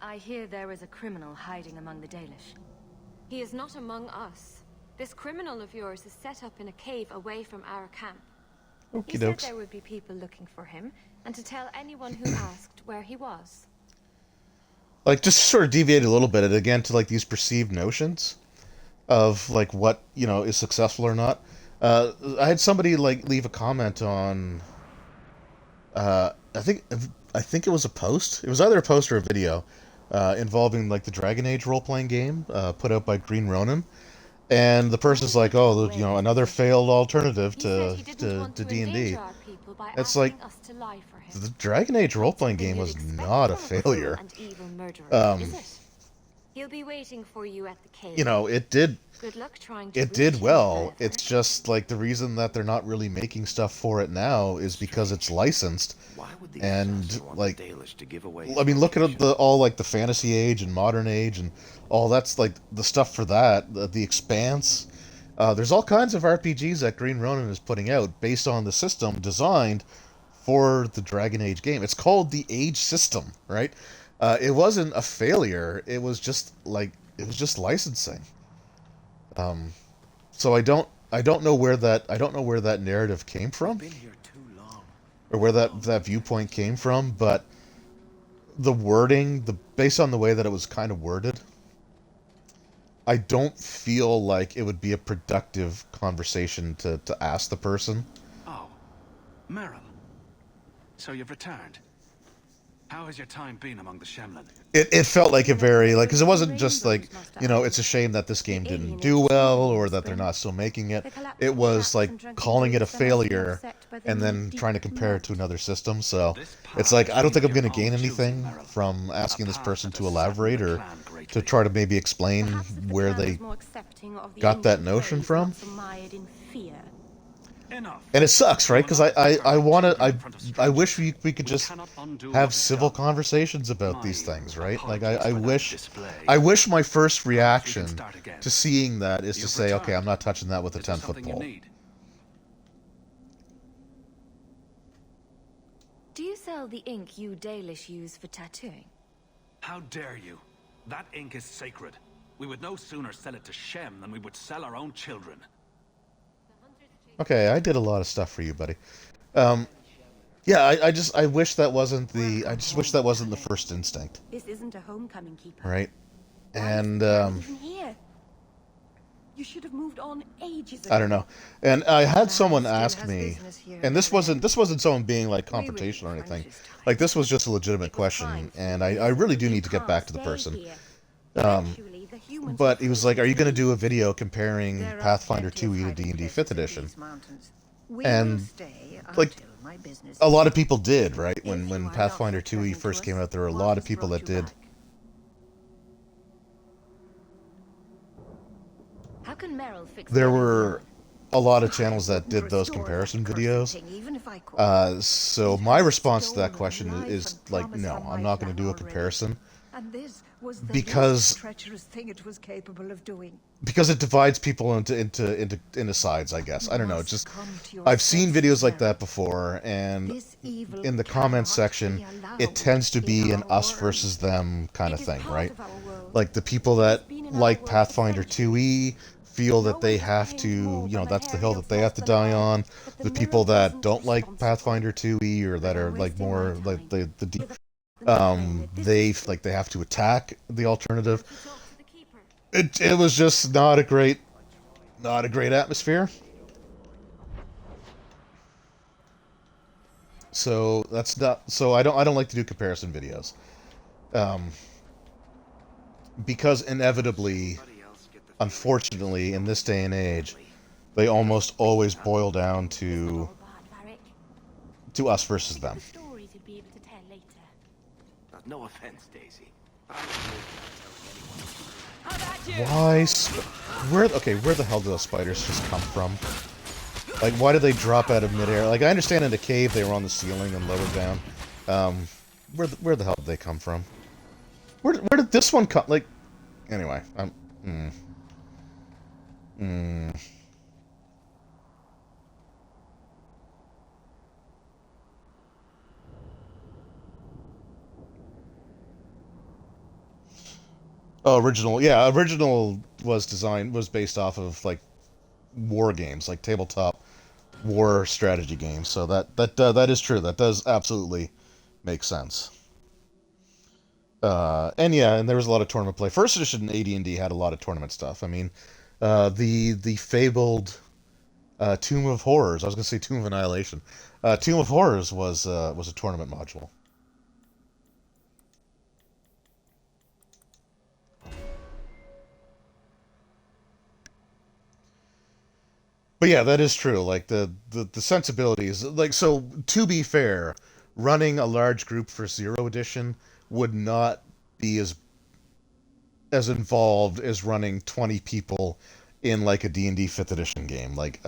S11: I hear there is a criminal hiding among the Dalish.
S18: He is not among us. This criminal of yours is set up in a cave away from our camp. He said
S1: Okey-dokes.
S18: there would be people looking for him, and to tell anyone who asked where he was.
S1: Like, just sort of deviate a little bit again to like these perceived notions of like what is successful or not. I had somebody like leave a comment on. I think it was a post. It was either a post or a video involving like the Dragon Age role playing game put out by Green Ronin, and the person's like, "Oh, another failed alternative to D&D." It's like the Dragon Age role playing game was not a failure. Um,
S18: He'll be waiting for you at the cave.
S1: It did.
S18: Good luck trying to
S1: It did
S18: reach him,
S1: well.
S18: however.
S1: It's just like the reason that they're not really making stuff for it now is because it's licensed. And like, I mean, look at all like the Fantasy Age and Modern Age and all that's like the stuff for that. The Expanse. There's all kinds of RPGs that Green Ronin is putting out based on the system designed for the Dragon Age game. It's called the Age system, right? It wasn't a failure. It was just licensing. So I don't know where that narrative came from, or where that viewpoint came from. But the wording, based on the way that it was kind of worded, I don't feel like it would be a productive conversation to ask the person.
S19: Oh, Meryl. So you've returned. How has your time been among the Shemlin?
S1: It felt like a very, like, because it wasn't just like, it's a shame that this game didn't do well or that they're not still making it. It was like calling it a failure and then trying to compare it to another system. So it's like, I don't think I'm going to gain anything from asking this person to elaborate or to try to maybe explain where they got that notion from. And it sucks, right? Because I wish we could just have civil conversations about these things, right? Like I wish my first reaction to seeing that is to say, okay, I'm not touching that with a 10-foot pole.
S18: Do you sell the ink you Dalish use for tattooing?
S19: How dare you? That ink is sacred. We would no sooner sell it to Shem than we would sell our own children.
S1: Okay, I did a lot of stuff for you, buddy. Yeah, I wish that wasn't the first instinct.
S11: This isn't a homecoming keeper.
S1: Right? And
S11: Even here. You should have moved on ages ago.
S1: I don't know. And I had someone ask me, and this wasn't someone being like confrontational or anything. Like this was just a legitimate question, and I really do need to get back to the person. But he was like, "Are you going to do a video comparing Pathfinder 2e to D&D 5th edition?" And like a lot of people did, right? When Pathfinder 2e first came out, there were a lot of people that did.
S18: How can Meryl fix
S1: There were a lot of channels that did those comparison videos. So my response to that question is like, no, I'm not going to do a comparison.
S17: And this was the
S1: Because-
S17: most treacherous thing it was capable of doing.
S1: Because it divides people into sides, I guess. I don't know. It's just I've seen videos like that before, and in the comments section, it tends to be an us versus them kind of thing, right? Like the people that like Pathfinder 2e feel that they have to, that's the hill that they have to die on. The people that don't like Pathfinder 2e or that are like more like the deep, they have to attack the alternative. It was just not a great atmosphere. So that's not. So I don't like to do comparison videos, because inevitably, unfortunately, in this day and age, they almost always boil down to us versus them.
S3: No offense, Daisy.
S1: Why? Where the hell do those spiders just come from? Like, why did they drop out of midair? Like, I understand in the cave they were on the ceiling and lowered down. Where the hell did they come from? Where did this one come? Like, anyway, Oh, original. Yeah, original was based off of like war games, like tabletop war strategy games. So that is true. That does absolutely make sense. And yeah, and there was a lot of tournament play. First edition AD&D had a lot of tournament stuff. I mean, the fabled Tomb of Horrors. I was going to say Tomb of Annihilation. Tomb of Horrors was a tournament module. But yeah, that is true. Like the sensibilities. Like so. To be fair, running a large group for Zero Edition would not be as involved as running 20 people in like a D&D 5th edition game. Like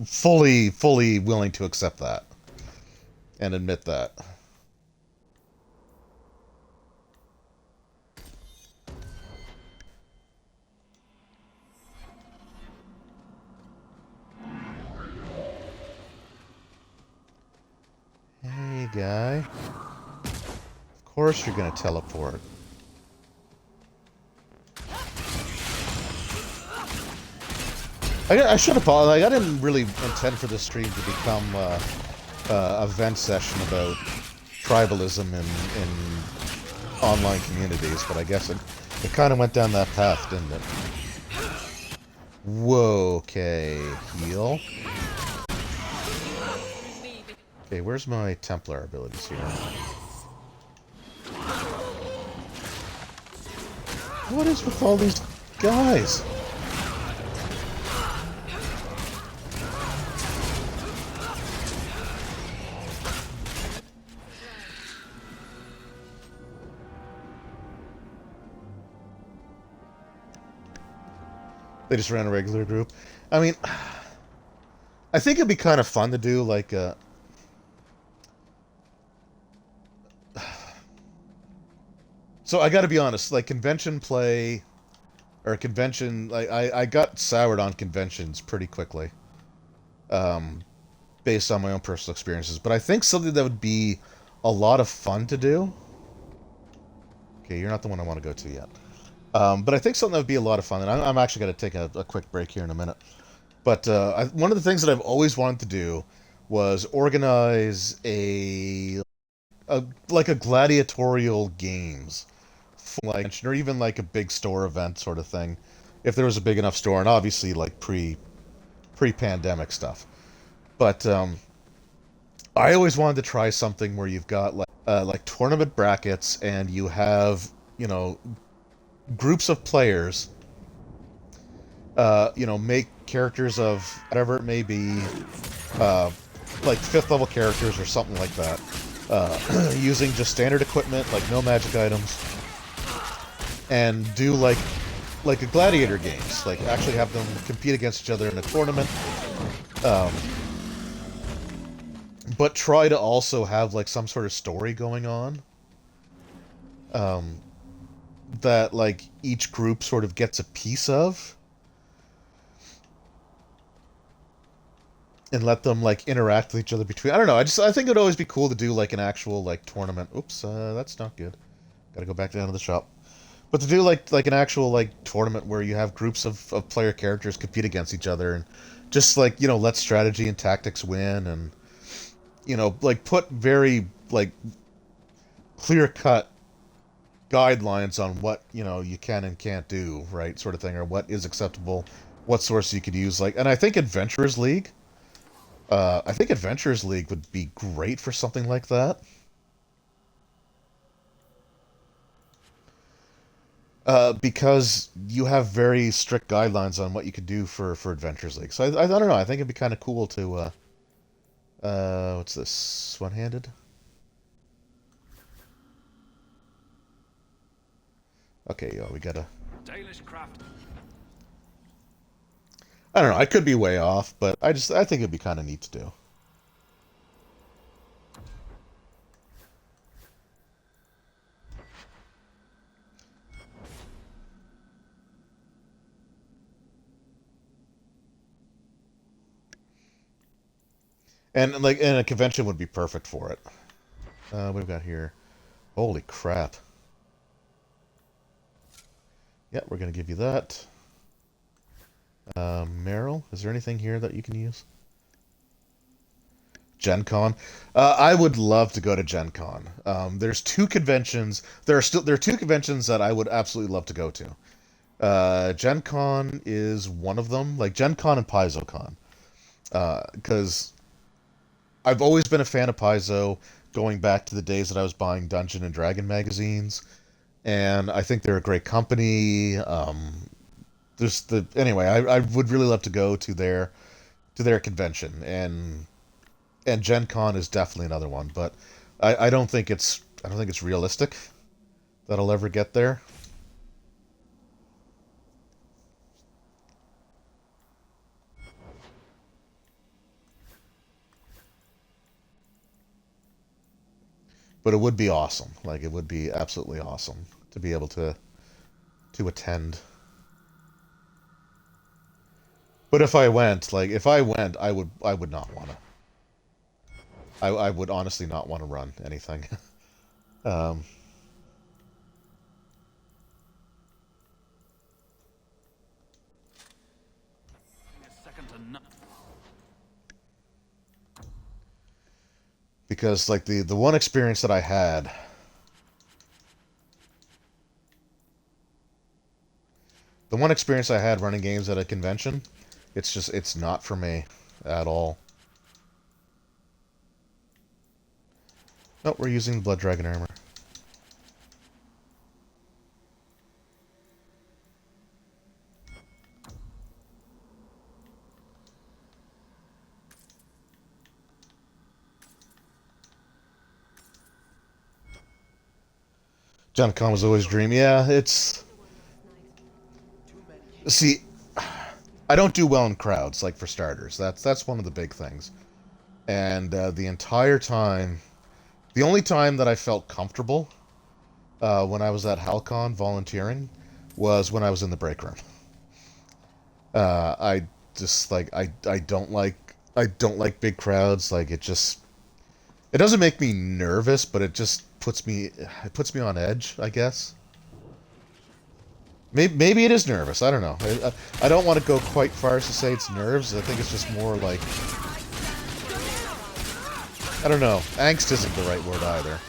S1: fully willing to accept that and admit that. Hey guy. Of course you're going to teleport. I should apologize. Like, I didn't really intend for this stream to become a vent session about tribalism in online communities, but I guess it kind of went down that path, didn't it? Whoa, okay. Heal. Okay, where's my Templar abilities here? What is with all these guys? They just ran a regular group. I mean, I think it'd be kind of fun to do like a... So I gotta be honest, like convention play or convention, like I got soured on conventions pretty quickly. Based on my own personal experiences. But I think something that would be a lot of fun to do. Okay, you're not the one I want to go to yet. But I think something that would be a lot of fun, and I'm actually going to take a quick break here in a minute. But one of the things that I've always wanted to do was organize a like a gladiatorial games, like or even like a big store event sort of thing, if there was a big enough store, and obviously like pre-pandemic stuff. But I always wanted to try something where you've got like tournament brackets and you have, you know, groups of players, make characters of whatever it may be, like 5th level characters or something like that, using just standard equipment, like no magic items, and do like a gladiator games, like actually have them compete against each other in a tournament. But try to also have like some sort of story going on, that like each group sort of gets a piece of, and let them like interact with each other between. I don't know. I think it'd always be cool to do like an actual like tournament. Oops, that's not good. Gotta go back down to the shop. But to do like an actual like tournament where you have groups of player characters compete against each other and just like, let strategy and tactics win, and like put very like clear cut guidelines on what you can and can't do, right, sort of thing, or what is acceptable, what source you could use, like. And I think Adventurers League would be great for something like that. Because you have very strict guidelines on what you could do for Adventurers League. So I don't know. I think it'd be kind of cool to what's this? One-handed? Okay, yo, we gotta...
S19: Dalish craft.
S1: I don't know. I could be way off, but I think it'd be kind of neat to do. And a convention would be perfect for it. What have we got here? Holy crap. Yeah, we're going to give you that. Meryl, is there anything here that you can use? Gen Con. I would love to go to Gen Con. There's two conventions. There are two conventions that I would absolutely love to go to. Gen Con is one of them, like Gen Con and PaizoCon. Because I've always been a fan of Paizo, going back to the days that I was buying Dungeon and Dragon magazines, and I think they're a great company. Anyway, I would really love to go to their convention, and Gen Con is definitely another one, but I don't think it's realistic that I'll ever get there. But it would be awesome. Like, it would be absolutely awesome to be able to attend. But if I went, I would not want to. I would honestly not want to run anything. um, because like the one experience that I had, running games at a convention, it's not for me at all. No, we're using Blood Dragon armor. Gen Con was always a dream. Yeah, it's... See, I don't do well in crowds, like, for starters. That's one of the big things. And the entire time... The only time that I felt comfortable when I was at HalCon volunteering was when I was in the break room. I just, like, I don't like big crowds. Like, it doesn't make me nervous, but it just puts me on edge, I guess. Maybe it is nervous. I don't know. I don't want to go quite far as to say it's nerves. I think it's just more like, I don't know. Angst isn't the right word either.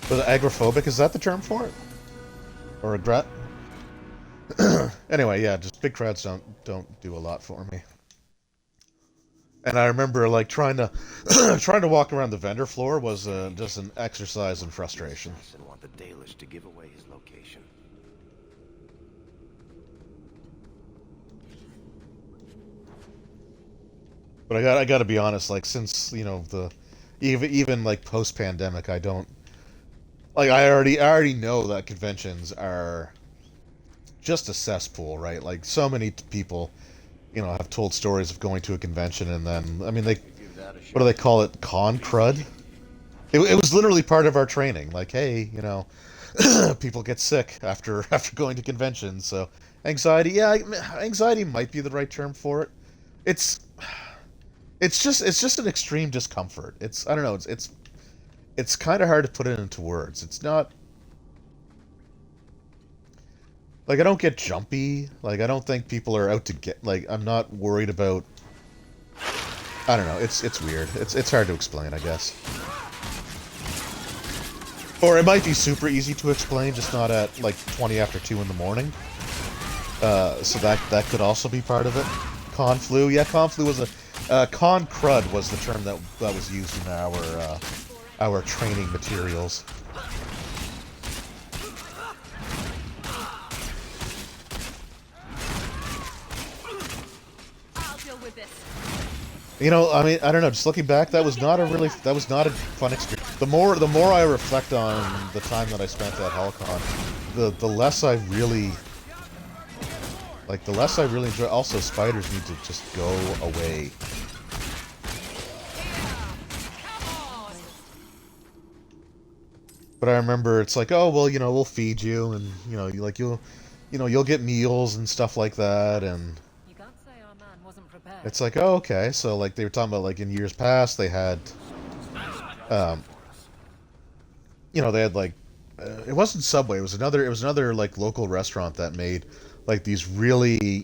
S1: Was agoraphobic? Is that the term for it? Or regret? Anyway, yeah, just big crowds don't do a lot for me. And I remember like trying to walk around the vendor floor was just an exercise in frustration.
S5: I want the Dalish to give away his location.
S1: But I got to be honest, like since even like post pandemic, I don't like I already know that conventions are just a cesspool, right? Like so many people, have told stories of going to a convention and then I mean what do they call it? Con crud. It was literally part of our training. Like, hey, people get sick after going to conventions, so anxiety. Yeah, anxiety might be the right term for it. It's it's just an extreme discomfort. I don't know. It's kind of hard to put it into words. It's not like I don't get jumpy. Like I don't think people are out to get. Like I'm not worried about. I don't know. It's weird. It's hard to explain, I guess. Or it might be super easy to explain, just not at like 20 after 2 in the morning. So that could also be part of it. Conflu, yeah, conflu was con crud was the term that was used in our training materials. I mean, I don't know. Just looking back, that was not a fun experience. The more I reflect on the time that I spent at HalCon, the less I really enjoy. Also, spiders need to just go away. But I remember it's like, oh well, we'll feed you, and you'll get meals and stuff like that, and.
S15: You can't say our man wasn't prepared.
S1: It's like, oh, okay. So like they were talking about like in years past they had, um, they had like, it wasn't Subway. It was another like local restaurant that made like these really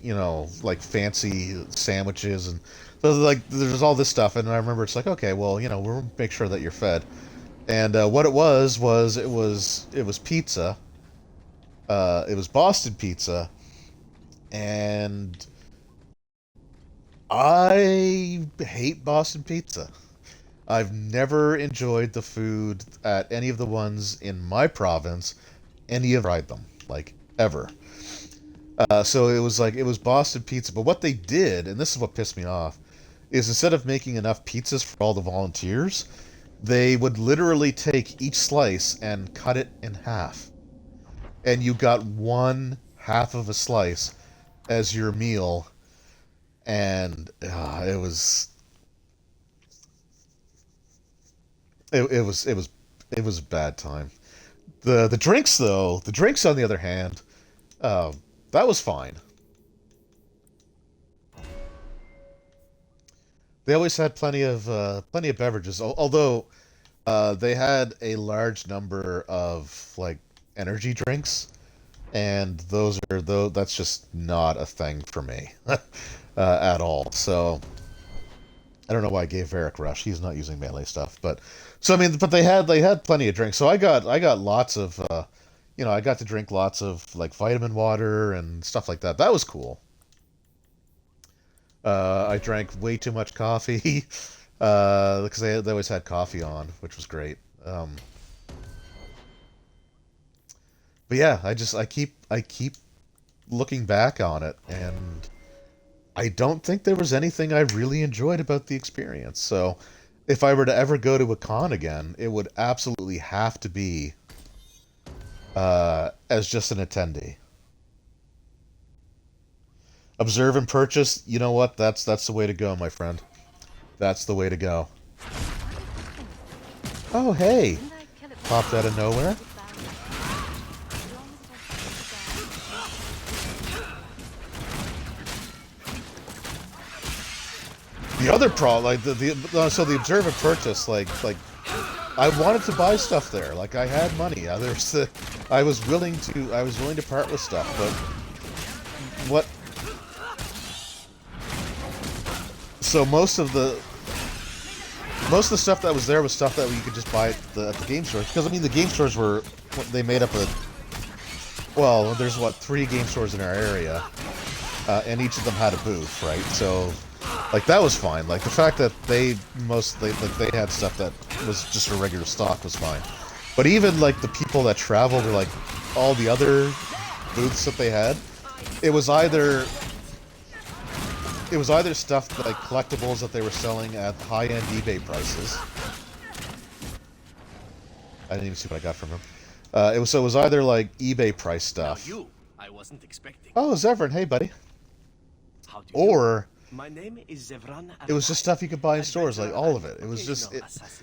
S1: like fancy sandwiches and so like there's all this stuff and I remember it's like okay well we'll make sure that you're fed and what it was it was pizza. It was Boston pizza and I hate Boston pizza. I've never enjoyed the food at any of the ones in my province. Any of tried them, like ever. So it was Boston pizza. But what they did, and this is what pissed me off, is instead of making enough pizzas for all the volunteers, they would literally take each slice and cut it in half, and you got one half of a slice as your meal, and it was a bad time. The drinks though, the drinks on the other hand, that was fine. They always had plenty of beverages, although they had a large number of like energy drinks, and that's just not a thing for me at all. So I don't know why I gave Varric Rush. He's not using melee stuff, but so I mean, but they had plenty of drinks. So I got lots of I got to drink lots of like vitamin water and stuff like that. That was cool. I drank way too much coffee because they always had coffee on, which was great. But yeah, I keep looking back on it, and I don't think there was anything I really enjoyed about the experience. So if I were to ever go to a con again, it would absolutely have to be as just an attendee. Observe and purchase. You know what? That's the way to go, my friend. That's the way to go. Oh, hey. Popped out of nowhere. The other problem, like so the observe and purchase, like I wanted to buy stuff there. Like I had money. I was willing to part with stuff, but what? So most of the stuff that was there was stuff that you could just buy at the game stores. Because I mean, the game stores they made up there's what 3 game stores in our area, and each of them had a booth, right? So like that was fine. Like the fact that they had stuff that was just a regular stock was fine. But even like the people that traveled or like all the other booths that they had, it was either stuff like collectibles that they were selling at high-end eBay prices. I didn't even see what I got from him. It was either like eBay price stuff.
S20: I wasn't expecting.
S1: Oh, Zevran, hey buddy.
S20: How do you
S1: Or
S20: My name is Zevran.
S1: it was just stuff you could buy in stores, like all of it. It was just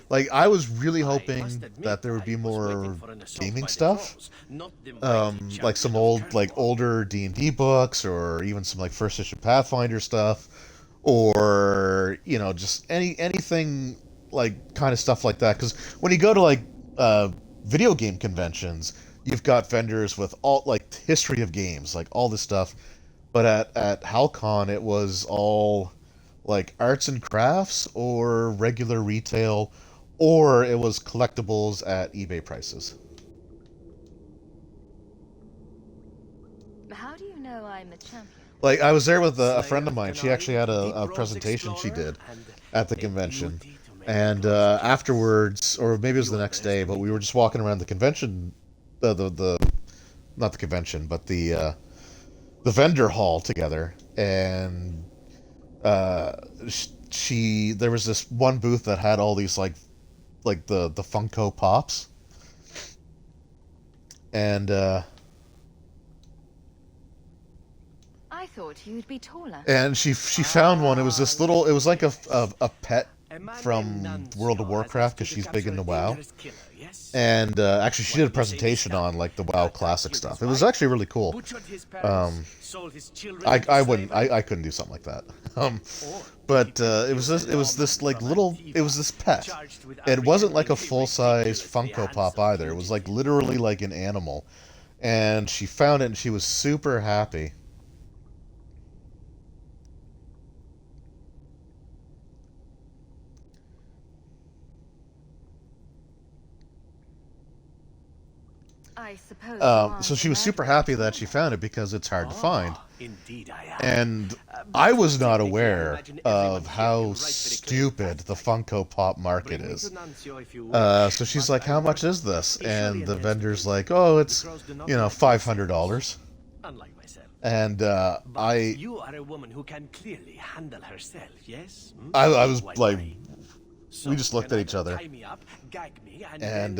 S1: like I was really hoping that there would be more gaming stuff, like some older D&D books, or even some like first edition Pathfinder stuff, or just anything like kind of stuff like that. Because when you go to like video game conventions, you've got vendors with all like history of games, like all this stuff. But at HalCon, it was all like arts and crafts or regular retail, or it was collectibles at eBay prices.
S2: How do you know I'm a champion?
S1: Like I was there with a friend of mine. She actually had a presentation she did at the convention, and afterwards, or maybe it was the next day, but we were just walking around the convention, the not the convention, but the vendor hall together, and there was this one booth that had all these like the Funko Pops, and
S2: I thought you'd be taller.
S1: she found one. It was this little. It was like a pet from World of Warcraft because she's big into WoW. And actually, she did a presentation on like the WoW classic stuff. It was actually really cool. I couldn't do something like that. But it was this like little, it was this pet. And it wasn't like a full-size Funko Pop either. It was like literally like an animal. And she found it and she was super happy.
S11: I suppose.
S1: So she was super happy that she found it because it's hard to find. And I was not aware of how stupid the Funko Pop market is. So she's like, "How much is this?" And the vendor's like, "Oh, it's, $500." And
S20: You are a woman who can clearly handle herself, yes?
S1: I was like, we just looked at each other, and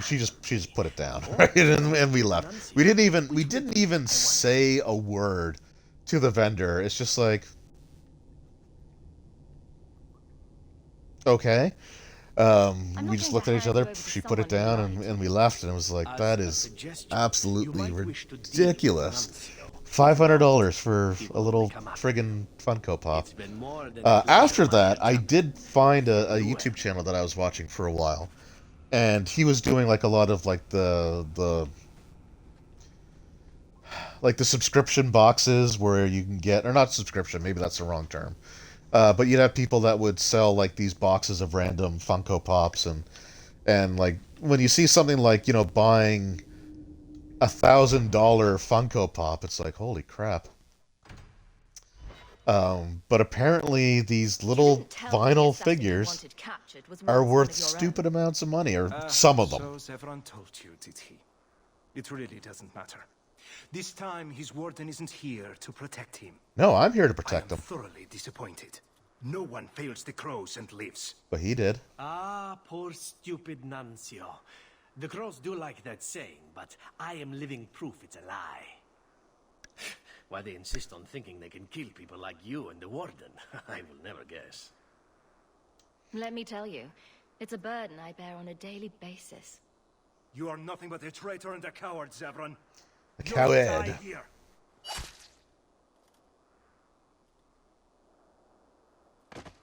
S1: she just put it down, right? And we left. We didn't even say a word to the vendor. It's just like, okay. We just looked at each other. She put it down, and we left. And it was like, that is absolutely ridiculous. $500 for a little friggin' Funko Pop. After that, I did find a YouTube channel that I was watching for a while, and he was doing like a lot of like the subscription boxes where you can get, or not subscription, maybe that's the wrong term, but you'd have people that would sell like these boxes of random Funko Pops, and like when you see something like buying $1,000 Funko Pop, it's like, holy crap. But apparently these little vinyl figures are worth stupid amounts of money, or some of them.
S10: So Zevran told you, did he? It really doesn't matter. This time his warden isn't here to protect him.
S1: No, I'm here to protect him.
S10: Thoroughly disappointed. No one fails the crows and lives.
S1: But he did.
S20: Ah, poor stupid Nuncio. The crows do like that saying, but I am living proof it's a lie. Why they insist on thinking they can kill people like you and the warden, I will never guess.
S11: Let me tell you, it's a burden I bear on a daily basis.
S10: You are nothing but a traitor and a coward, Zevran.
S1: A coward.
S10: Here.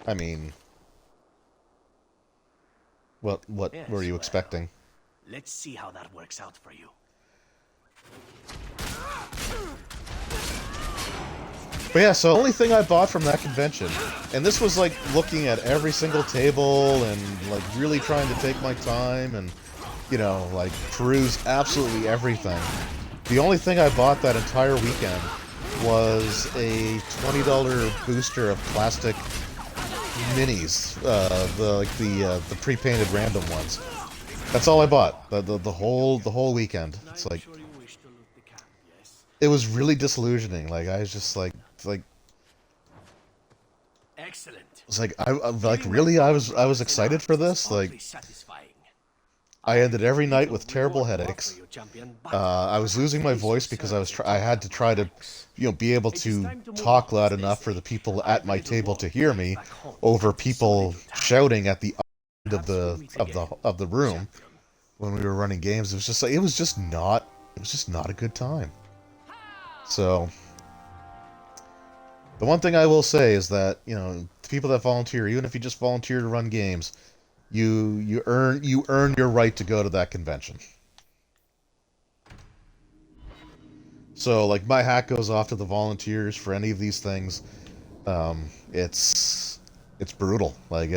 S1: I mean, what
S20: Yes,
S1: were you
S20: well,
S1: expecting?
S20: Let's see how that works out for you.
S1: But yeah, so the only thing I bought from that convention, and this was like looking at every single table and like really trying to take my time and, like peruse absolutely everything. The only thing I bought that entire weekend was a $20 booster of plastic minis, the pre-painted random ones. That's all I bought. The whole weekend. It's like, it was really disillusioning. Like I was just like
S20: Excellent.
S1: it's like I was excited for this. Like I ended every night with terrible headaches. I was losing my voice because I had to try to be able to talk loud enough for the people at my table to hear me over people shouting at the end of the room when we were running games. It was just not a good time. So the one thing I will say is that, the people that volunteer, even if you just volunteer to run games, you earn your right to go to that convention. So like my hat goes off to the volunteers for any of these things. It's brutal. Like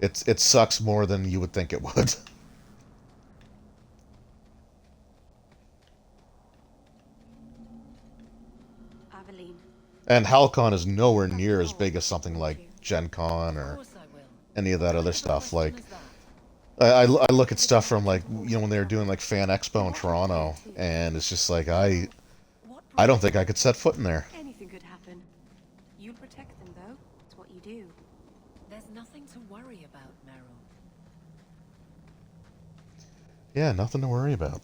S1: it sucks more than you would think it would. And HalCon is nowhere near as big as something like Gen Con or any of that other stuff. Like, I look at stuff from like, when they were doing like Fan Expo in Toronto, and it's just like, I don't think I could set foot in there.
S18: Anything could happen. You protect them, though. It's what you do.
S15: There's nothing to worry about, Meryl.
S1: Yeah, nothing to worry about.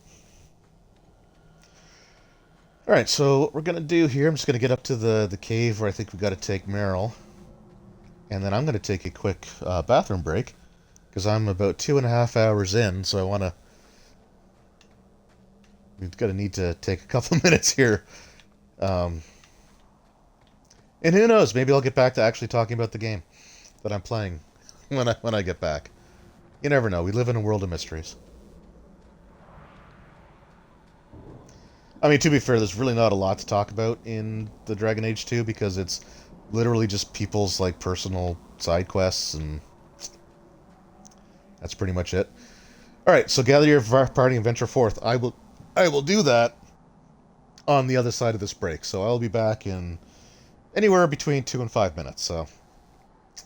S1: Alright, so what we're going to do here, I'm just going to get up to the cave where I think we've got to take Meryl. and then I'm going to take a quick bathroom break because I'm about 2.5 hours in, so we've got to need to take a couple minutes here. Um, and who knows? Maybe I'll get back to actually talking about the game that I'm playing when I get back. You never know. We live in a world of mysteries. I mean, to be fair, there's really not a lot to talk about in the Dragon Age 2 because it's literally just people's like personal side quests, and that's pretty much it. All right, so gather your party and venture forth. I will do that on the other side of this break. So I'll be back in anywhere between 2 and 5 minutes. So,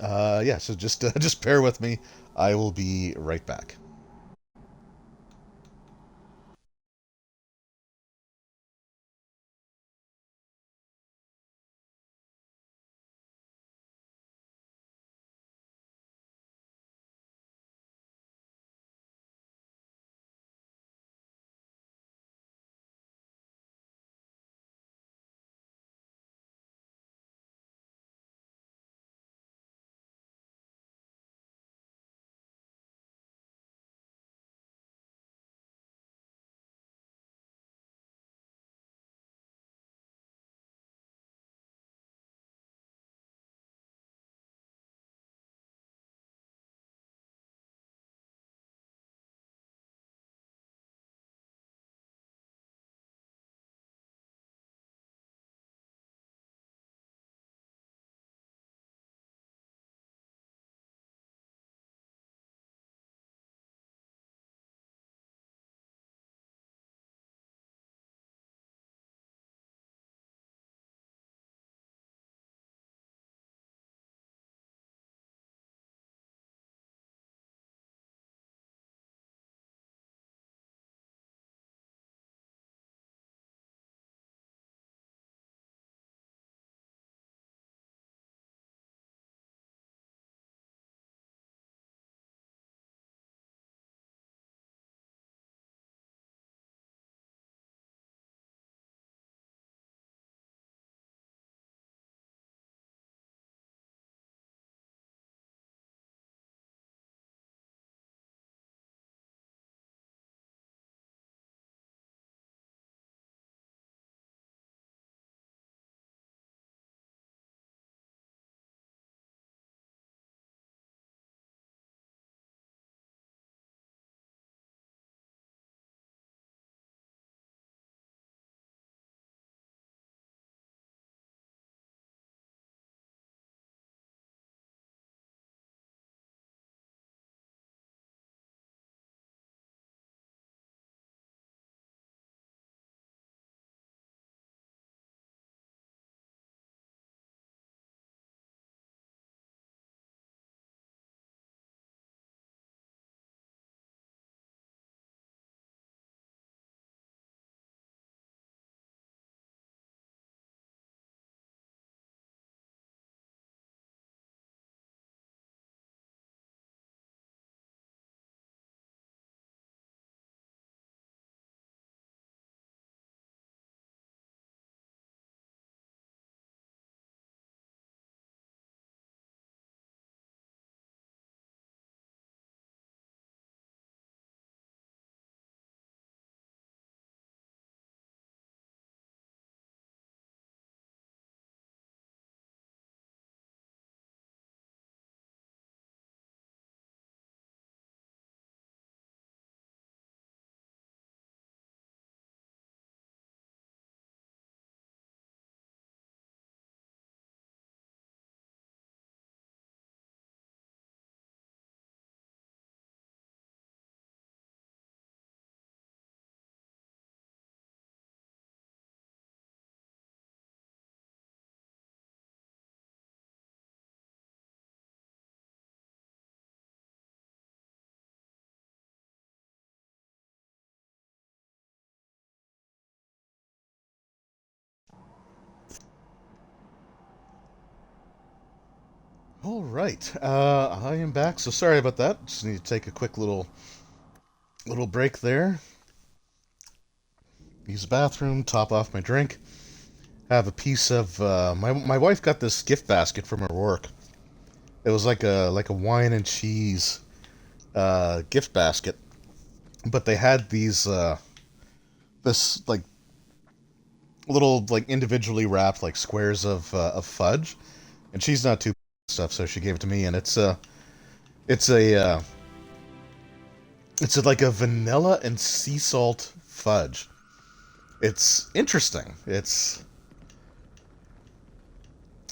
S1: yeah, so just bear with me. I will be right back. All right, I am back. So sorry about that. Just need to take a quick little break there. Use the bathroom, top off my drink, have a piece of my wife got this gift basket from her work, It was like a wine and cheese gift basket, but they had these this like little like individually wrapped like squares of fudge, and she's not too stuff, so she gave it to me, and it's like a vanilla and sea salt fudge. It's interesting. It's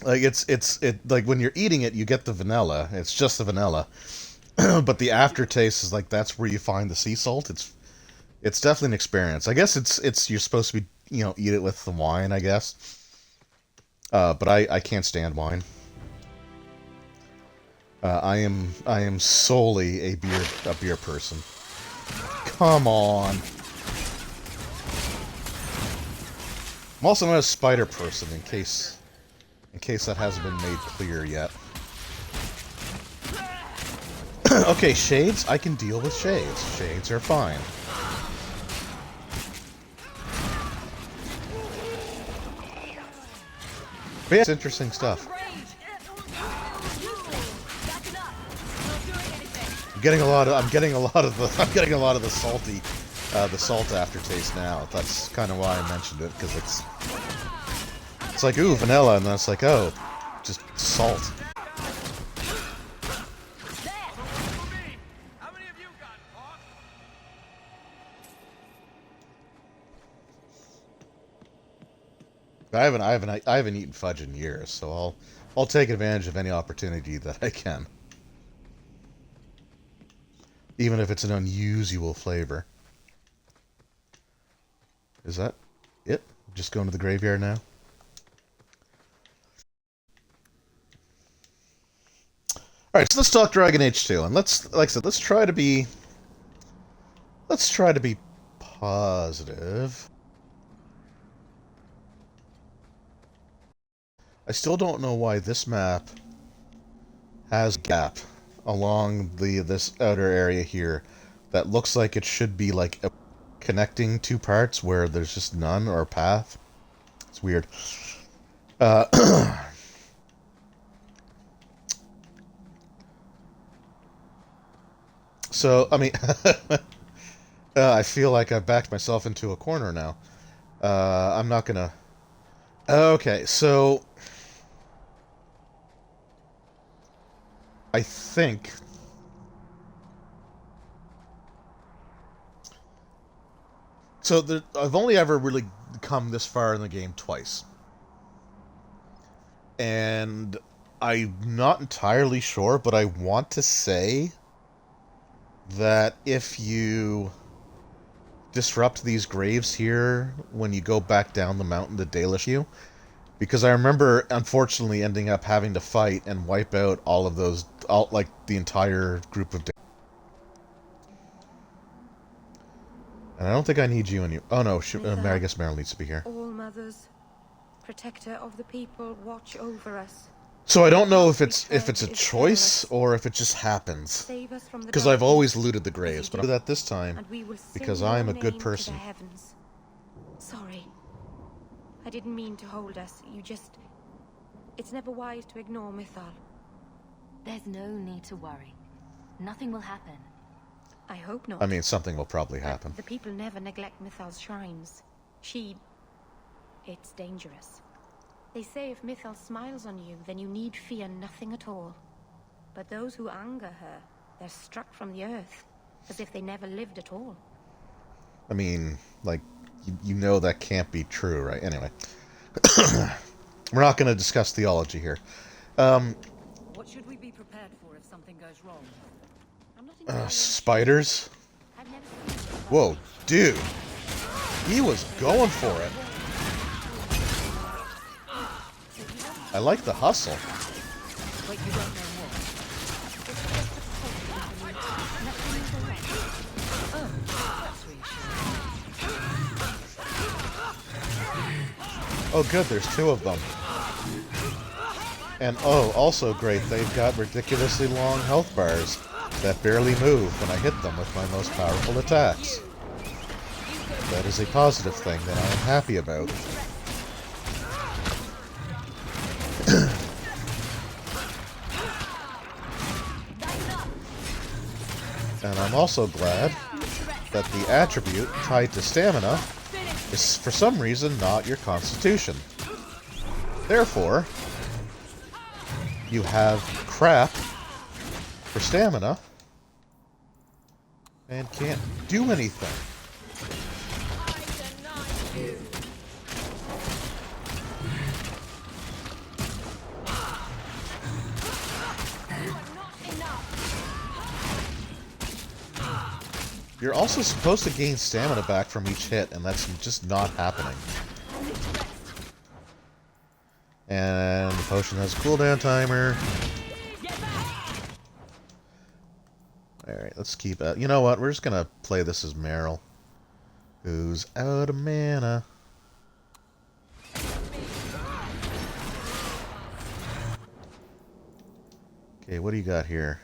S1: like it like when you're eating it, you get the vanilla. It's just the vanilla, but the aftertaste is like that's where you find the sea salt. It's definitely an experience. I guess it's you're supposed to be eat it with the wine. I guess, but I can't stand wine. I am solely a beer person. Come on. I'm also not a spider person, in case that hasn't been made clear yet. Okay, shades, I can deal with shades. Shades are fine. But yeah, it's interesting stuff. I'm getting a lot of the salty, the salt aftertaste now. That's kind of why I mentioned it, because it's like, ooh, vanilla, and then it's like, oh, just salt. I haven't eaten fudge in years, so I'll take advantage of any opportunity that I can, even if it's an unusual flavor. Is that it? Just going to the graveyard now? Alright, so let's talk Dragon Age 2, and like I said, let's try to be positive. I still don't know why this map has a gap along this outer area here that looks like it should be like a connecting two parts where there's just none, or a path. It's weird. So, I mean, I feel like I've backed myself into a corner now. I'm not gonna... Okay, so... I think... So, I've only ever really come this far in the game twice. And I'm not entirely sure, but I want to say that if you disrupt these graves here when you go back down the mountain to Dalishu, because I remember, unfortunately, ending up having to fight and wipe out all of those, like, the entire group of... And I don't think I need you and you... Oh, no, I guess Meryl needs to be here.
S11: All mothers, protector of the people, watch over us.
S1: So I don't know if it's a choice or if it just happens. Because I've always looted the graves, but I'll do that this time because I'm a good person.
S11: Sorry. I didn't mean to hold us. You just... It's never wise to ignore Mythal.
S2: There's no need to worry. Nothing will happen.
S11: I hope not.
S1: I mean, something will probably happen.
S11: The people never neglect Mythal's shrines. It's dangerous. They say if Mythal smiles on you, then you need fear nothing at all. But those who anger her, they're struck from the earth, as if they never lived at all.
S1: I mean, like, you know that can't be true, right? Anyway. We're not going to discuss theology here.
S15: What should we be prepared for if something goes wrong?
S1: Spiders? Whoa, dude. He was going for it. I like the hustle.
S15: But you don't know
S1: Oh, good, there's two of them. And oh, also great, they've got ridiculously long health bars that barely move when I hit them with my most powerful attacks. That is a positive thing that I am happy about. And I'm also glad that the attribute tied to stamina is, for some reason, not your constitution. Therefore, you have crap for stamina and can't do anything. You're also supposed to gain stamina back from each hit, and that's just not happening. And the potion has a cooldown timer. Alright, let's keep it. You know what? We're just gonna play this as Meryl, who's out of mana. Okay, what do you got here?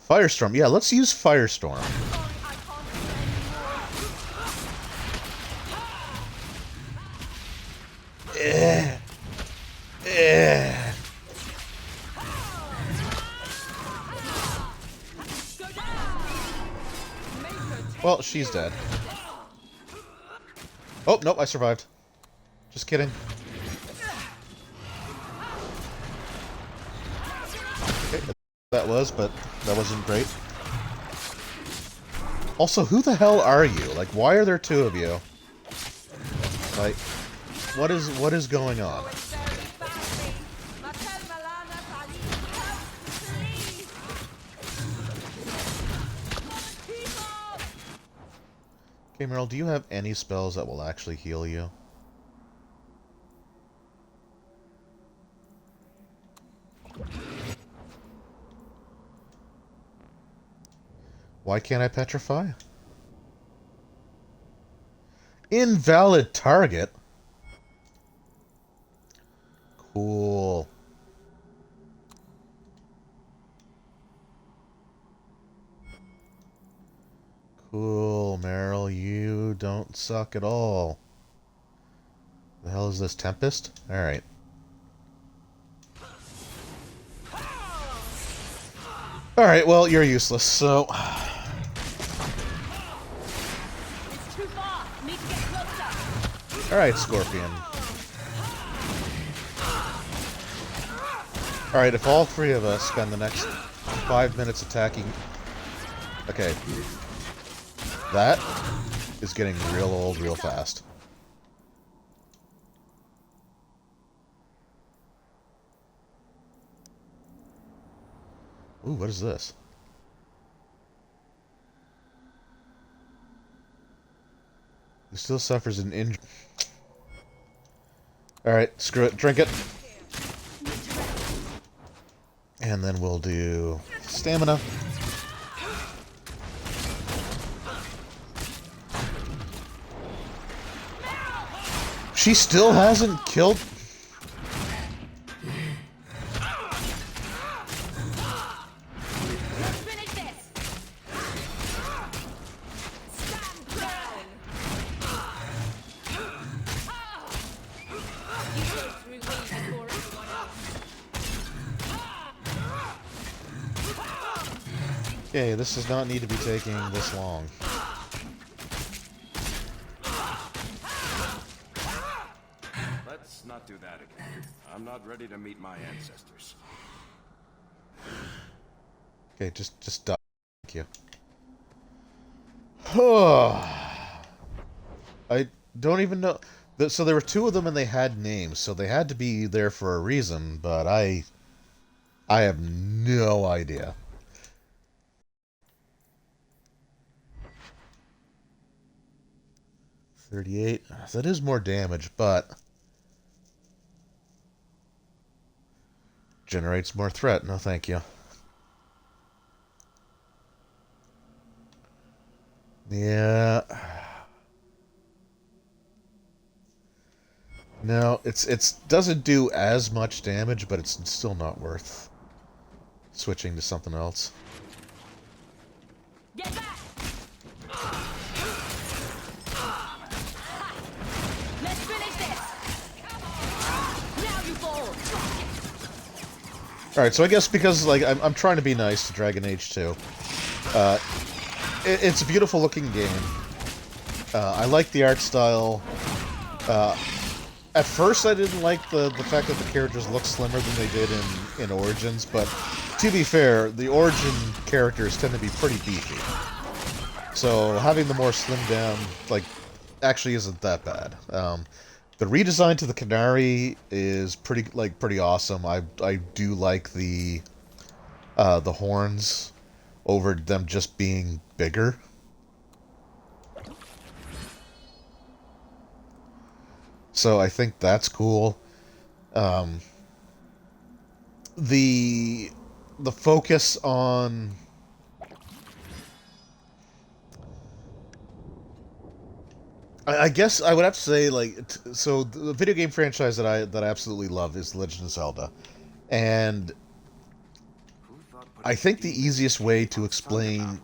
S1: Firestorm. Yeah, let's use Firestorm. Well, she's dead. Oh, nope, I survived. Just kidding. Okay, that was, but that wasn't great. Also, who the hell are you? Like, why are there two of you? Like, what is going on? Okay, Meryl, do you have any spells that will actually heal you? Why can't I petrify? Invalid target? Cool. Cool, Meryl, you don't suck at all. The hell is this, Tempest? Alright. Alright, well, you're useless, so... Alright, Scorpion. Alright, if all three of us spend the next 5 minutes attacking... Okay. That is getting real old real fast. Ooh, what is this? He still suffers an injury. Alright, screw it. Drink it. And then we'll do stamina. She still hasn't killed... Okay, this does not need to be taking this long.
S5: Let's not do that again. I'm not ready to meet my ancestors.
S1: Okay, just die. Thank you. I don't even know. So there were two of them and they had names, so they had to be there for a reason, but I have no idea. $38. That is more damage, but generates more threat. No, thank you. Yeah. No, it's doesn't do as much damage, but it's still not worth switching to something else.
S2: Get back! Let's finish this! Now you fall!
S1: All right, so I guess because like I'm trying to be nice to Dragon Age 2. Uh, it's a beautiful looking game. I like the art style. At first, I didn't like the fact that the characters look slimmer than they did in Origins, but to be fair, the Origin characters tend to be pretty beefy. So having the more slimmed down, like, actually isn't that bad. The redesign to the Canary is pretty awesome. I do like the horns over them just being bigger. So I think that's cool. Um, the focus on I guess I would have to say like so the video game franchise that I absolutely love is Legend of Zelda, and I think the easiest way to explain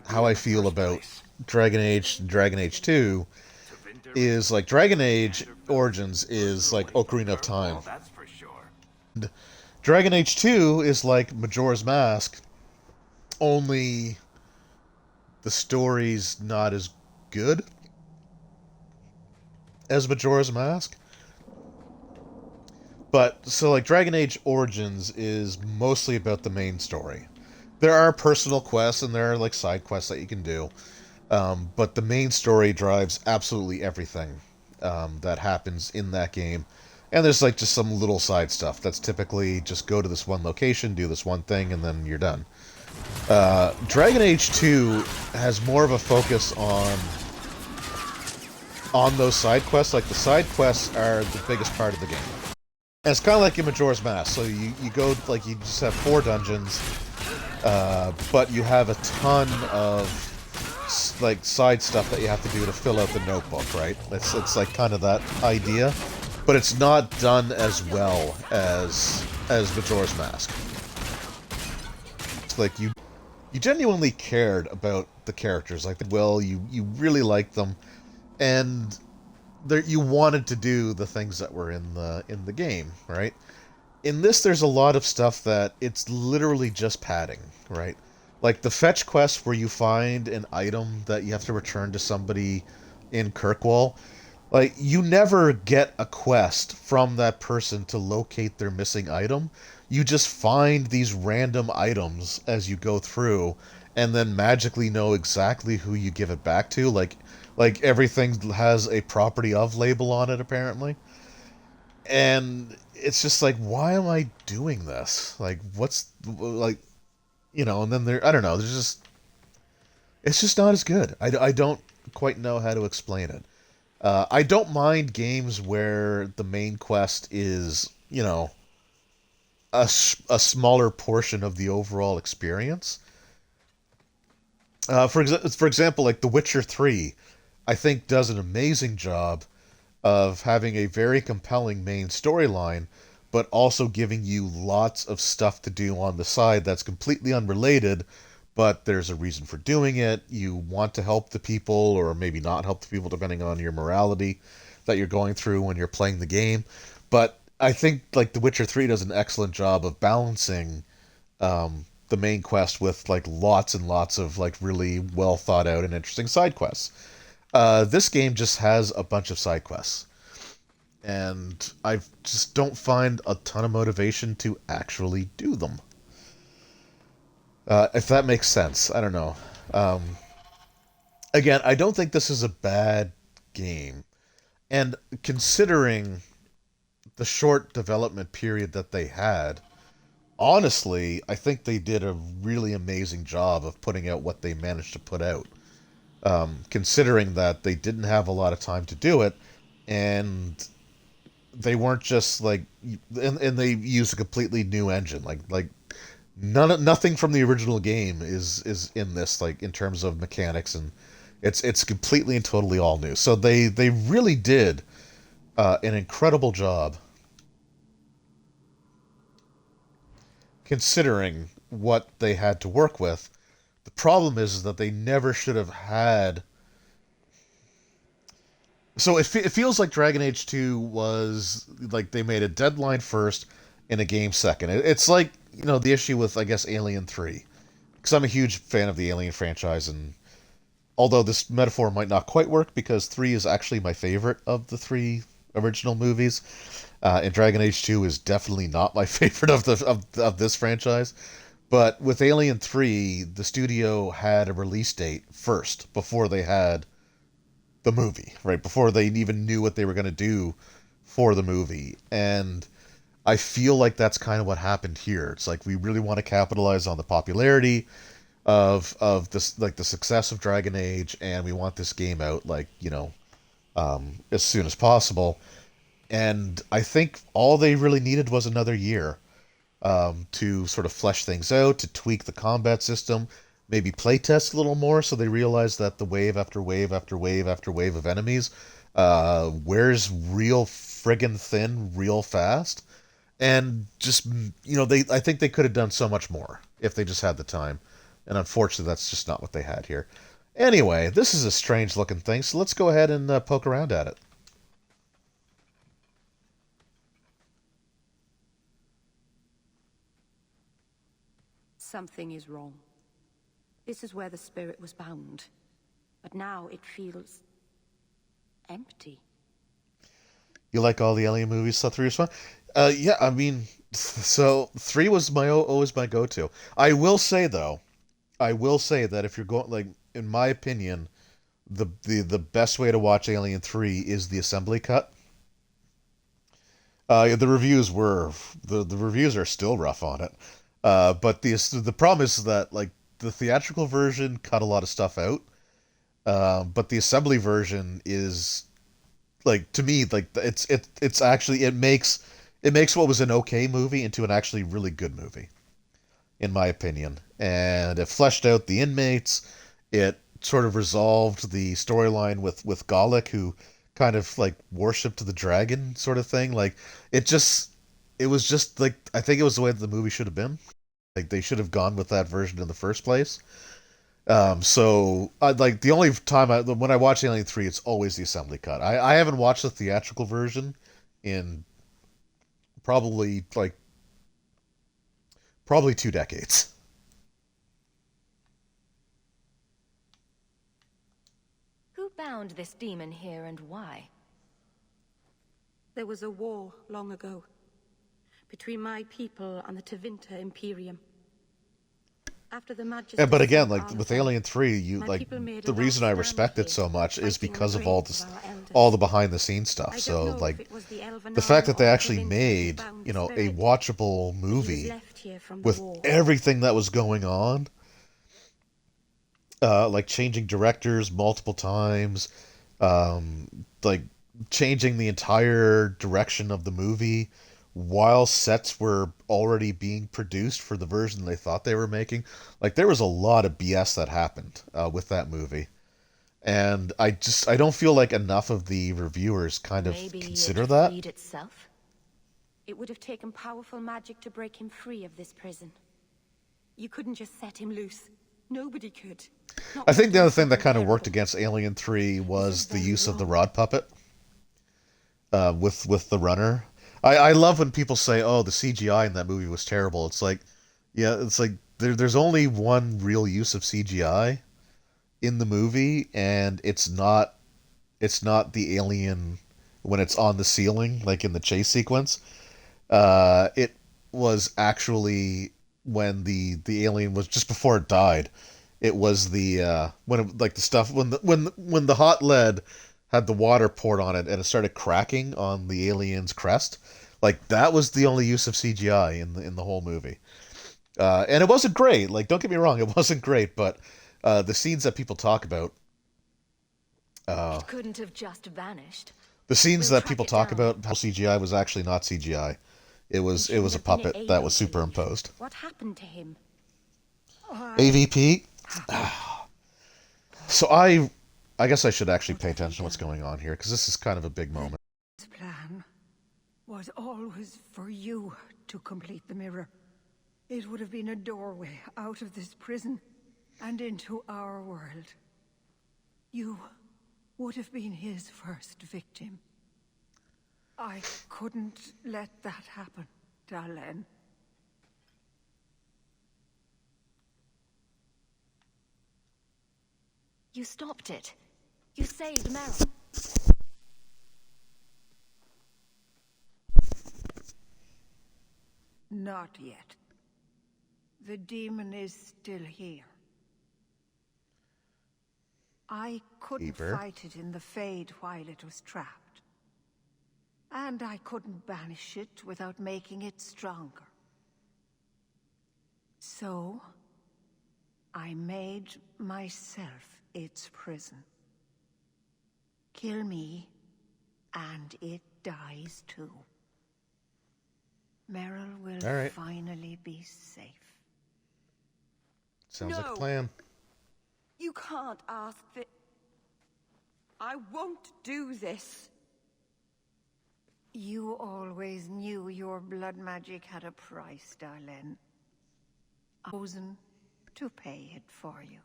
S1: how I feel about Dragon Age and Dragon Age 2 is like Dragon Age Origins is like Ocarina of Time. And Dragon Age 2 is like Majora's Mask, only the story's not as good as Majora's Mask. But, so like Dragon Age Origins is mostly about the main story. There are personal quests and there are like side quests that you can do. But the main story drives absolutely everything that happens in that game. And there's like just some little side stuff that's typically just go to this one location, do this one thing, and then you're done. Dragon Age 2 has more of a focus on those side quests. Like the side quests are the biggest part of the game. And it's kind of like in Majora's Mask. So you go, like, you just have 4 dungeons, but you have a ton of like side stuff that you have to do to fill out the notebook, right? It's like kind of that idea, but it's not done as well as Majora's Mask. It's like you genuinely cared about the characters, like you really liked them, and you wanted to do the things that were in the game, right? In this, there's a lot of stuff that it's literally just padding, right? Like the fetch quest where you find an item that you have to return to somebody in Kirkwall. Like, you never get a quest from that person to locate their missing item. You just find these random items as you go through, and then magically know exactly who you give it back to. Like everything has a property of label on it, apparently. And it's just like, why am I doing this? Like, what's like, and then I don't know, it's just not as good. I don't quite know how to explain it. I don't mind games where the main quest is, a smaller portion of the overall experience. For example, like The Witcher 3, I think does an amazing job of having a very compelling main storyline, but also giving you lots of stuff to do on the side that's completely unrelated, but there's a reason for doing it. You want to help the people, or maybe not help the people, depending on your morality that you're going through when you're playing the game. But I think like The Witcher 3 does an excellent job of balancing the main quest with like lots and lots of like really well thought out and interesting side quests. This game just has a bunch of side quests, and I just don't find a ton of motivation to actually do them. If that makes sense, I don't know. Again, I don't think this is a bad game, and considering the short development period that they had, honestly, I think they did a really amazing job of putting out what they managed to put out. Considering that they didn't have a lot of time to do it, and they weren't just like, and they used a completely new engine. Like nothing from the original game is in this, like in terms of mechanics, and it's completely and totally all new. So they really did an incredible job considering what they had to work with. The problem is that they never should have had. So it feels like Dragon Age 2 was like they made a deadline first and a game second. It's like the issue with, I guess, Alien 3. Because I'm a huge fan of the Alien franchise, and although this metaphor might not quite work, because 3 is actually my favorite of the 3 original movies, and Dragon Age 2 is definitely not my favorite of this franchise. But with Alien 3, the studio had a release date first, before they had the movie, right? Before they even knew what they were going to do for the movie. And I feel like that's kind of what happened here. It's like we really want to capitalize on the popularity of this, like the success of Dragon Age, and we want this game out, like, as soon as possible. And I think all they really needed was another year, to sort of flesh things out, to tweak the combat system, maybe playtest a little more, so they realized that the wave after wave after wave after wave of enemies wears real friggin' thin real fast. And just, I think they could have done so much more if they just had the time. And unfortunately, that's just not what they had here. Anyway, this is a strange looking thing, so let's go ahead and poke around at it.
S11: Something is wrong. This is where the spirit was bound. But now it feels empty.
S1: You like all the Alien movies, so 3 was fun? Yeah, I mean, so 3 was always my go-to. I will say, though, that if you're going, like, in my opinion, the best way to watch Alien 3 is the assembly cut. The reviews are still rough on it. But the problem is that, like, the theatrical version cut a lot of stuff out. But the assembly version is, like, to me, like, it's actually, it makes what was an okay movie into an actually really good movie, in my opinion. And it fleshed out the inmates. It sort of resolved the storyline with Gallic, who kind of, like, worshipped the dragon, sort of thing. Like, it was just, like, I think it was the way that the movie should have been. Like, they should have gone with that version in the first place. So, like, the only time when I watch Alien 3, it's always the assembly cut. I haven't watched the theatrical version in probably 2 decades.
S11: Who bound this demon here and why?
S21: There was a war long ago between my people and the Tevinter Imperium. After the Majesty,
S1: But again, like with Alien 3, the reason I respect it so much is because of all the behind the scenes stuff. So, like, the fact that they actually made, a watchable movie with everything that was going on, like changing directors multiple times, like changing the entire direction of the movie while sets were already being produced for the version they thought they were making. Like, there was a lot of BS that happened with that movie. And I don't feel like enough of the reviewers kind of consider that.
S11: Freed itself? It would have taken powerful magic to break him free of this prison. You couldn't just set him loose. Nobody could.
S1: I think the other thing that kind of worked against Alien 3 was the use of the rod puppet with the runner. I love when people say, "Oh, the CGI in that movie was terrible." It's like, yeah, it's like there's only one real use of CGI in the movie, and it's not the alien when it's on the ceiling, like in the chase sequence. It was actually when the alien was just before it died. It was the like the stuff when the hot lead had the water poured on it and it started cracking on the alien's crest. Like, that was the only use of CGI in the whole movie. And it wasn't great. Like, don't get me wrong, it wasn't great, but the scenes that people talk about,
S11: it couldn't have just vanished.
S1: the scenes that people talk about how CGI was actually not CGI. It was a puppet that was superimposed.
S11: What happened to him?
S1: AVP. So I guess I should actually pay attention to what's going on here, because this is kind of a big moment.
S22: His plan was always for you to complete the mirror. It would have been a doorway out of this prison and into our world. You would have been his first victim. I couldn't let that happen, Dalen.
S11: You stopped it. You saved Meryl.
S22: Not yet. The demon is still here. I couldn't fight it in the Fade while it was trapped. And I couldn't banish it without making it stronger. So, I made myself its prison. Kill me, and it dies too. Meryl will finally be safe.
S1: Sounds like a plan.
S22: You can't ask that. I won't do this. You always knew your blood magic had a price, darling. I've chosen to pay it for you.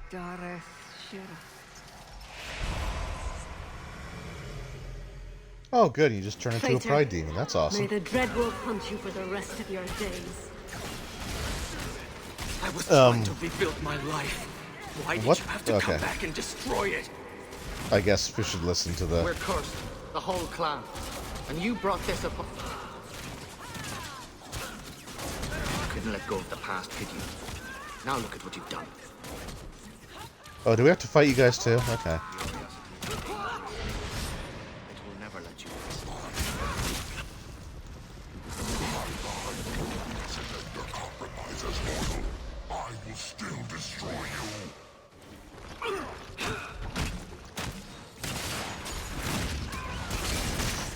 S22: Dareth Shira.
S1: Oh, good. You just turn into a pride demon. That's awesome.
S16: May the Dreadwolf hunt you for the rest of your days.
S20: I was trying to rebuild my life. Why did
S1: what?
S20: you have to come back and destroy it?
S1: I guess we should listen to the...
S7: We're cursed. The whole clan. And you brought this upon... You couldn't let go of the past, could you? Now look at what you've done.
S1: Oh, do we have to fight you guys too? Okay.
S7: It will never let you rest.
S8: I will still destroy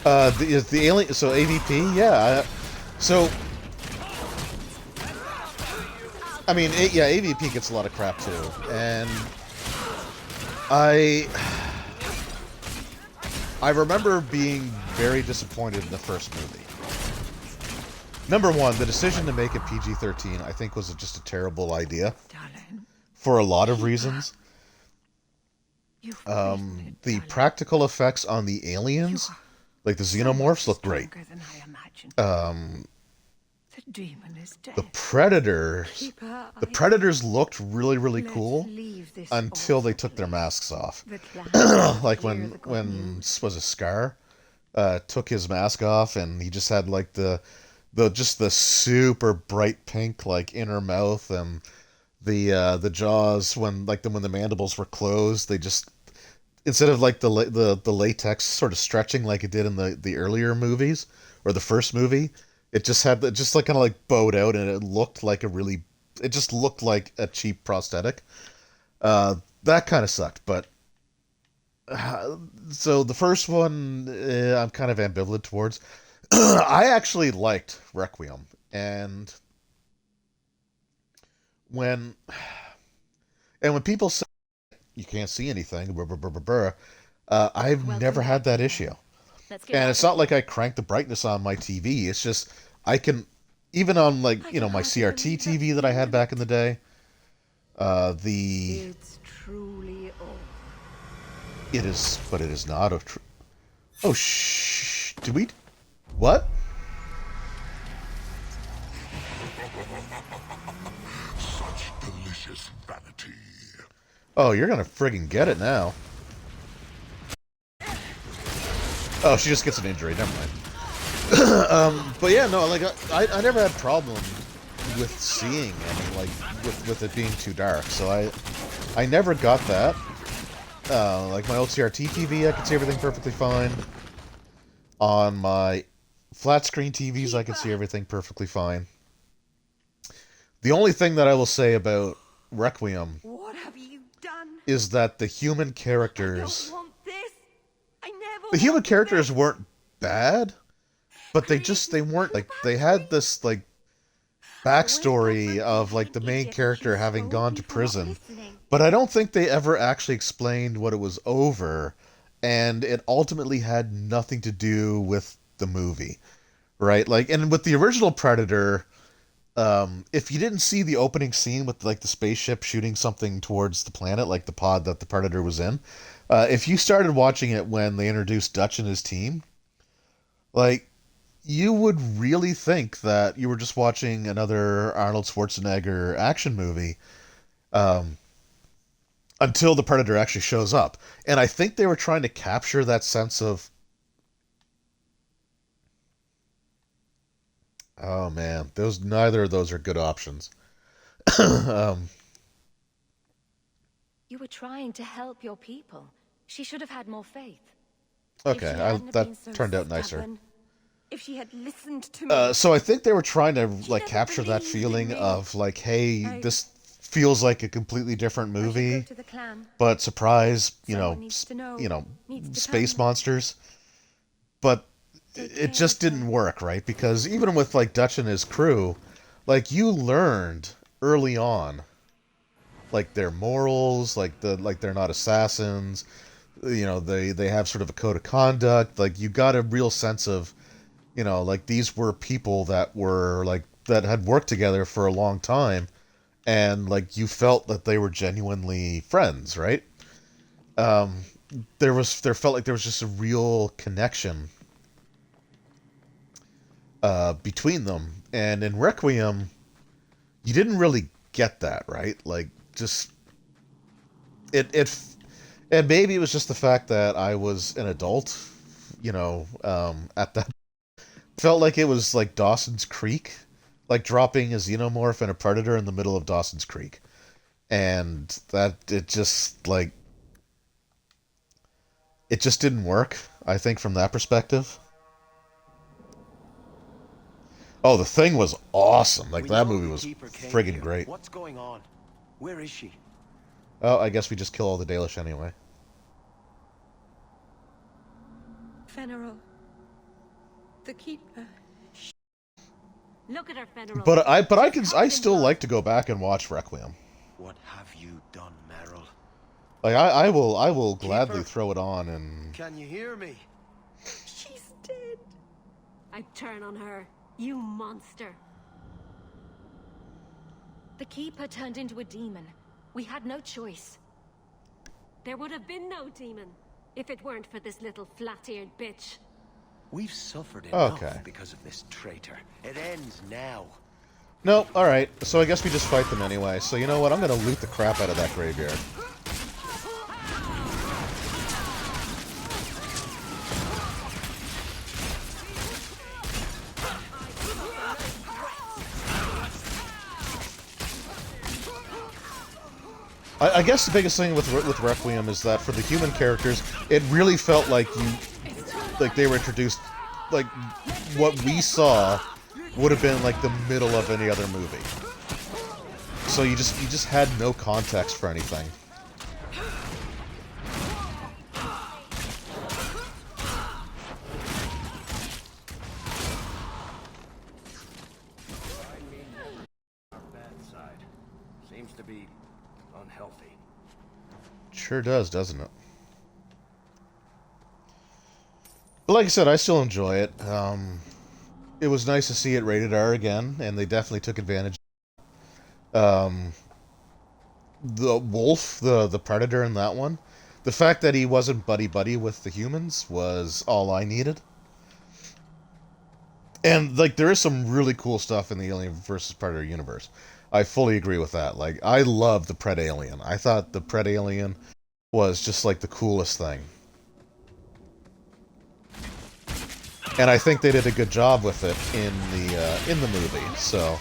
S8: you.
S1: The alien, so AVP, yeah. I mean, yeah, AVP gets a lot of crap too, and I remember being very disappointed in the first movie. Number one, the decision to make it PG-13, I think, was just a terrible idea for a lot of reasons. The practical effects on the aliens, like the xenomorphs, look great. The predators looked really, really cool until they took their masks off. Like when was a Scar took his mask off and he just had like the super bright pink like inner mouth, and the jaws when the mandibles were closed, they just, instead of like the latex sort of stretching like it did in the earlier movies or the first movie, it just had like kind of like bowed out, and it looked like a cheap prosthetic. That kind of sucked, but so the first one I'm kind of ambivalent towards. I actually liked Requiem, and when people say you can't see anything, I've never had that issue. And it's not like I crank the brightness on my TV. It's just I can, even on like my CRT TV that I had back in the day.
S22: It's truly old.
S1: It is, but it is not a. Oh shh! Did we? What?
S8: Such delicious vanity.
S1: Oh, you're gonna friggin' get it now. Oh, she just gets an injury. Never mind. But yeah, no, like I never had problem with seeing any, like with it being too dark. So I never got that. Like my old CRT TV, I could see everything perfectly fine. On my flat screen TVs, I could see everything perfectly fine. The only thing that I will say about Requiem
S22: What have you done?
S1: is that the human characters... The human characters weren't bad, but they weren't, like, they had this, like, backstory of, like, the main character having gone to prison, but I don't think they ever actually explained what it was over, and it ultimately had nothing to do with the movie, right? Like, and with the original Predator, if you didn't see the opening scene with, like, the spaceship shooting something towards the planet, like the pod that the Predator was in, if you started watching it when they introduced Dutch and his team, like, you would really think that you were just watching another Arnold Schwarzenegger action movie. until the predator actually shows up. And I think they were trying to capture that sense of, oh man, neither of those are good options. um,
S11: You were trying to help your people. She should have had more faith.
S1: okay, that turned out nicer.
S21: If she had listened to me.
S1: So I think they were trying to like capture that feeling of like, hey, this feels like a completely different movie, but surprise, space monsters. But it just didn't work, right? Because even with like Dutch and his crew, like you learned early on, like their morals, like they're not assassins. They have sort of a code of conduct. Like you got a real sense of, like these were people that were like that had worked together for a long time, and like you felt that they were genuinely friends, right? There felt like there was just a real connection between them, and in Requiem, you didn't really get that, right? Like just it and maybe it was just the fact that I was an adult, at that. Felt like it was like Dawson's Creek, like dropping a xenomorph and a predator in the middle of Dawson's Creek. And that it just didn't work, I think, from that perspective. Oh, The Thing was awesome. Like that movie was friggin' great.
S3: What's going on? Where is she?
S1: Oh, I guess we just kill all the Dalish anyway.
S21: Veneral. The Keeper.
S18: Look at her, Federal.
S1: But I still like to go back and watch Requiem.
S3: What have you done, Meryl?
S1: Like I will gladly throw it on and.
S3: Can you hear me?
S18: She's dead. I'd turn on her, you monster.
S11: The Keeper turned into a demon. We had no choice.
S18: There would have been no demon if it weren't for this little flat-eared bitch.
S3: We've suffered enough
S1: Okay.
S3: because of this traitor. It ends now.
S1: No, alright. So I guess we just fight them anyway. So you know what? I'm gonna loot the crap out of that graveyard. I guess the biggest thing with Requiem is that for the human characters, it really felt like they were introduced, like what we saw would have been like the middle of any other movie. So you just had no context for anything.
S5: Seems to be unhealthy.
S1: Sure does, doesn't it? But like I said, I still enjoy it. It was nice to see it rated R again, and they definitely took advantage. The wolf, the predator in that one, the fact that he wasn't buddy-buddy with the humans was all I needed. And, like, there is some really cool stuff in the Alien vs. Predator universe. I fully agree with that. Like, I love the Pred Alien. I thought the Pred Alien was just, like, the coolest thing. And I think they did a good job with it in the movie, so...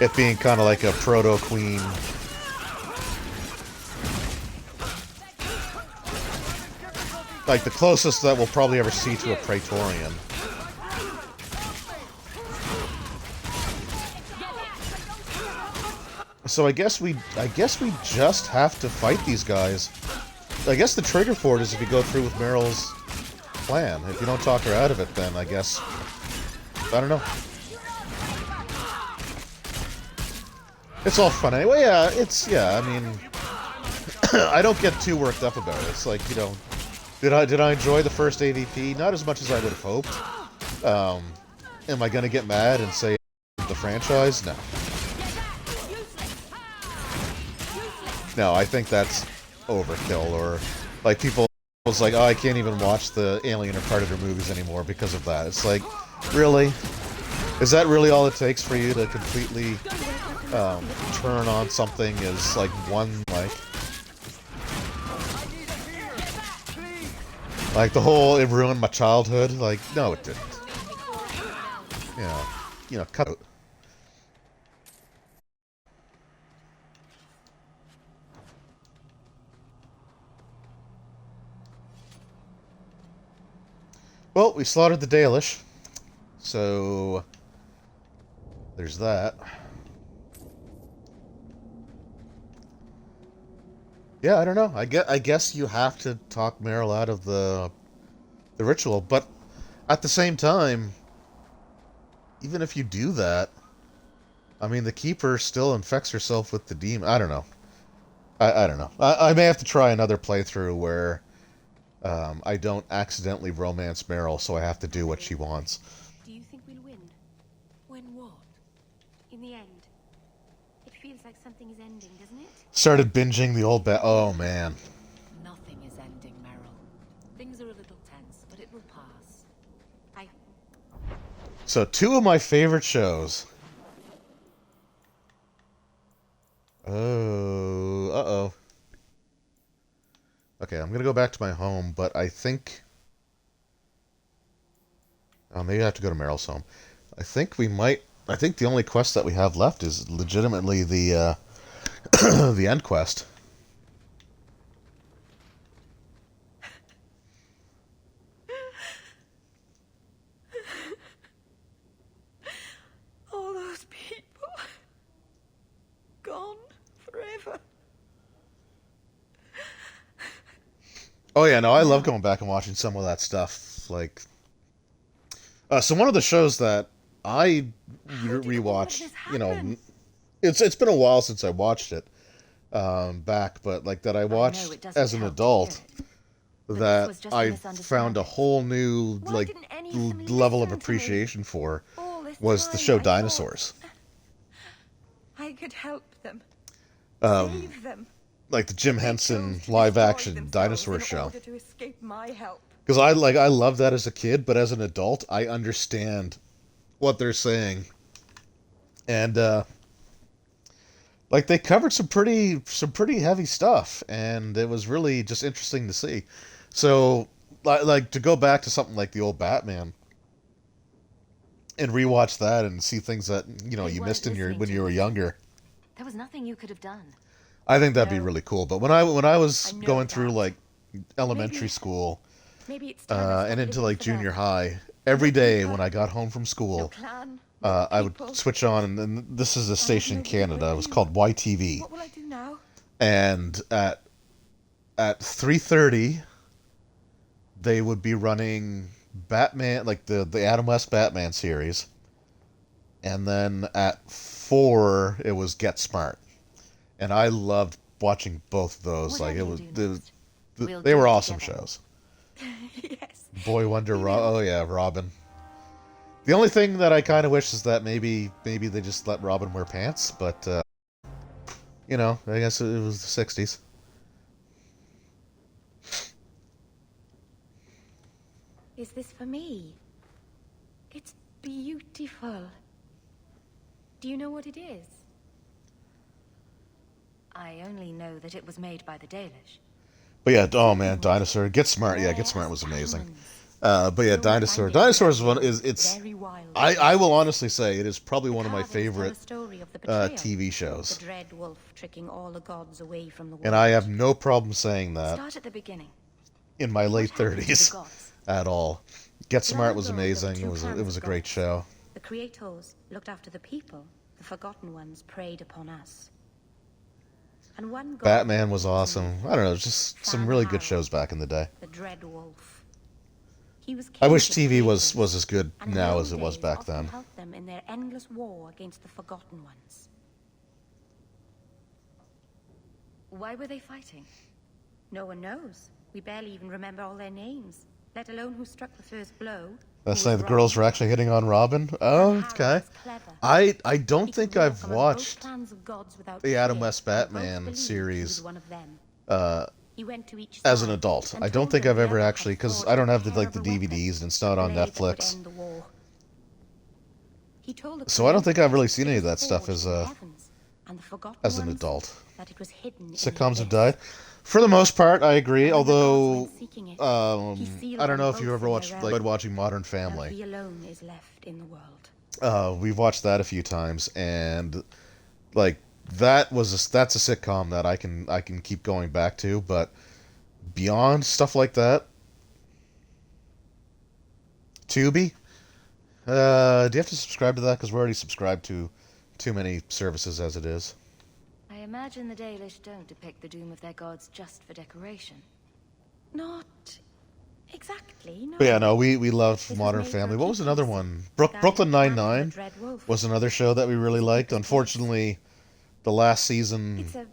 S1: It being kind of like a proto-queen... Like, the closest that we'll probably ever see to a Praetorian. So I guess we just have to fight these guys. I guess the trigger for it is if you go through with Meryl's plan. If you don't talk her out of it, then I guess... I don't know. It's all fun anyway. Yeah, I mean... I don't get too worked up about it. It's like, you know... Did I enjoy the first AVP? Not as much as I would have hoped. Am I gonna get mad and say the franchise? No. No, I think that's overkill, or like people was like, oh, I can't even watch the Alien or Predator movies anymore because of that. It's like, really? Is that really all it takes for you to completely turn on something is like one like the whole it ruined my childhood. Like, no, it didn't. Cut it. Well, we slaughtered the Dalish, so there's that. Yeah, I don't know. I guess you have to talk Meryl out of the ritual, but at the same time, even if you do that, I mean, the Keeper still infects herself with the demon. I don't know. I don't know. I may have to try another playthrough where I don't accidentally romance Meryl, so I have to do what she wants.
S18: Do you think we'll win? Win what? In the end. It feels like something is ending, doesn't it?
S1: Started binging the old oh, man.
S15: Nothing is ending, Meryl. Things are a little tense, but it will pass.
S1: So, two of my favorite shows. Oh, uh-oh. Okay, I'm gonna go back to my home, but I think... Oh, maybe I have to go to Meryl's home. I think the only quest that we have left is legitimately the, the end quest.
S22: All those people gone forever.
S1: Oh yeah, no, I love going back and watching some of that stuff. Like, so one of the shows that I rewatched, it's been a while since I watched it back, but like that I watched as an adult, that I found a whole new level of appreciation for, was the show Dinosaurs.
S22: I could help them.
S1: Save
S22: Save them.
S1: Like the Jim Henson live-action dinosaur show.
S22: To escape my help.
S1: Because I loved that as a kid, but as an adult, I understand what they're saying, and like they covered some pretty heavy stuff, and it was really just interesting to see. So, like to go back to something like the old Batman and rewatch that and see things that you missed when you were younger.
S11: There was nothing you could have done.
S1: I think that'd be really cool. But when I was going through like elementary school and into like junior high, every day when I got home from school, I would switch on, and this is a station in Canada. It was called YTV.
S22: What will I do now?
S1: And at 3:30, they would be running Batman, like the Adam West Batman series, and then at 4 it was Get Smart. And I loved watching both of those. Like it was, they were awesome shows.
S22: Yes.
S1: Boy Wonder, oh yeah, Robin. The only thing that I kind of wish is that maybe they just let Robin wear pants, but I guess it was the '60s.
S11: Is this for me? It's beautiful. Do you know what it is? I only know that it was made by the Dalish.
S1: But yeah, oh man, Dinosaur. Get Smart. Yeah, Get Smart was amazing. But yeah, Dinosaurs I will honestly say it is probably one of my favorite TV shows.
S11: The dread wolf tricking all the gods away from the world.
S1: And I have no problem saying that.
S11: Start at the beginning.
S1: In my late 30s at all. Get Smart was amazing. It was a great show.
S11: The creators looked after the people. The forgotten ones preyed upon us. And one god
S1: Batman was awesome. I don't know, just some really good shows back in the day.
S11: The dread wolf. He was
S1: I wish TV was as good now as it was back then.
S11: Helped them in their endless war against the forgotten ones. Why were they fighting? No one knows. We barely even remember all their names, let alone who struck the first blow.
S1: That's like the girls were actually hitting on Robin? Oh, okay. I don't think I've watched the Adam West Batman series as an adult. I don't think I've ever actually, because I don't have the DVDs and it's not on Netflix. So I don't think I've really seen any of that stuff as
S11: And the forgotten
S1: as an
S11: ones,
S1: adult.
S11: that it was hidden in
S1: Sitcoms
S11: the
S1: have died. For the most part, I agree.
S11: And when the gods
S1: Although,
S11: went seeking it, he sealed
S1: I don't
S11: them
S1: know if you've
S11: both
S1: ever
S11: in
S1: watched
S11: their
S1: like
S11: realm.
S1: watching Modern
S11: Now
S1: Family.
S11: he alone is left in the world.
S1: We've watched that a few times, and like that's a sitcom that I can keep going back to. But beyond stuff like that, Tubi. Do you have to subscribe to that? Because we're already subscribed to too many services as it is.
S2: I imagine the Dalish don't depict the doom of their gods just for decoration.
S11: Not exactly, no.
S1: But yeah, no, we loved
S11: It was
S1: Modern
S11: made for
S1: Family.
S11: a
S1: What was
S11: keepsake.
S1: another one?
S11: The guy
S1: Brooklyn
S11: had captured
S1: Nine-Nine
S11: the Dread Wolf.
S1: was another show that we really liked. Unfortunately, the last season
S11: It's a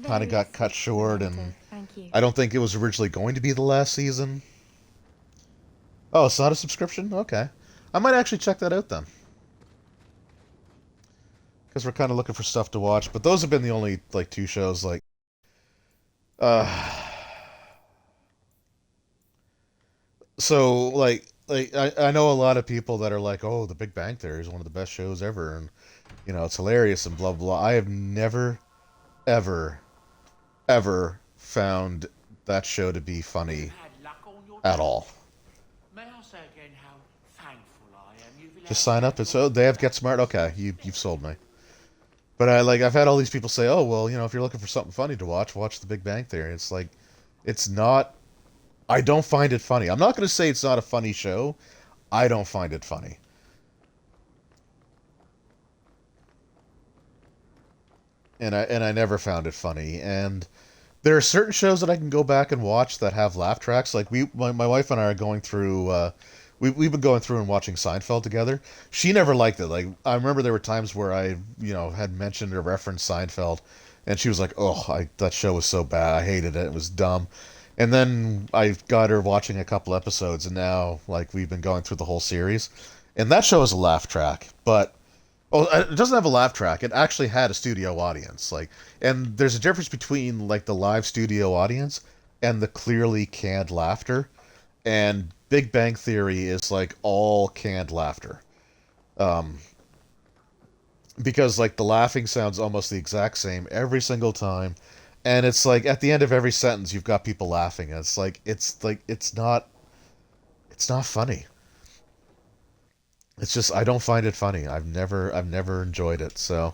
S1: kind of
S11: very
S1: got cut
S11: sweet
S1: short,
S11: memento.
S1: and
S11: Thank you.
S1: I don't think it was originally going to be the last season. Oh, it's not a subscription? Okay. I might actually check that out then. Because we're kind of looking for stuff to watch. But those have been the only, like, two shows, like... So, I know a lot of people that are like, oh, The Big Bang Theory is one of the best shows ever, and, you know, it's hilarious and blah, blah. I have never, ever, ever found that show to be funny at all. Just sign up. It's they have Get Smart. Okay, you've sold me. But I've had all these people say, oh well, you know, if you're looking for something funny to watch The Big Bang Theory. It's like, it's not. I don't find it funny. I'm not going to say it's not a funny show. I don't find it funny. And I never found it funny. And there are certain shows that I can go back and watch that have laugh tracks. Like my wife and I are going through. We've been going through and watching Seinfeld together. She never liked it. Like, I remember there were times where I, you know, had mentioned or referenced Seinfeld, and she was like, "Oh, that show was so bad. I hated it. It was dumb." And then I got her watching a couple episodes, and now like we've been going through the whole series, and that show is a laugh track. But it doesn't have a laugh track. It actually had a studio audience. Like, and there's a difference between like the live studio audience and the clearly canned laughter. And Big Bang Theory is like all canned laughter. Because like the laughing sounds almost the exact same every single time. And it's like at the end of every sentence you've got people laughing. And it's not funny. It's just I don't find it funny. I've never enjoyed it. So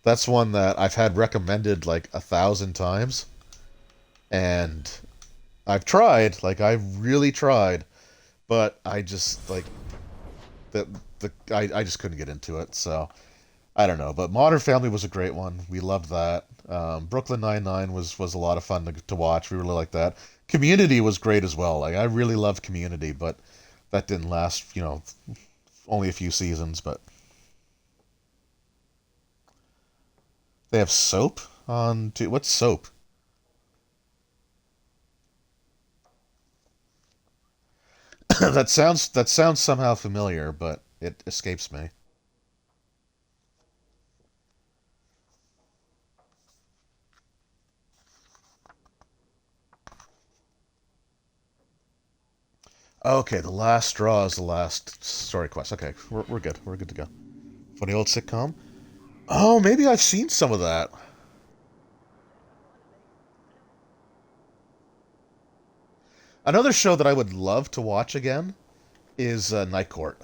S1: that's one that I've had recommended like 1,000 times. And I've tried, like I've really tried, but I just like I just couldn't get into it. So I don't know. But Modern Family was a great one. We loved that. Brooklyn Nine-Nine was a lot of fun to watch. We really liked that. Community was great as well. Like I really loved Community, but that didn't last. You know, only a few seasons. But they have Soap on. What's Soap? that sounds somehow familiar, but it escapes me. Okay, the last straw is the last story quest. Okay, we're good. We're good to go. Funny old sitcom. Oh, maybe I've seen some of that. Another show that I would love to watch again is Night Court.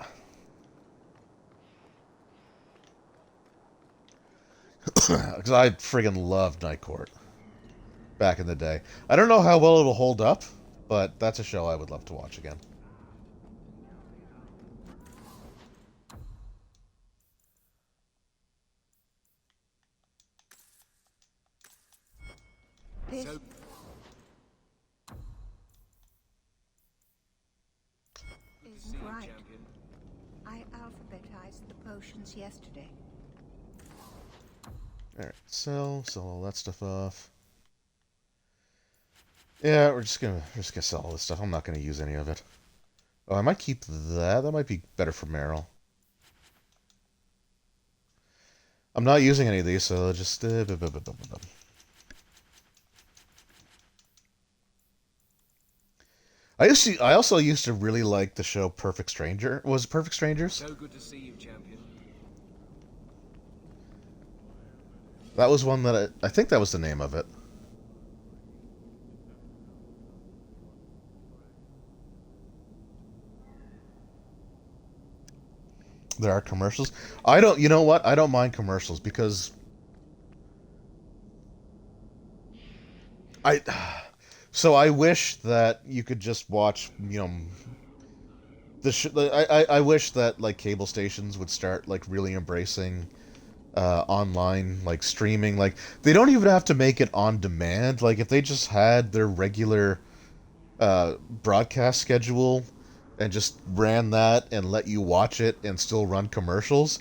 S1: Because I friggin' loved Night Court back in the day. I don't know how well it'll hold up, but that's a show I would love to watch again.
S22: This isn't right. I alphabetized the potions yesterday.
S1: Alright, sell all that stuff off. Yeah, we're just gonna sell all this stuff. I'm not gonna use any of it. Oh, I might keep that. That might be better for Meryl. I'm not using any of these, so I'll just I also used to really like the show Perfect Stranger. Was it Perfect Strangers?
S19: So good to see you, champion.
S1: That was one that I think that was the name of it. There are commercials. I don't. You know what? I don't mind commercials because I. So I wish that you could just watch. I wish that like cable stations would start like really embracing online like streaming. Like they don't even have to make it on demand. Like if they just had their regular broadcast schedule and just ran that and let you watch it and still run commercials,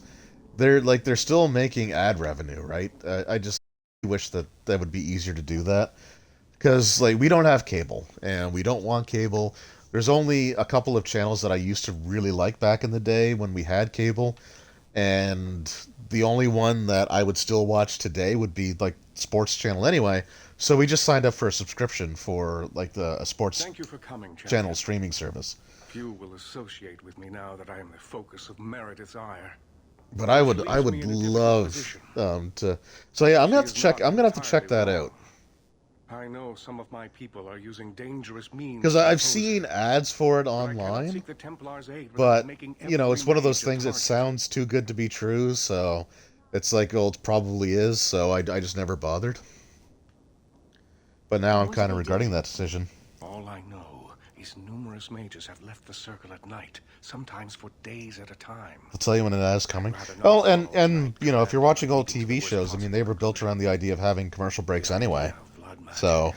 S1: they're still making ad revenue, right? I just wish that would be easier to do that because like we don't have cable and we don't want cable. There's only a couple of channels that I used to really like back in the day when we had cable, and the only one that I would still watch today would be like sports channel anyway. So we just signed up for a subscription for like a sports
S10: Thank you for coming,
S1: channel streaming service.
S10: Few will associate with me now that I am the focus of Meredith's ire.
S1: But I would love to. So yeah, I'm gonna have to check that out.
S10: I know some of my people are using dangerous means.
S1: Because I've seen ads for it online, but it's one of those things that sounds too good to be true. So it's like, oh, it probably is. So I just never bothered. But now I'm kind of regretting that decision.
S10: All I know is numerous mages have left the circle at night, sometimes for days at a time.
S1: I'll tell you when an ad is coming. Oh, and if you're watching old TV shows, I mean, they were built around the idea of having commercial breaks anyway. So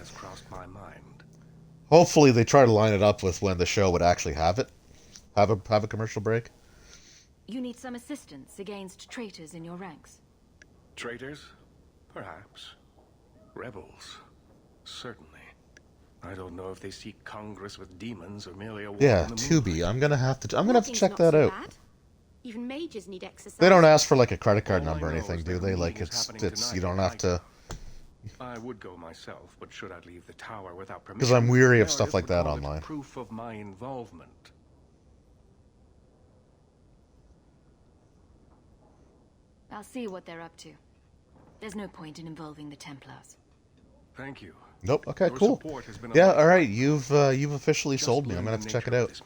S1: hopefully they try to line it up with when the show would actually have a commercial break.
S11: You need some assistance against traitors in your ranks.
S10: Traitors? Perhaps. Rebels? Certainly. I don't know if they seek congress with demons or merely a war
S1: Yeah,
S10: on the
S1: Tubi. I'm gonna have to check that out.
S18: Even mages need exercise.
S1: They don't ask for like a credit card number or anything, do they? Like it's you don't have to.
S10: I would go myself, but should I leave the tower without permission?
S1: Because I'm weary of stuff like that online.
S10: Proof of my involvement.
S11: I'll see what they're up to. There's no point in involving the Templars.
S10: Thank you.
S1: Nope. Okay. Cool. Yeah. All right. You've officially sold me. I'm gonna have to check it out.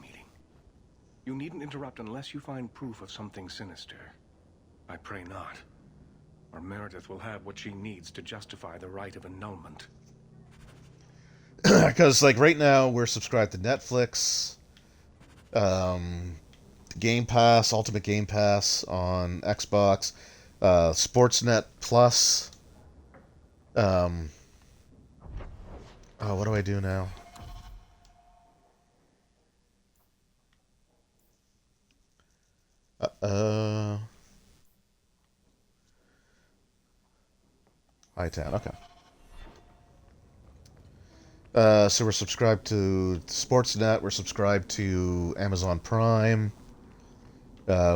S10: You needn't interrupt unless you find proof of something sinister. I pray not. Or Meredith will have what she needs to justify the right of annulment.
S1: Because like right now we're subscribed to Netflix, Game Pass, Ultimate Game Pass on Xbox, Sportsnet Plus. Oh, what do I do now? Hightown, okay. So we're subscribed to Sportsnet, we're subscribed to Amazon Prime.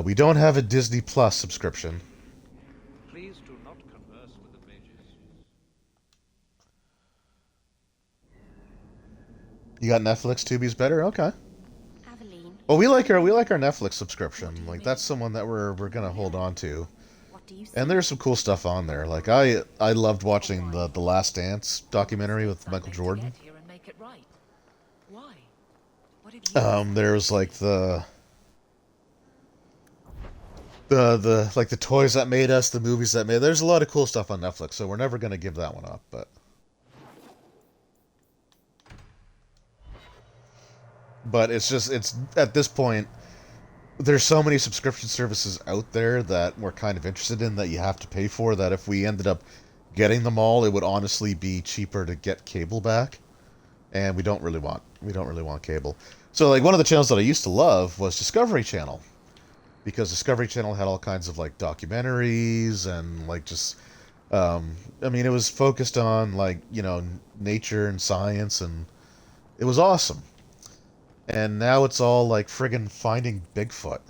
S1: We don't have a Disney Plus subscription.
S4: Please do not converse with the mages.
S1: You got Netflix, Tubi's better? Okay. Well, we like our Netflix subscription. Like that's someone that we're gonna hold on to. And there's some cool stuff on there. Like I loved watching the Last Dance documentary with Michael Jordan. There's like the like the toys that made us, the movies that made. There's a lot of cool stuff on Netflix, so we're never gonna give that one up. But it's at this point, there's so many subscription services out there that we're kind of interested in that you have to pay for, that if we ended up getting them all, it would honestly be cheaper to get cable back. And we don't really want cable. So like one of the channels that I used to love was Discovery Channel. Because Discovery Channel had all kinds of like documentaries and like just I mean it was focused on like, nature and science, and it was awesome. And now it's all like friggin' Finding Bigfoot.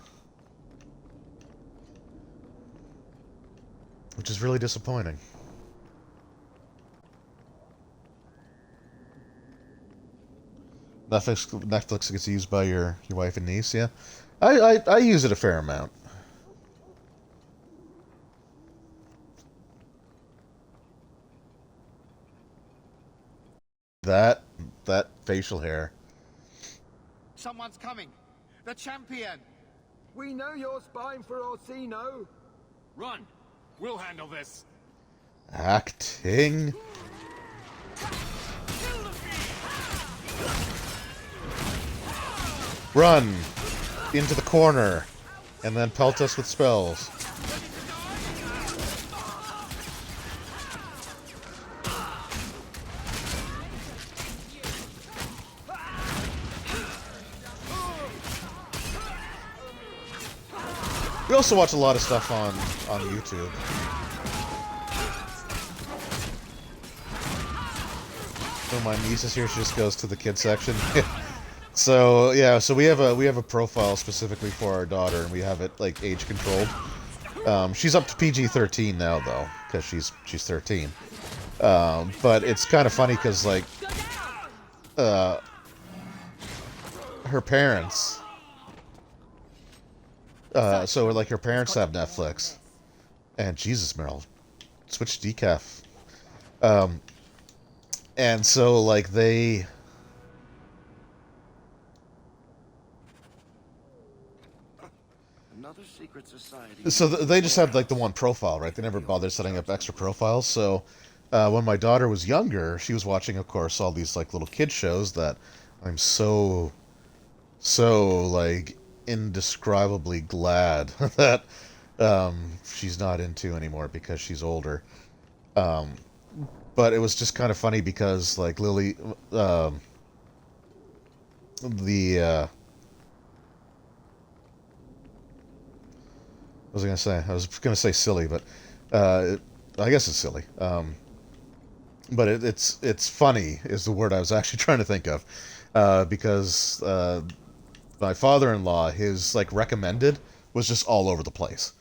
S1: Which is really disappointing. Netflix gets used by your wife and niece, yeah? I use it a fair amount. That that facial hair.
S7: Someone's coming. The champion.
S9: We know you're spying for Orsino.
S4: Run! We'll handle this.
S1: Acting. Run into the corner and then pelt us with spells. We also watch a lot of stuff on YouTube. When my niece is here, she just goes to the kids section. So yeah, so we have a profile specifically for our daughter, and we have it like age controlled. She's up to PG-13 now though, because she's 13. But it's kind of funny because like her parents. So like her parents have Netflix, and Jesus, Meryl, switch decaf. And so like they.
S5: Another secret society.
S1: So they just had like the one profile, right? They never bothered setting up extra profiles. So when my daughter was younger, she was watching, of course, all these like little kid shows that I'm so like indescribably glad that she's not into anymore because she's older. But it was just kind of funny because like Lily, what was I gonna say? I was gonna say silly, but I guess it's silly. But it's funny is the word I was actually trying to think of, because my father-in-law, his like recommended was just all over the place.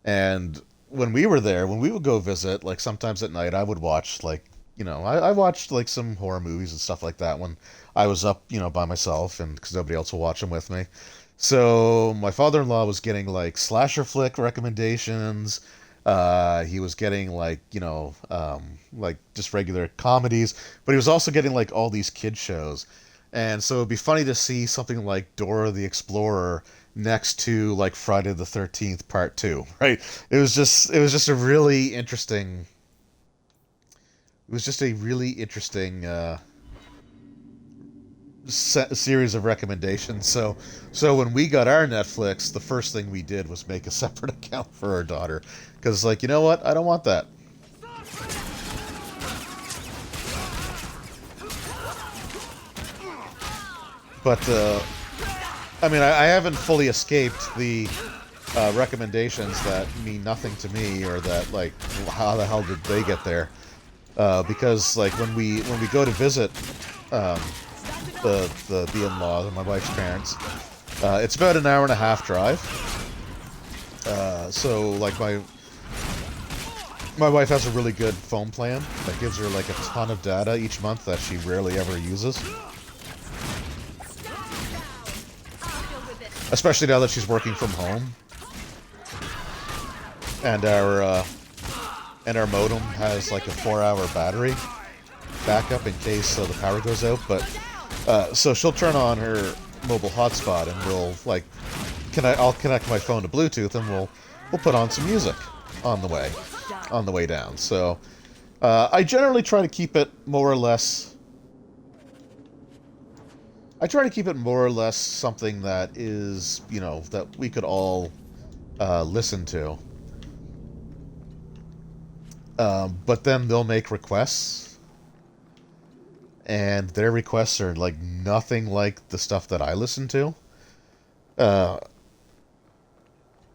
S1: And when we were there, when we would go visit, like sometimes at night, I would watch like, I watched like some horror movies and stuff like that when I was up, by myself, and because nobody else will watch them with me. So my father-in-law was getting like slasher flick recommendations. He was getting like just regular comedies, but he was also getting like all these kid shows. And so it'd be funny to see something like Dora the Explorer next to like Friday the 13th Part 2, right? It was just a really interesting series of recommendations. So when we got our Netflix, the first thing we did was make a separate account for our daughter, because like, you know what? I don't want that. But I mean, I haven't fully escaped the recommendations that mean nothing to me, or that like, how the hell did they get there? Because like when we go to visit the in-laws, my wife's parents, it's about an hour and a half drive. So like my wife has a really good phone plan that gives her like a ton of data each month that she rarely ever uses. Especially now that she's working from home, and our modem has like a 4-hour battery backup in case the power goes out. But so she'll turn on her mobile hotspot, and we'll like I'll connect my phone to Bluetooth, and we'll put on some music on the way down. So I generally try to keep it more or less. I try to keep it more or less something that is, that we could all listen to. But then they'll make requests, and their requests are like nothing like the stuff that I listen to. So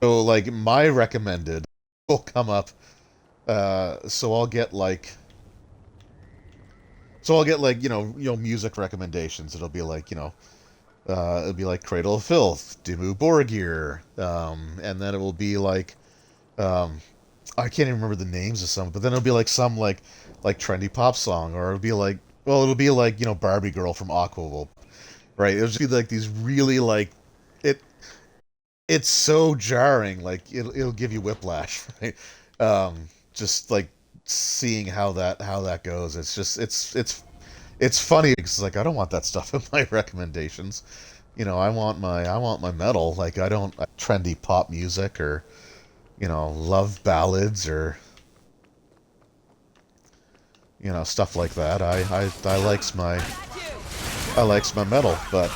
S1: like my recommended will come up. So I'll get like. So I'll get like, music recommendations. It'll be like, it'll be like Cradle of Filth, Dimmu Borgir, and then it will be like, I can't even remember the names of some, but then it'll be like some like trendy pop song, or it'll be like, Barbie Girl from Aqua, right? It'll just be like these really like, it's so jarring, like it'll give you whiplash, right? Just like seeing how that goes. It's it's funny because like I don't want that stuff in my recommendations. I want my metal. Like I don't trendy pop music or love ballads or stuff like that. I likes my metal, but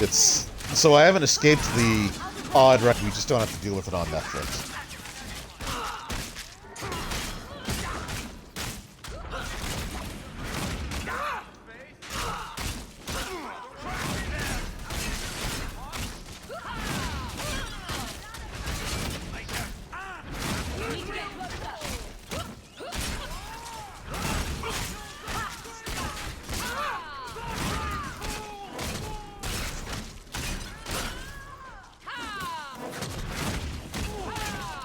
S1: it's so I haven't escaped the odd rec. We just don't have to deal with it on Netflix.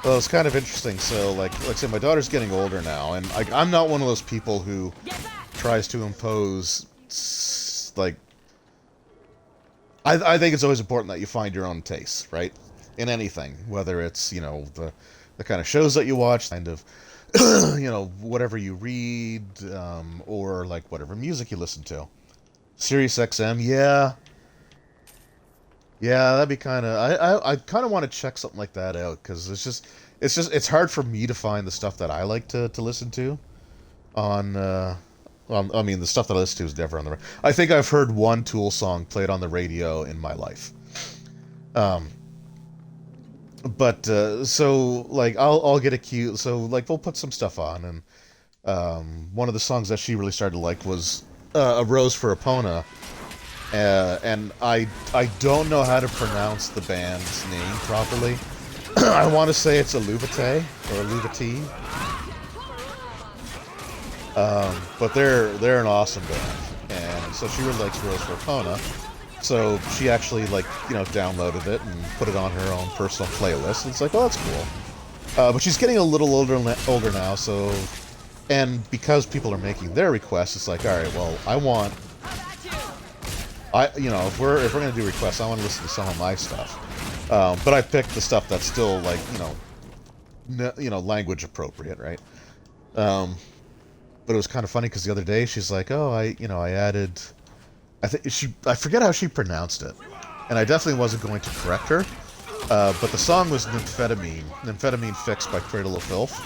S1: Well, it's kind of interesting. So, like I said, my daughter's getting older now, and I'm not one of those people who tries to impose, like, I think it's always important that you find your own taste, right? In anything, whether it's, the kind of shows that you watch, kind of, whatever you read, or, like, whatever music you listen to. Sirius XM, yeah. Yeah, that'd be kind of. I kind of want to check something like that out because it's hard for me to find the stuff that I like to listen to on. Well, I mean, the stuff that I listen to is never on the. I think I've heard one Tool song played on the radio in my life. Um, but so like I'll get a cue. So like we'll put some stuff on, and one of the songs that she really started to like was "A Rose for Epona." And I don't know how to pronounce the band's name properly. I want to say it's a Louvate or a Louvate. But they're an awesome band, and so she really likes Rose for Epona. So she actually downloaded it and put it on her own personal playlist. And it's like, oh, that's cool. But she's getting a little older now, so and because people are making their requests, it's like, all right, well, if we're gonna do requests, I want to listen to some of my stuff. But I picked the stuff that's still like language appropriate, right? But it was kind of funny because the other day she's like, "Oh, I added." I forget how she pronounced it, and I definitely wasn't going to correct her. But the song was "Nymphetamine Fix" by Cradle of Filth,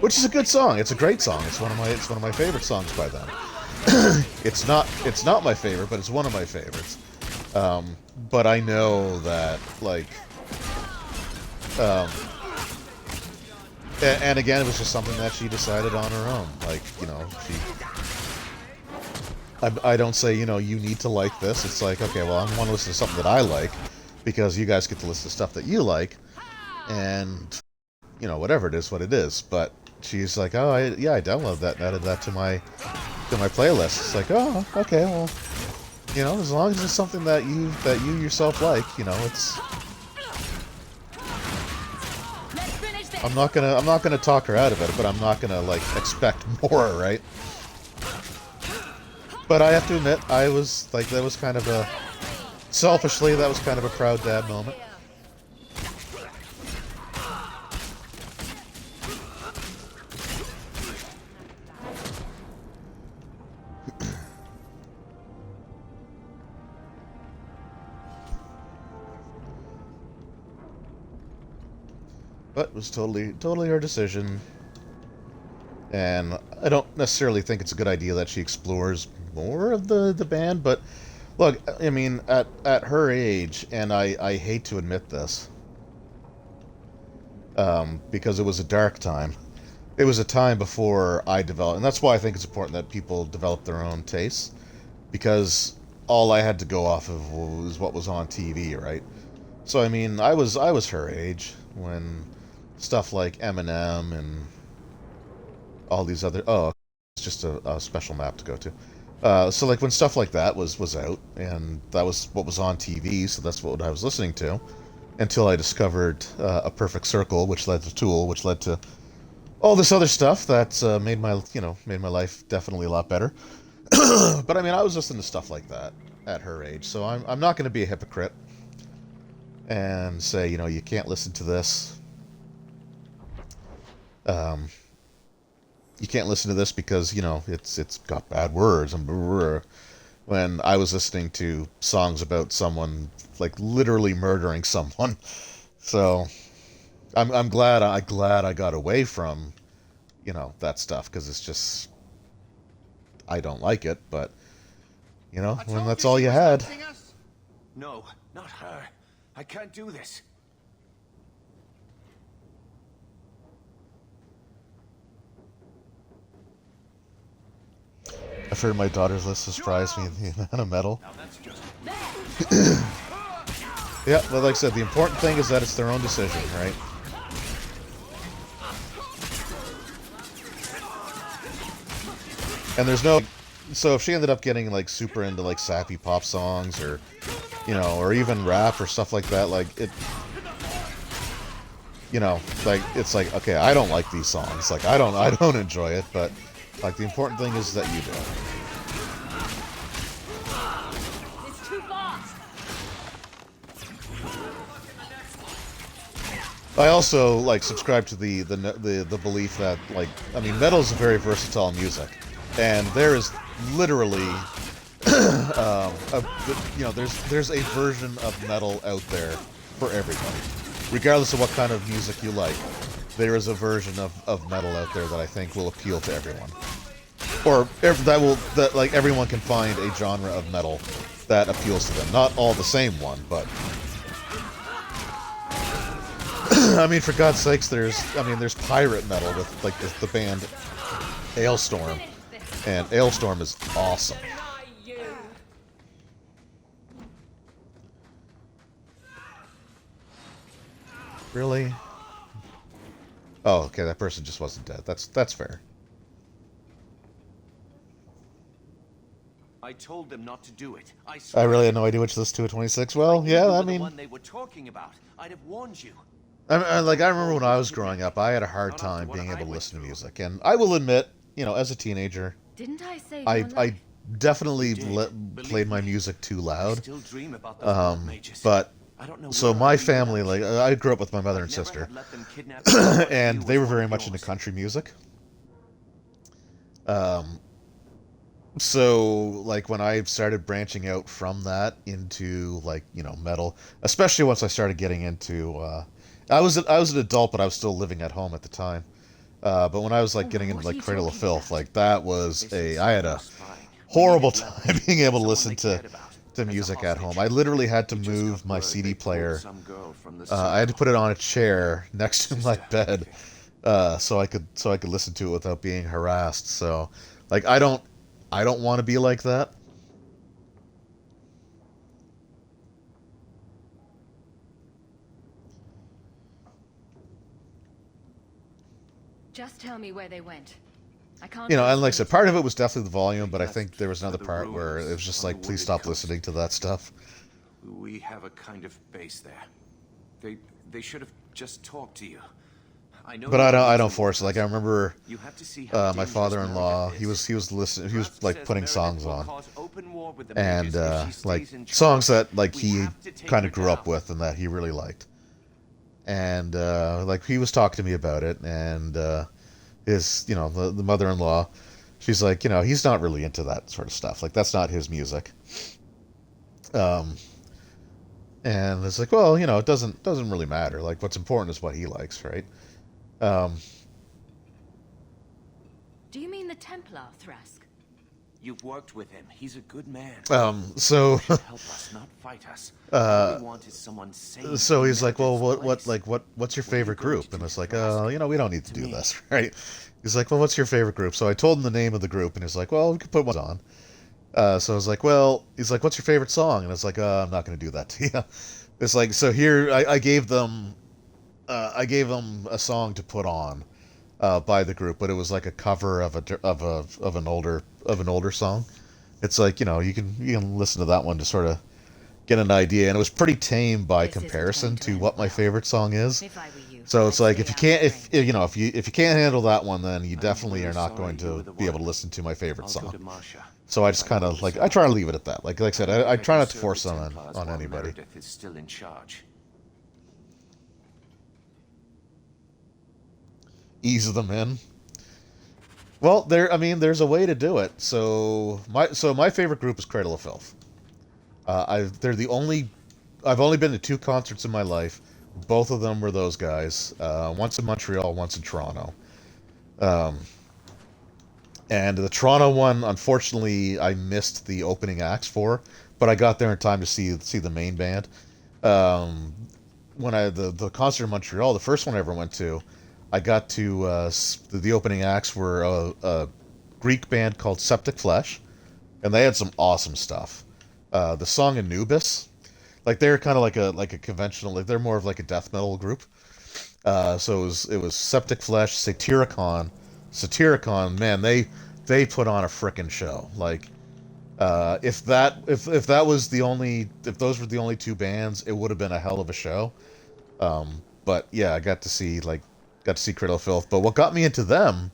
S1: which is a good song. It's a great song. It's one of my favorite songs by them. It's not my favorite, but it's one of my favorites. But I know that and again, it was just something that she decided on her own. I don't say you need to like this. It's like, okay, well, I want to listen to something that I like because you guys get to listen to stuff that you like, and whatever it is, what it is. But she's like, oh, I downloaded that and added that to my playlist. It's like, oh, okay, well, as long as it's something that you yourself like, it's. I'm not gonna talk her out of it, but I'm not gonna expect more, right? But I have to admit, I was that was kind of a selfishly that was kind of a proud dad moment. But it was totally her decision. And I don't necessarily think it's a good idea that she explores more of the band, but look, I mean, at her age, and I hate to admit this, because it was a dark time. It was a time before I developed, and that's why I think it's important that people develop their own tastes, because all I had to go off of was what was on TV, right? So I mean, I was her age when stuff like Eminem and all these other it's just a special map to go to. So like when stuff like that was out, and that was what was on TV, so that's what I was listening to, until I discovered A Perfect Circle, which led to Tool, which led to all this other stuff that made my life definitely a lot better. But I mean, I was listening to stuff like that at her age, so I'm not going to be a hypocrite and say you can't listen to this. you can't listen to this because it's got bad words and when I was listening to songs about someone like literally murdering someone. So I'm glad I got away from that stuff, because it's just, I don't like it, but when that's all you had.
S20: No, not her. I can't do this.
S1: I've heard my daughter's list has surprised me in the amount of metal. Yeah, well, like I said, the important thing is that it's their own decision, right? And there's no... So if she ended up getting, like, super into, like, sappy pop songs, or, or even rap or stuff like that, like, it... like, it's like, okay, I don't like these songs. Like, I don't enjoy it, but, like, the important thing is that you do.
S2: It's too fast.
S1: I also, like, subscribe to the belief that, like, I mean, metal is a very versatile music, and there is literally, there's a version of metal out there for everybody, regardless of what kind of music you like. There is a version of metal out there that I think will appeal to everyone, or that everyone can find a genre of metal that appeals to them. Not all the same one, but. I mean, for God's sakes, there's pirate metal with, like, the band Ailstorm, and Ailstorm is awesome. Really? Oh, okay, that person just wasn't dead. That's fair.
S20: I told them not to do it.
S1: I really had no idea which of this 2 of 26. Well, yeah, I mean,
S20: the one they were talking about, I'd have warned you.
S1: I remember when I was growing up, I had a hard time being able to listen to music, and I will admit, as a teenager,
S2: Didn't I say
S1: I definitely played my music too loud. But so my family, like, I grew up with my mother and sister, and they were very much into country music. So, like, when I started branching out from that into, like, metal, especially once I started getting into, I was an adult, but I was still living at home at the time. But when I was, like, getting into, like, Cradle of Filth, like, I had a horrible time being able to listen to music at home. I literally had to move my CD player. I had to put it on a chair next to my bed, so I could listen to it without being harassed. So, like, I don't want to be like that.
S2: Just tell me where they went. I can't.
S1: And like I said, part of it was definitely the volume, but I think there was another part where it was just like, please stop listening to that stuff.
S5: We have a kind of base there. They should have just talked to you.
S1: But I don't force it. Like, I remember my father-in-law, he was listening, he was like putting songs on, and like songs that, like, he kind of grew up with and that he really liked, and like, he was talking to me about it, and his the mother-in-law, she's like, he's not really into that sort of stuff, like, that's not his music. And it's like, well, it doesn't really matter. Like, what's important is what he likes, right?
S2: Do you mean the Templar, Thrask?
S20: You've worked with him. He's a good man.
S1: So
S20: He should help us, not fight us. All we want is someone sane.
S1: So he's like, well, what's your favorite group? And it's like, we don't need to do this, right? He's like, well, what's your favorite group? So I told him the name of the group, and he's like, well, we could put one on. So I was like, well, he's like, what's your favorite song? And it's like, I'm not going to do that to you. It's like, so here, I gave them a song to put on by the group, but it was like a cover of an older song. It's like, you can listen to that one to sort of get an idea, and it was pretty tame by comparison to what my favorite song is. So it's like, if you can't handle that one, then you definitely are not going to be able to listen to my favorite song. So I just kind of, like, I try to leave it at that. Like I said, I try not to force it on anybody.
S20: Meredith is still in charge.
S1: Ease them in. Well, I mean, there's a way to do it. So my favorite group is Cradle of Filth. They're the only. I've only been to two concerts in my life. Both of them were those guys. Once in Montreal, once in Toronto. Um, and the Toronto one, unfortunately, I missed the opening acts for, but I got there in time to see the main band. Um, when the concert in Montreal, the first one I ever went to, I got to the opening acts were a Greek band called Septic Flesh, and they had some awesome stuff. The song Anubis, like they're kind of like a conventional, like they're more of like a death metal group. So it was Septic Flesh, Satyricon. Man, they put on a frickin' show. Like if that was the only if those were the only two bands, it would have been a hell of a show. But yeah, I got to see Cradle of Filth. But what got me into them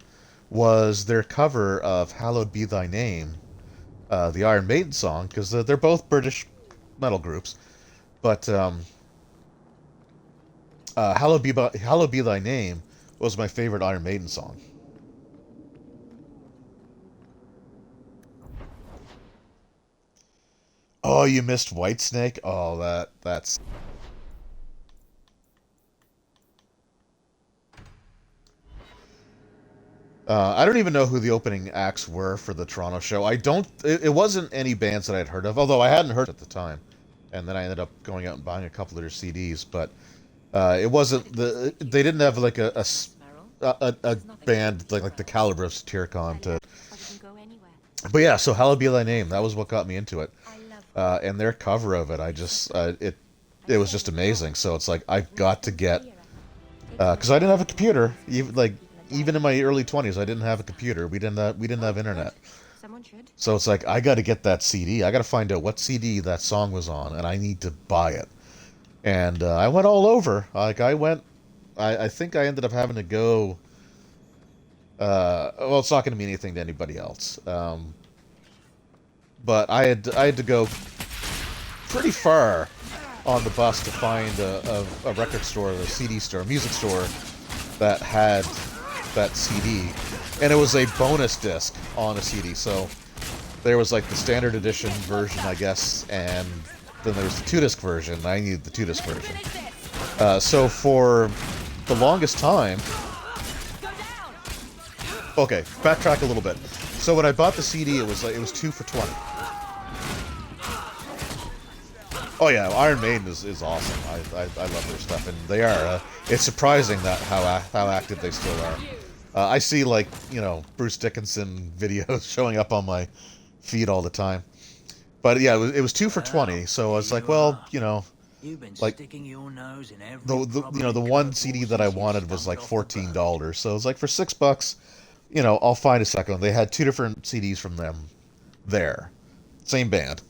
S1: was their cover of "Hallowed Be Thy Name," the Iron Maiden song, because they're both British metal groups. But Hallowed Be Thy Name was my favorite Iron Maiden song. Oh, you missed Whitesnake? Oh, that's. I don't even know who the opening acts were for the Toronto show. I don't. It wasn't any bands that I'd heard of, although I hadn't heard at the time. And then I ended up going out and buying a couple of their CDs. But it wasn't the. They didn't have like a band like the caliber of Satyricon to. But yeah, so Hallowed Be Thy Name. That was what got me into it. And their cover of it, it was just amazing. So it's like I've got to get because I didn't have a computer. Even in my early 20s, I didn't have a computer. We didn't have internet. So it's like I got to get that CD. I got to find out what CD that song was on, and I need to buy it. And I went all over. Like I went, I think I ended up having to go. Well, it's not going to mean anything to anybody else. But I had to go pretty far on the bus to find a record store, a CD store, a music store that had that CD, and it was a bonus disc on a CD. So there was like the standard edition version, I guess, and then there was the 2-disc version. I needed the 2-disc version. So for the longest time, okay, backtrack a little bit. So when I bought the CD, it was 2 for $20. Oh yeah, Iron Maiden is awesome. I love their stuff, and they are. It's surprising that how active they still are. I see Bruce Dickinson videos showing up on my feed all the time. But yeah, it was 2 for $20. So I was like, well, like the one CD that I wanted was like $14. So it was like for $6, I'll find a second one. They had two different CDs from them there, same band.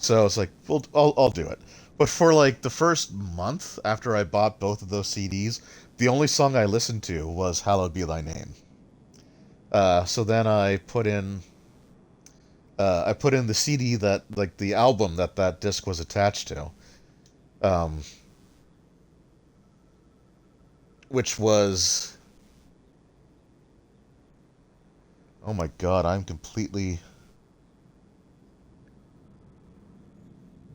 S1: So it's like, well, I'll do it. But for like the first month after I bought both of those CDs, the only song I listened to was "Hallowed Be Thy Name." So then I put in the CD that like the album that disc was attached to, which was, oh my God, I'm completely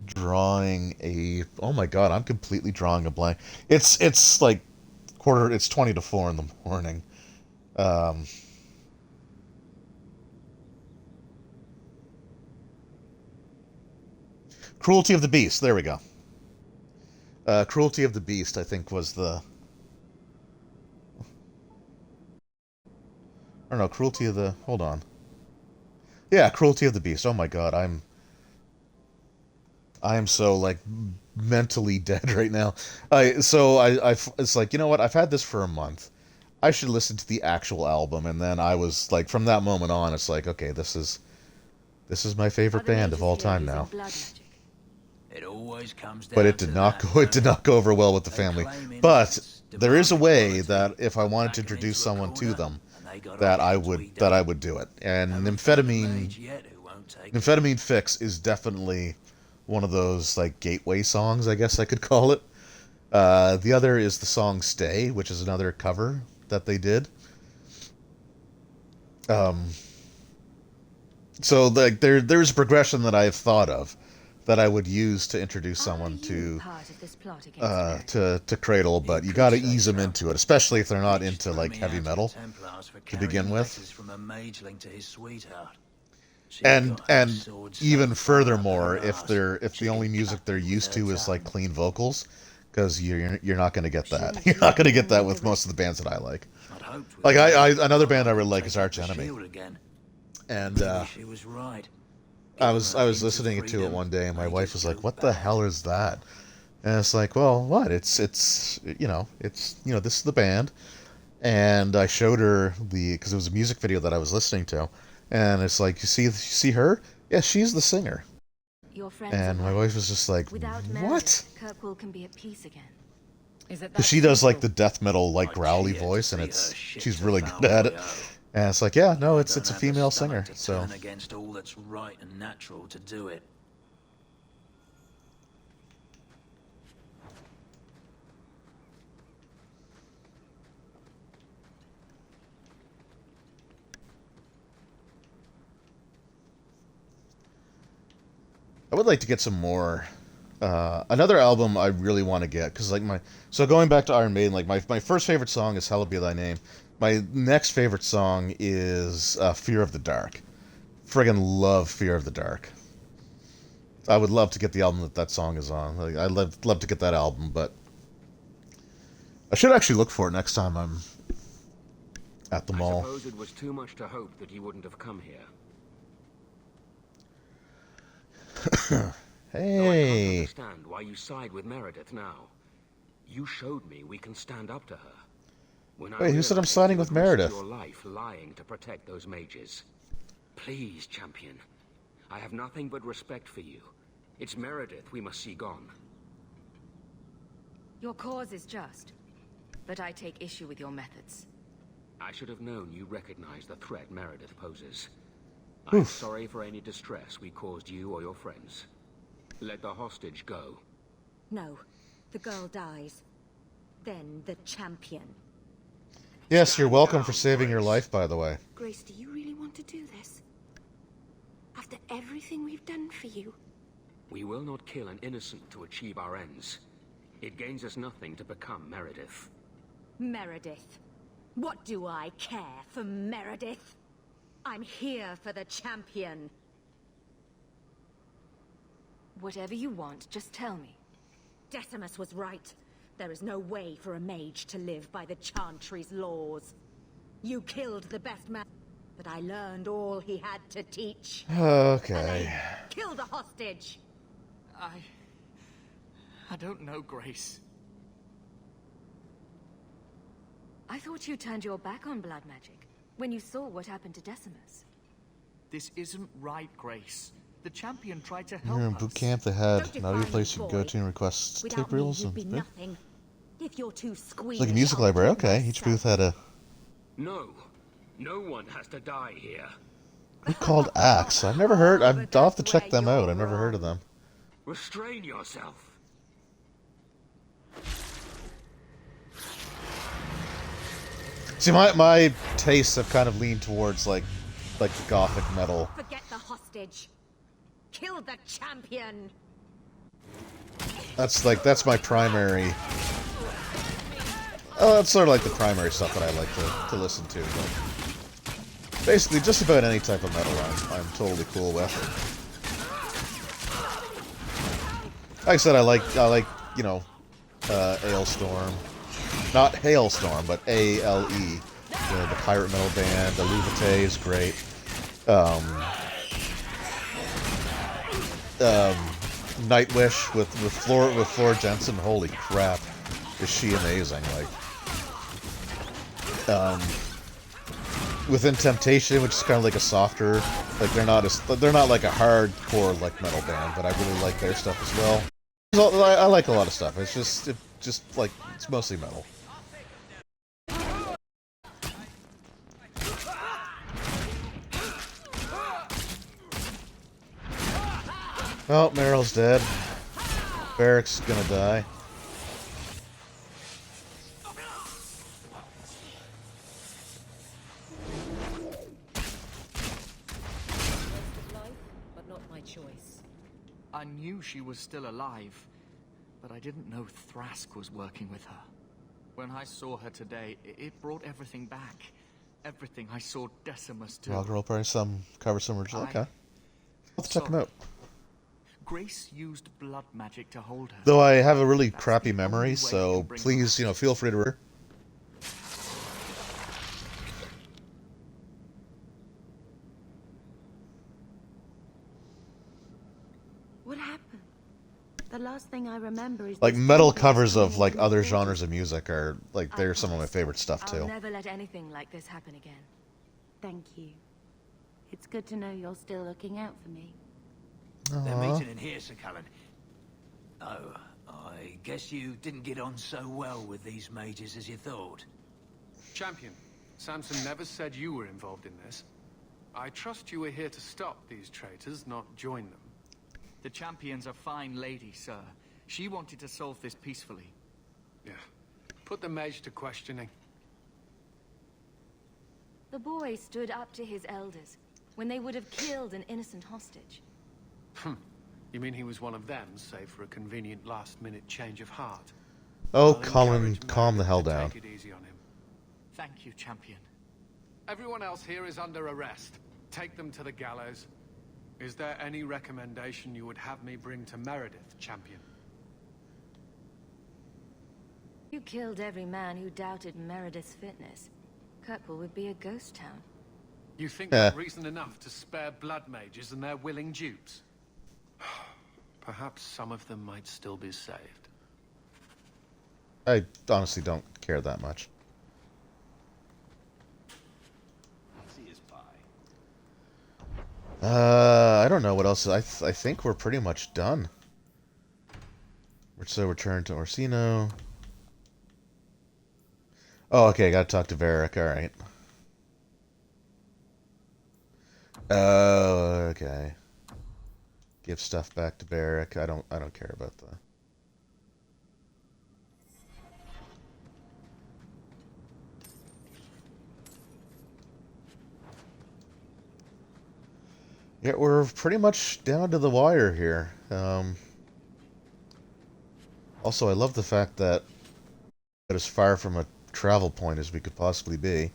S1: drawing a oh my God, I'm completely drawing a blank. It's like it's 20 to 4 in the morning. Cruelty of the Beast, there we go. Cruelty of the Beast, I think, was the I don't know, Cruelty of the hold on. Yeah, Cruelty of the Beast. Oh my God, I am so like mentally dead right now. It's like, you know what? I've had this for a month. I should listen to the actual album, and then I was like, from that moment on, it's like, okay, this is my favorite band of all time now.
S12: It always comes down
S1: But it did not go. It did not go over well with the family. But there is a way that if I wanted to introduce someone to them, that I would do it. And Amphetamine Fix is definitely one of those like gateway songs, I guess I could call it. The other is the song "Stay," which is another cover that they did. Um, so like there's a progression that I've thought of that I would use to introduce someone to Cradle, but you got to ease them into it, especially if they're not into like heavy metal to begin with. And even furthermore, if the only music they're used to is like clean vocals, because you're not going to get that. You're not going to get that with most of the bands that I like. Like I another band I really like is Arch Enemy, and I was listening to it one day, and my wife was like, "What the hell is that?" And it's like, "Well, what? It's this is the band." And I showed her because it was a music video that I was listening to, and it's like, you see her? Yeah, she's the singer.
S2: Your friends
S1: And my wife was just like,
S2: Without
S1: "What?"
S2: Meredith, Kirkwall can be at peace again.
S1: Because she does like the death metal like growly voice, and she's really good at it. And it's like, yeah, no, it's a female singer. So
S12: turn against all that's right and natural to do it.
S1: I would like to get some more. Another album I really want to get, because like going back to Iron Maiden, like my first favorite song is Hallowed Be Thy Name. My next favorite song is Fear of the Dark. Friggin' love Fear of the Dark. I would love to get the album that song is on. Like, I'd love to get that album, but I should actually look for it next time I'm at the mall.
S6: I suppose it was too much to hope that you wouldn't have come here.
S1: Hey.
S6: Though I can't understand why you side with Meredith now. You showed me we can stand up to her.
S1: Wait, who said I'm siding with Meredith?
S6: Your life lying to protect those mages. Please, champion. I have nothing but respect for you. It's Meredith we must see gone.
S2: Your cause is just, but I take issue with your methods.
S6: I should have known you recognized the threat Meredith poses. I'm sorry for any distress we caused you or your friends. Let the hostage go.
S11: No, the girl dies. Then the champion.
S1: Yes, you're welcome for saving your life, by the way.
S21: Grace, do you really want to do this? After everything we've done for you?
S6: We will not kill an innocent to achieve our ends. It gains us nothing to become Meredith.
S11: Meredith? What do I care for Meredith? I'm here for the champion.
S2: Whatever you want, just tell me.
S11: Decimus was right. There is no way for a mage to live by the Chantry's laws. You killed the best man, but I learned all he had to teach.
S1: Okay.
S11: Kill the hostage!
S14: I don't know, Grace.
S2: I thought you turned your back on blood magic when you saw what happened to Decimus.
S14: This isn't right, Grace. The champion tried to help
S1: You're in
S14: us.
S1: boot camp. They had not a place you can go to and request
S11: Without
S1: tape
S11: me,
S1: reels.
S11: you'd be
S1: And
S11: nothing. If you're too
S1: it's
S11: squeamish,
S1: like a music
S11: I'll
S1: library.
S11: do
S1: Okay, each booth had a.
S6: No. No one has to die here.
S1: Who called Axe? I've never heard. I'll have to check them out. I've never heard of them.
S6: Restrain yourself.
S1: See, my tastes have kind of leaned towards like the gothic metal.
S11: Forget the hostage. Kill the champion.
S1: That's my primary. Oh, that's sort of like the primary stuff that I like to listen to. But basically, just about any type of metal, I'm totally cool with. Like I said, I like Ailstorm, not Hailstorm, but ALE. The pirate metal band, the Luvate is great. Nightwish with Flora Jensen. Holy crap, is she amazing! Within Temptation, which is kind of like a softer, like they're not like a hardcore like metal band, but I really like their stuff as well. I like a lot of stuff. It's just like it's mostly metal. Oh, Meryl's dead. Barrick's gonna die.
S14: I knew she was still alive, but I didn't know Thrask was working with her. When I saw her today, it brought everything back. Everything I saw Decimus do.
S1: Log roll probably cover some original. Okay. Let's check them out.
S14: Grace used blood magic to hold her.
S1: Though I have a really crappy memory, so please, feel free to...
S21: What happened? The last thing I remember is
S1: like metal covers of like other genres of music are like they're some of my favorite stuff too.
S11: I'll never let anything like this happen again.
S21: Thank you. It's good to know you're still looking out for me.
S12: They're meeting in here, Sir Callan. Oh, I guess you didn't get on so well with these mages as you thought.
S13: Champion, Samson never said you were involved in this. I trust you were here to stop these traitors, not join them.
S14: The Champion's a fine lady, sir. She wanted to solve this peacefully.
S13: Yeah. Put the mage to questioning.
S11: The boy stood up to his elders when they would have killed an innocent hostage.
S13: You mean he was one of them, save for a convenient last-minute change of heart?
S1: Oh, Colin, calm the hell down.
S13: Take it easy on him.
S14: Thank you, Champion.
S13: Everyone else here is under arrest. Take them to the gallows. Is there any recommendation you would have me bring to Meredith, Champion?
S11: You killed every man who doubted Meredith's fitness. Kirkwall would be a ghost town.
S13: You think that's reason enough to spare blood mages and their willing dupes? Perhaps some of them might still be saved.
S1: I honestly don't care that much. I don't know what else. I think we're pretty much done. So return to Orsino. Oh, okay. Gotta talk to Varric. All right. Oh, okay. Give stuff back to Varric. I don't care about that. Yeah, we're pretty much down to the wire here. Also, I love the fact that as far from a travel point as we could possibly be.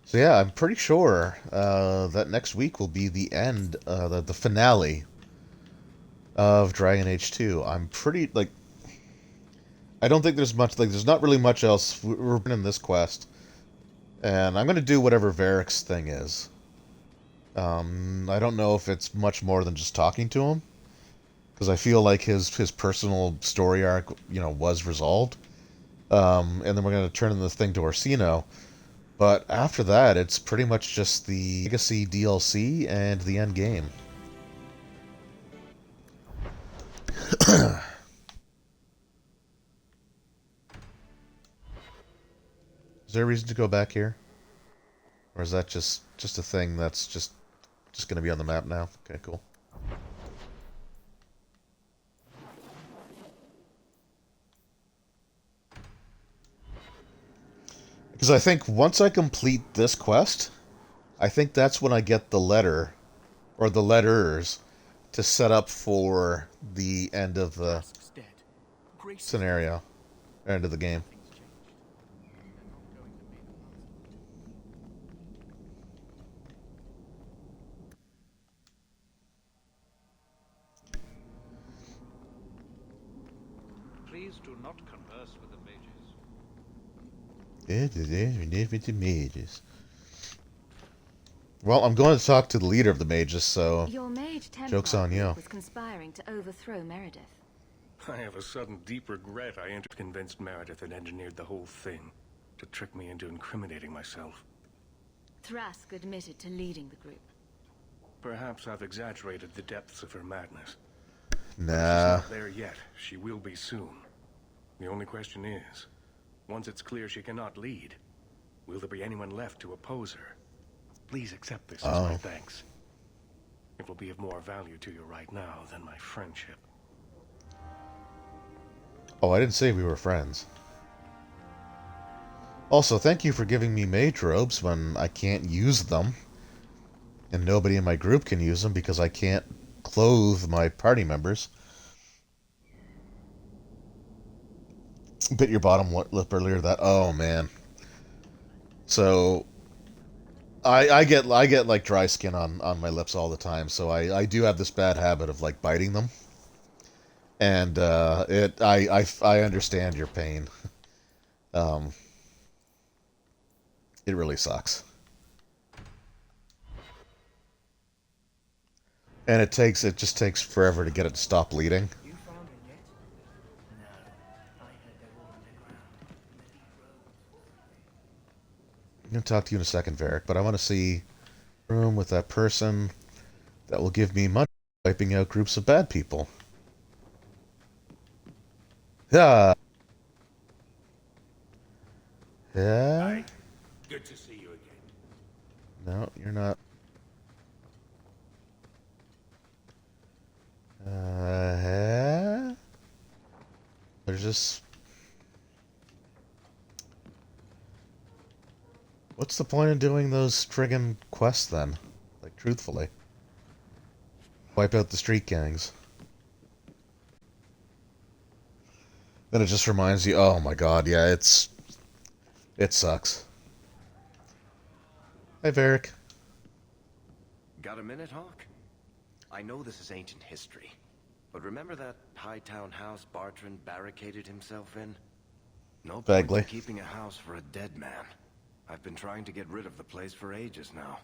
S1: So yeah, I'm pretty sure that next week will be the end, the finale of Dragon Age 2. I'm pretty, like... I don't think there's much, there's not really much else. We're in this quest. And I'm going to do whatever Varric's thing is. I don't know if it's much more than just talking to him. Because I feel like his personal story arc, was resolved. And then we're going to turn in the thing to Orsino. But after that, it's pretty much just the Legacy DLC and the end game. Is there a reason to go back here? Or is that just a thing that's just going to be on the map now? Okay, cool. Because I think once I complete this quest, I think that's when I get the letter, or the letters, to set up for the end of the scenario, end of the game.
S4: Please do not converse with the
S1: mages. Well, I'm going to talk to the leader of the mages, so
S11: Your mage Templar
S1: joke's on you.
S11: was conspiring to overthrow Meredith.
S10: I have a sudden deep regret I convinced Meredith had engineered the whole thing to trick me into incriminating myself.
S11: Thrask admitted to leading the group.
S10: Perhaps I've exaggerated the depths of her madness.
S1: Nah.
S10: But she's not there yet. She will be soon. The only question is, once it's clear she cannot lead, will there be anyone left to oppose her? Please accept this as my thanks. It will be of more value to you right now than my friendship.
S1: Oh, I didn't say we were friends. Also, thank you for giving me mage robes when I can't use them. And nobody in my group can use them because I can't clothe my party members. Bit your bottom lip earlier. That, oh man. So I get like dry skin on my lips all the time. So I do have this bad habit of like biting them. And I understand your pain. Um, it really sucks. And it just takes forever to get it to stop bleeding.
S12: You found it yet? No. I heard they were underground.
S1: I'm going to talk to you in a second, Varric, but I want to see a room with that person that will give me money wiping out groups of bad people. Yeah. Yeah?
S8: Hi. Good to see you again.
S1: No, you're not. Yeah? There's just... What's the point of doing those friggin' quests then? Like, truthfully. Wipe out the street gangs. Then it just reminds you, oh my god, yeah, it sucks. Hey, Varric.
S5: Got a minute, Hawk? I know this is ancient history, but remember that Hightown house Bartrand barricaded himself in? No point
S1: Vaguely.
S5: in keeping a house for a dead man. I've been trying to get rid of the place for ages now.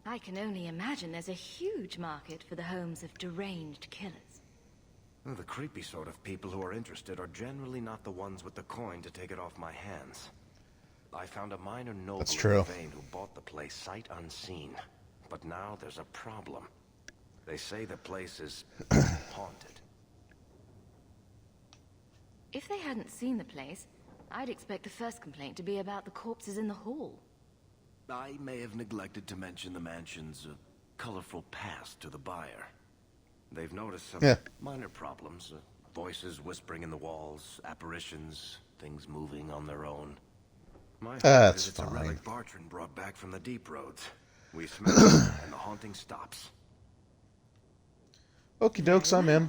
S11: I can only imagine there's a huge market for the homes of deranged killers.
S5: Well, the creepy sort of people who are interested are generally not the ones with the coin to take it off my hands. I found a minor noble
S1: That's
S5: in
S1: true.
S5: the vein who bought the place sight unseen. But now there's a problem. They say the place is haunted.
S11: If they hadn't seen the place, I'd expect the first complaint to be about the corpses in the hall.
S5: I may have neglected to mention the mansion's colorful past to the buyer. They've noticed some minor problems. Voices whispering in the walls, apparitions, things moving on their own. My hope is it's a relic Bartrand brought back from the deep roads. We smell it, and the haunting stops.
S1: Okie dokes, I'm in.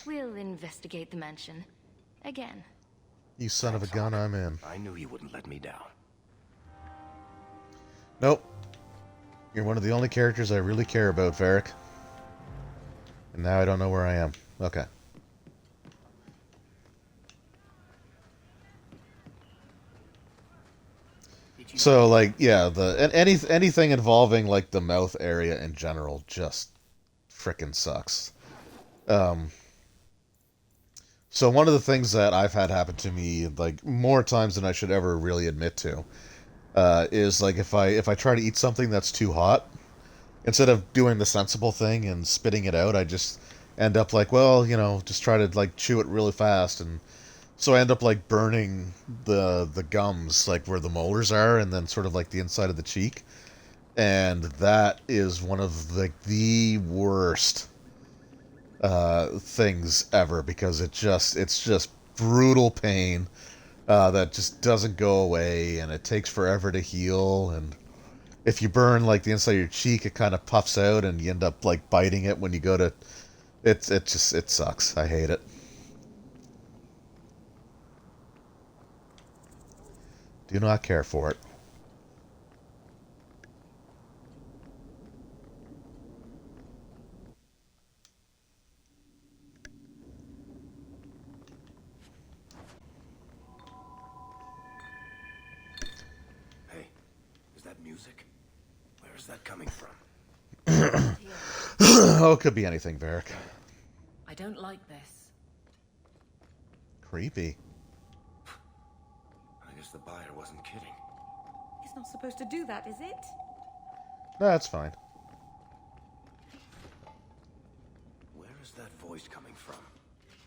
S11: We'll investigate the mansion. Again.
S1: You son of a gun, I'm in.
S5: I knew you wouldn't let me down.
S1: Nope. You're one of the only characters I really care about, Varric. And now I don't know where I am. Okay. So, like, yeah, anything involving, like, the mouth area in general just frickin' sucks. So one of the things that I've had happen to me, like, more times than I should ever really admit to, is, like, if I try to eat something that's too hot, instead of doing the sensible thing and spitting it out, I just end up like, well, you know, just try to, like, chew it really fast, and so I end up, like, burning the gums, like, where the molars are, and then sort of, like, the inside of the cheek. And that is one of, like, the worst things ever, because it's just brutal pain that just doesn't go away, and it takes forever to heal, and if you burn, like, the inside of your cheek, it kind of puffs out, and you end up, like, biting it when you go to... It sucks. I hate it. Do not care for it.
S5: Hey, is that music? Where is that coming from?
S1: Oh, it could be anything, Varric.
S15: I don't like this.
S1: Creepy.
S5: I guess the buyer wasn't kidding.
S21: It's not supposed to do that, is it?
S1: No, that's fine.
S5: Where is that voice coming from?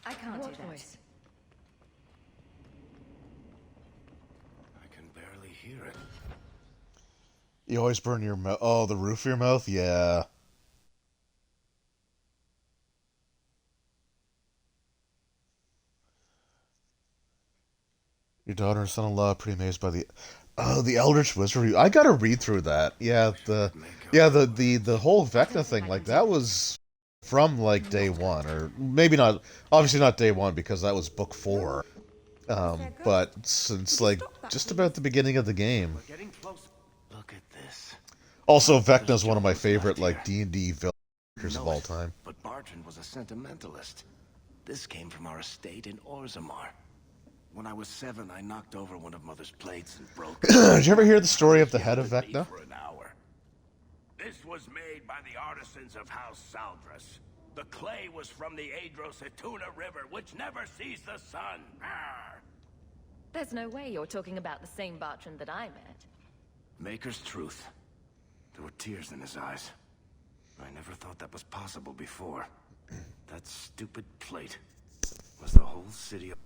S11: I can't
S21: What
S11: do that.
S21: voice?
S5: I can barely hear it.
S1: You always burn your mouth. Oh, the roof of your mouth? Yeah. Your daughter and son-in-law are pretty amazed by the Eldritch Wizard. I gotta read through that. Yeah, the whole Vecna thing, like that was from like day one, or maybe not. Obviously not day one because that was book 4. But since like just about the beginning of the game.
S5: Look at this.
S1: Also, Vecna's one of my favorite like D&D villains of all time.
S5: But Bartrand was a sentimentalist. This came from our estate in Orzammar. When I was 7, I knocked over one of Mother's plates and broke.
S1: Did you ever hear the story of the head of Vecna?
S5: This was made by the artisans of House Saldras. The clay was from the Adro-Setuna River, which never sees the sun. Arr!
S11: There's no way you're talking about the same Bartrand that I met.
S5: Maker's truth. There were tears in his eyes. I never thought that was possible before. That stupid plate was the whole city of...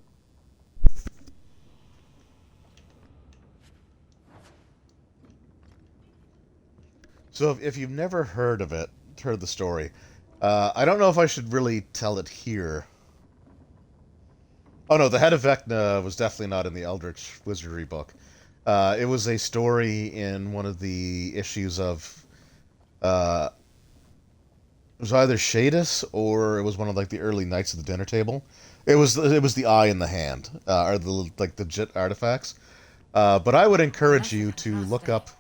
S1: So if you've never heard of it, heard the story, I don't know if I should really tell it here. Oh no, the Head of Vecna was definitely not in the Eldritch Wizardry book. It was a story in one of the issues of... it was either Shadis or it was one of like the early Knights of the Dinner Table. It was the Eye in the Hand, or the Jit artifacts. But I would encourage you to look up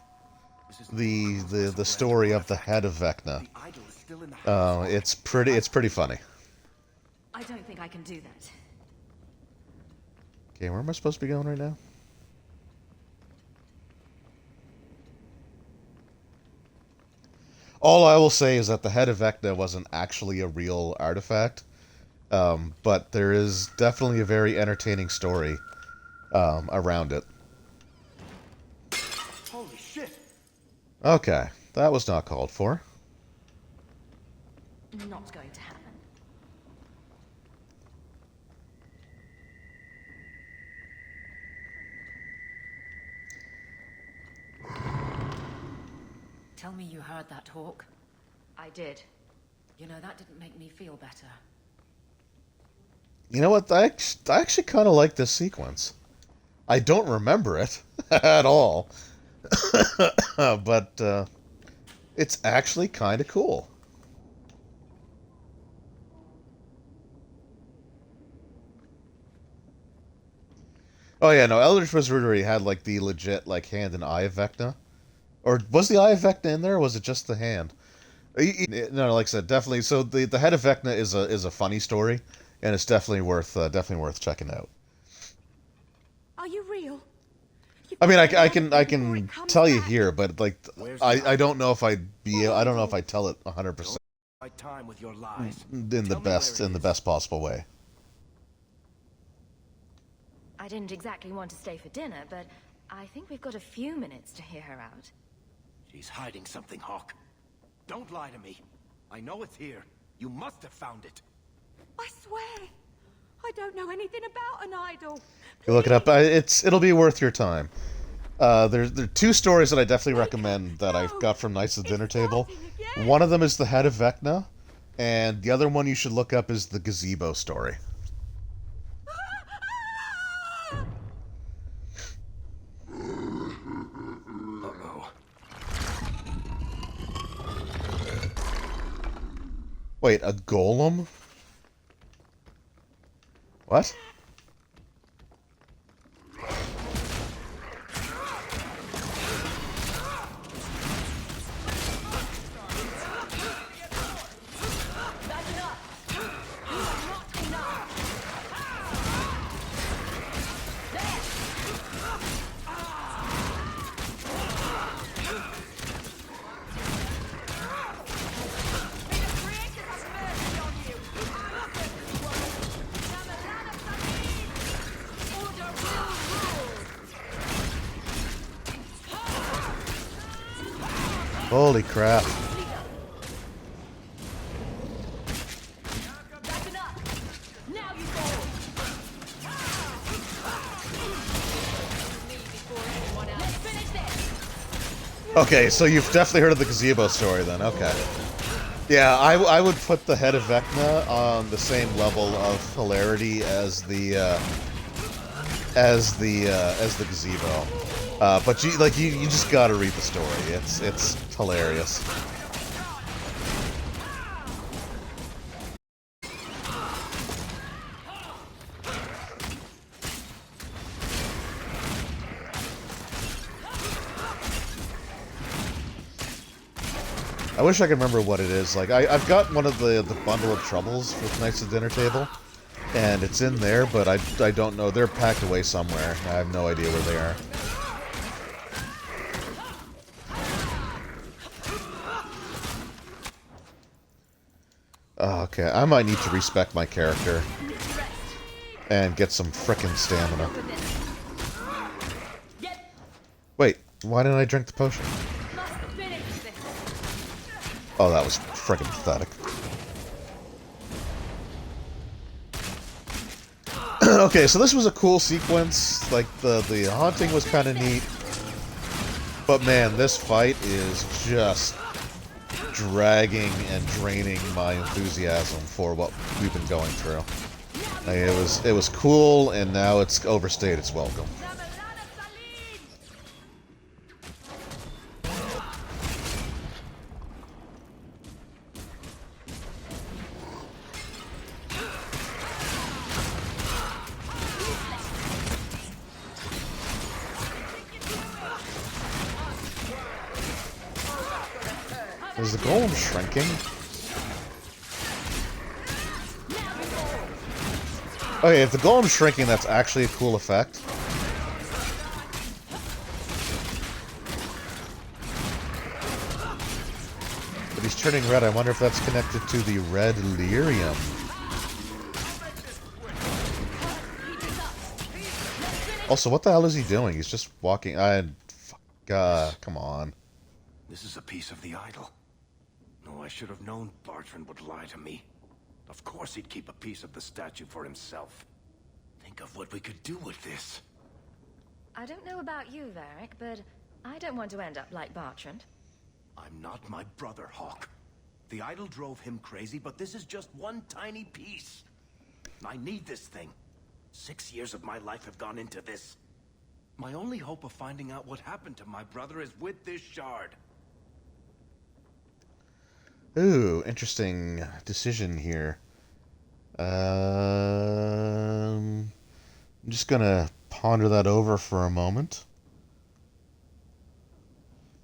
S1: the story of the Head of Vecna. It's pretty funny.
S11: I don't think I can do that.
S1: Okay, where am I supposed to be going right now? All I will say is that the Head of Vecna wasn't actually a real artifact, but there is definitely a very entertaining story around it.
S20: Holy shit!
S1: Okay, that was not called for.
S11: Not going to happen.
S15: Tell me you heard that, Hawk.
S11: I did.
S15: You know, that didn't make me feel better.
S1: You know what? I actually kind of like this sequence. I don't remember it at all. But it's actually kind of cool. Oh yeah, no, Eldritch Wizardry had like the legit like hand and eye of Vecna. Or was the Eye of Vecna in there, or was it just the hand? No, like I said, definitely. So the Head of Vecna is a funny story, and it's definitely worth checking out.
S21: Are you real?
S1: I mean, I can tell you here, but like I don't know if I don't know if I tell it 100%
S5: time with your lies.
S1: in the best possible way.
S11: I didn't exactly want to stay for dinner, but I think we've got a few minutes to hear her out.
S5: She's hiding something, Hawk. Don't lie to me. I know it's here. You must have found it.
S21: I swear, I don't know anything about an idol.
S1: You look it up. It'll be worth your time. There are 2 stories that I definitely recommend that I've got from Knights of the Dinner Table. One of them is the Head of Vecna, and the other one you should look up is the Gazebo story. Wait, a golem? What? Holy crap. Okay, so you've definitely heard of the Gazebo story then, okay. Yeah, I would put the Head of Vecna on the same level of hilarity as the as the gazebo. But you just gotta read the story. It's hilarious. I wish I could remember what it is. Like, I've got one of the bundle of troubles with Knights of the Dinner Table, and it's in there, but I don't know. They're packed away somewhere. I have no idea where they are. Oh, okay, I might need to respec my character and get some frickin' stamina. Wait, why didn't I drink the potion? Oh, that was frickin' pathetic. Okay, so this was a cool sequence. Like, the haunting was kind of neat. But man, this fight is just dragging and draining my enthusiasm for what we've been going through. Like, it was cool, and now it's overstayed its welcome. Is the golem shrinking? Okay, if the golem's shrinking, that's actually a cool effect. But he's turning red. I wonder if that's connected to the red lyrium. Also, what the hell is he doing? He's just walking. Come on.
S5: This is a piece of the idol. No, I should have known Bartrand would lie to me. Of course he'd keep a piece of the statue for himself. Think of what we could do with this.
S11: I don't know about you, Varric, but I don't want to end up like Bartrand.
S5: I'm not my brother, Hawk. The idol drove him crazy, but this is just one tiny piece. I need this thing. 6 years of my life have gone into this. My only hope of finding out what happened to my brother is with this shard.
S1: Ooh, interesting decision here. I'm just gonna ponder that over for a moment.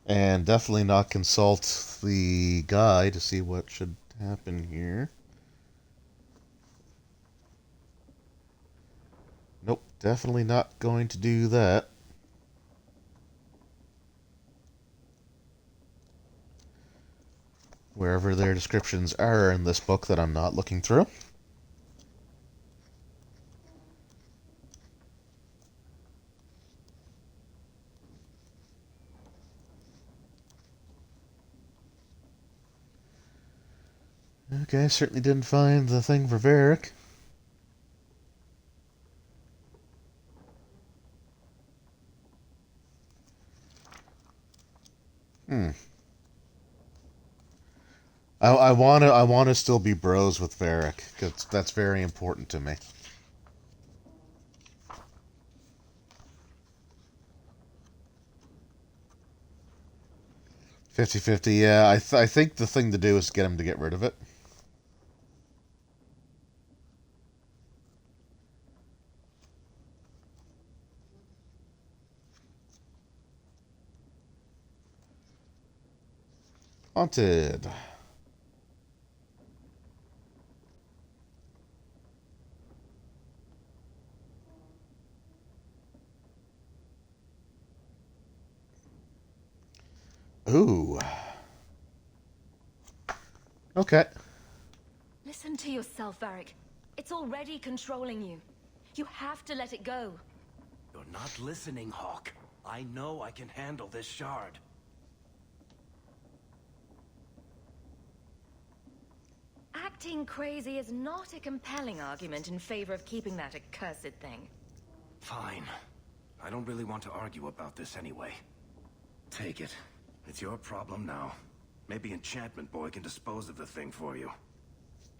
S1: And definitely not consult the guy to see what should happen here. Nope, definitely not going to do that. Wherever their descriptions are in this book that I'm not looking through. Okay, certainly didn't find the thing for Varric. I wanna still be bros with Varric, because that's very important to me. $50-50, yeah. I think the thing to do is get him to get rid of it. Haunted. Ooh. Okay.
S11: Listen to yourself, Varric. It's already controlling you. You have to let it go.
S5: You're not listening, Hawk. I know I can handle this shard.
S11: Acting crazy is not a compelling argument in favor of keeping that accursed thing.
S5: Fine. I don't really want to argue about this anyway. Take it. It's your problem now. Maybe Enchantment Boy can dispose of the thing for you.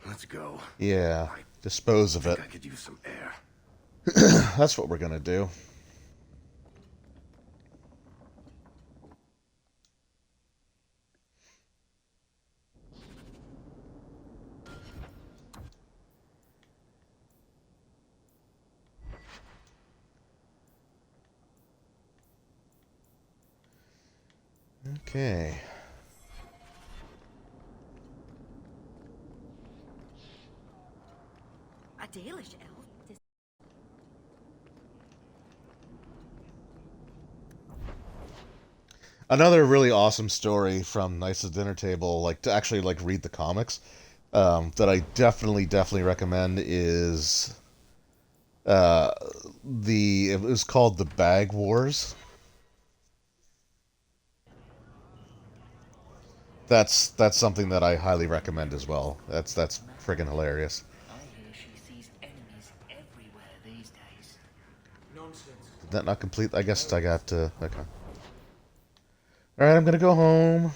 S5: Let's go.
S1: Yeah, dispose of it.
S5: I could use some air.
S1: That's what we're gonna do. Okay.
S11: A Dalish elf?
S1: Another really awesome story from Nice's Dinner Table, like to actually like read the comics, that I definitely recommend is uh, it was called The Bag Wars. That's something that I highly recommend as well. That's friggin' hilarious.
S12: I hear she sees enemies everywhere these days.
S20: Nonsense.
S1: Did that not complete? I guess I got to. Okay. All right, I'm gonna go home.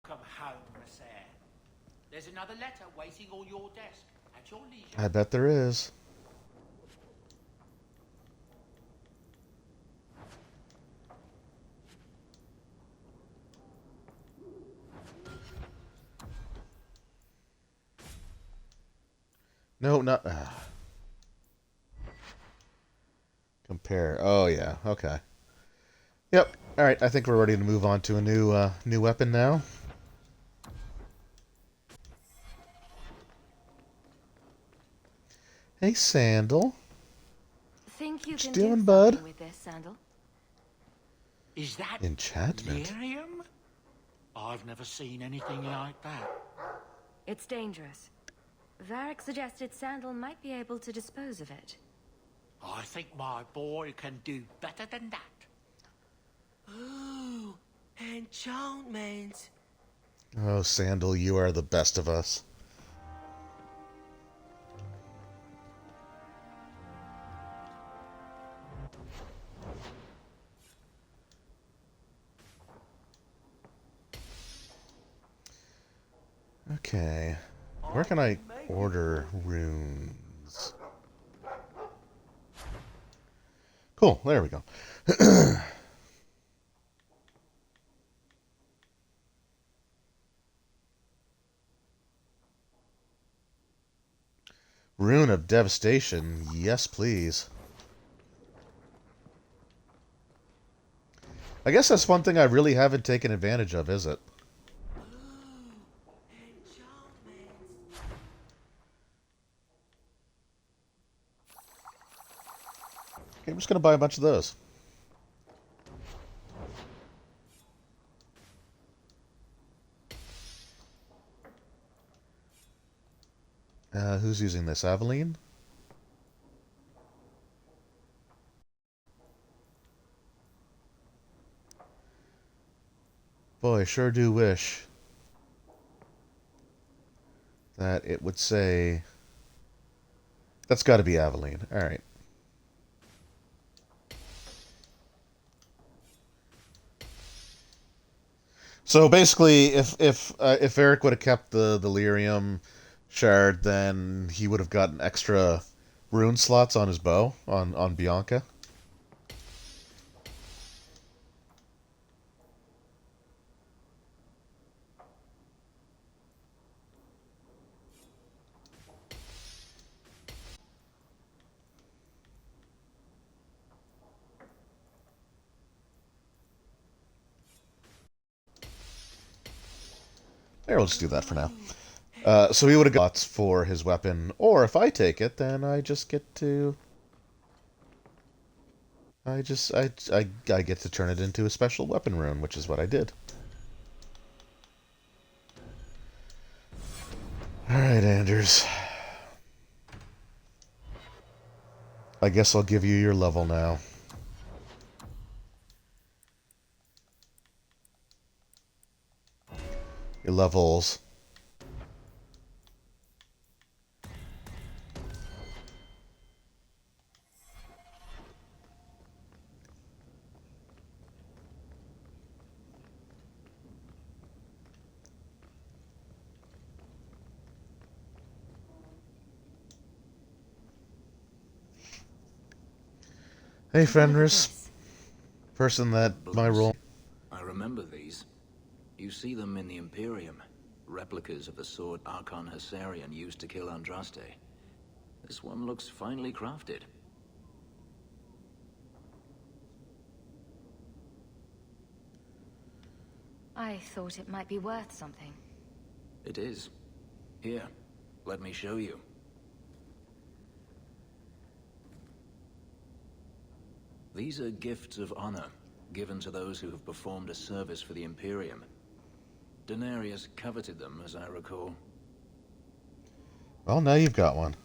S12: Come home, Mercer. There's another letter waiting on your desk at your leisure.
S1: I bet there is. No, not. Compare. Oh yeah. Okay. Yep. All right. I think we're ready to move on to a new weapon now. Hey, Sandal.
S11: Think you
S1: What you
S11: can
S1: doing,
S11: do
S1: bud?
S11: something with this, Sandal?
S12: Is that
S1: Enchantment.
S12: lyrium? I've never seen anything like that.
S11: It's dangerous. Varric suggested Sandal might be able to dispose of it.
S12: I think my boy can do better than that.
S20: Ooh, enchantment.
S1: Oh, Sandal, you are the best of us. Okay. Where can I order runes? Cool, there we go. Rune of Devastation. Yes, please. I guess that's one thing I really haven't taken advantage of, is it? Okay, I'm just going to buy a bunch of those. Who's using this? Aveline? Boy, I sure do wish that it would say... That's got to be Aveline. Alright. So basically, if Eric would have kept the lyrium shard, then he would have gotten extra rune slots on his bow on Bianca. There, we'll just do that for now. So he would have got slots for his weapon, or if I take it, then I just get to... I get to turn it into a special weapon rune, which is what I did. Alright, Anders. I guess I'll give you your level now. Your levels. Hey, Fenris. Person that my role.
S7: I remember these. You see them in the Imperium. Replicas of the sword Archon Hessarian used to kill Andraste. This one looks finely crafted.
S11: I thought it might be worth something.
S7: It is. Here, let me show you. These are gifts of honor, given to those who have performed a service for the Imperium. Daenerys coveted them, as I recall.
S1: Well, now you've got one.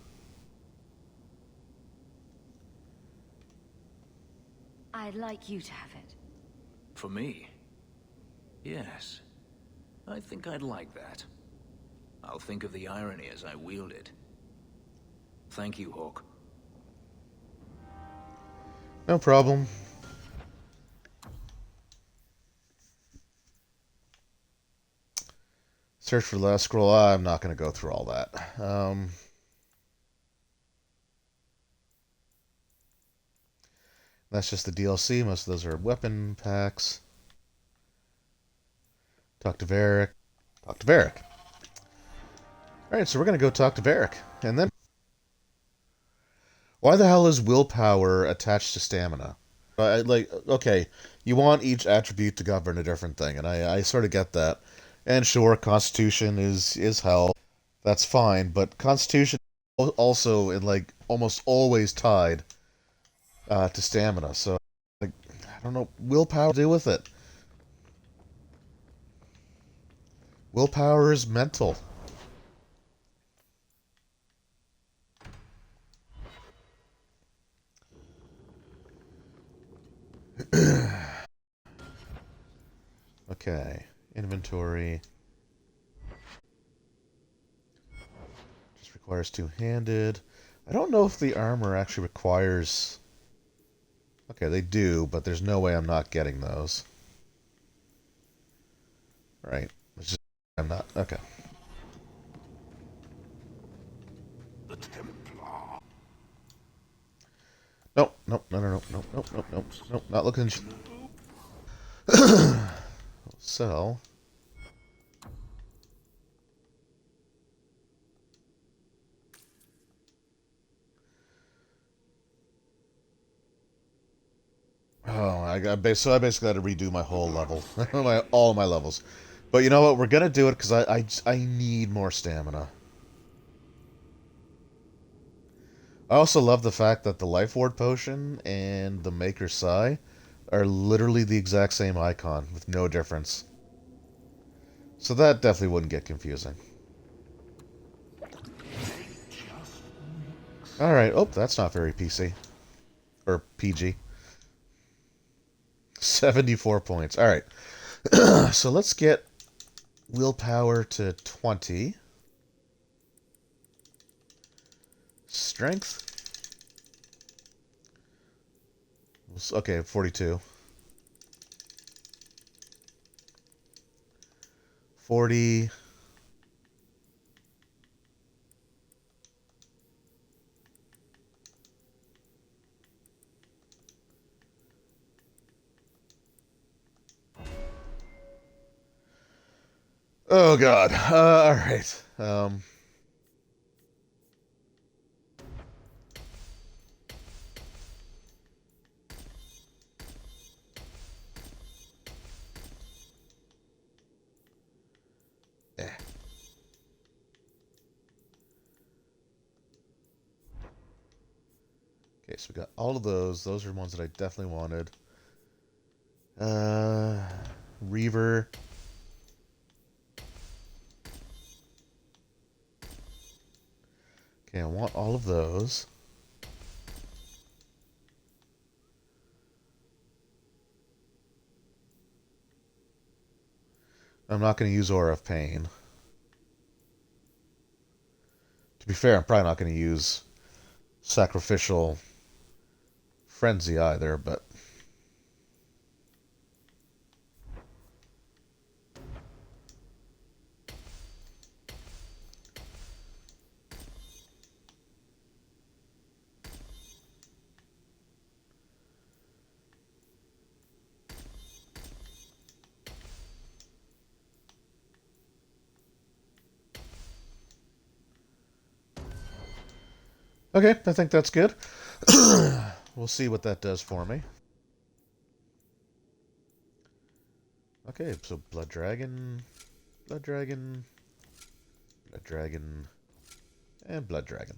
S11: I'd like you to have it.
S7: For me? Yes. I think I'd like that. I'll think of the irony as I wield it. Thank you, Hawk.
S1: No problem. Search for the last scroll. I'm not going to go through all that. That's just the DLC. Most of those are weapon packs. Talk to Varric. Talk to Varric. Alright, so we're going to go talk to Varric. And then... Why the hell is willpower attached to stamina? Okay, you want each attribute to govern a different thing, and I sort of get that. And sure, Constitution is hell. That's fine, but Constitution also, almost always tied to stamina. So, I don't know, willpower to do with it. Willpower is mental. Okay, inventory. Just requires two-handed. I don't know if the armor actually requires... Okay, they do, but there's no way I'm not getting those. Right. It's just... I'm not... Okay.
S8: The Templar.
S1: Nope, nope, nope, not looking... So... Oh, I basically had to redo my whole level. all my levels. But you know what? We're going to do it because I need more stamina. I also love the fact that the Life Ward Potion and the Maker's Sai are literally the exact same icon with no difference. So that definitely wouldn't get confusing. Alright, oh, that's not very PC. Or PG. 74 points. Alright. So let's get willpower to 20. Strength. Okay, 42. 40. Oh god. Alright. Okay, so we got all of those. Those are ones that I definitely wanted. Reaver. Okay, I want all of those. I'm not going to use Aura of Pain. To be fair, I'm probably not going to use Sacrificial Frenzy either, but... Okay, I think that's good. We'll see what that does for me. Okay, so Blood Dragon, Blood Dragon, Blood Dragon, and Blood Dragon.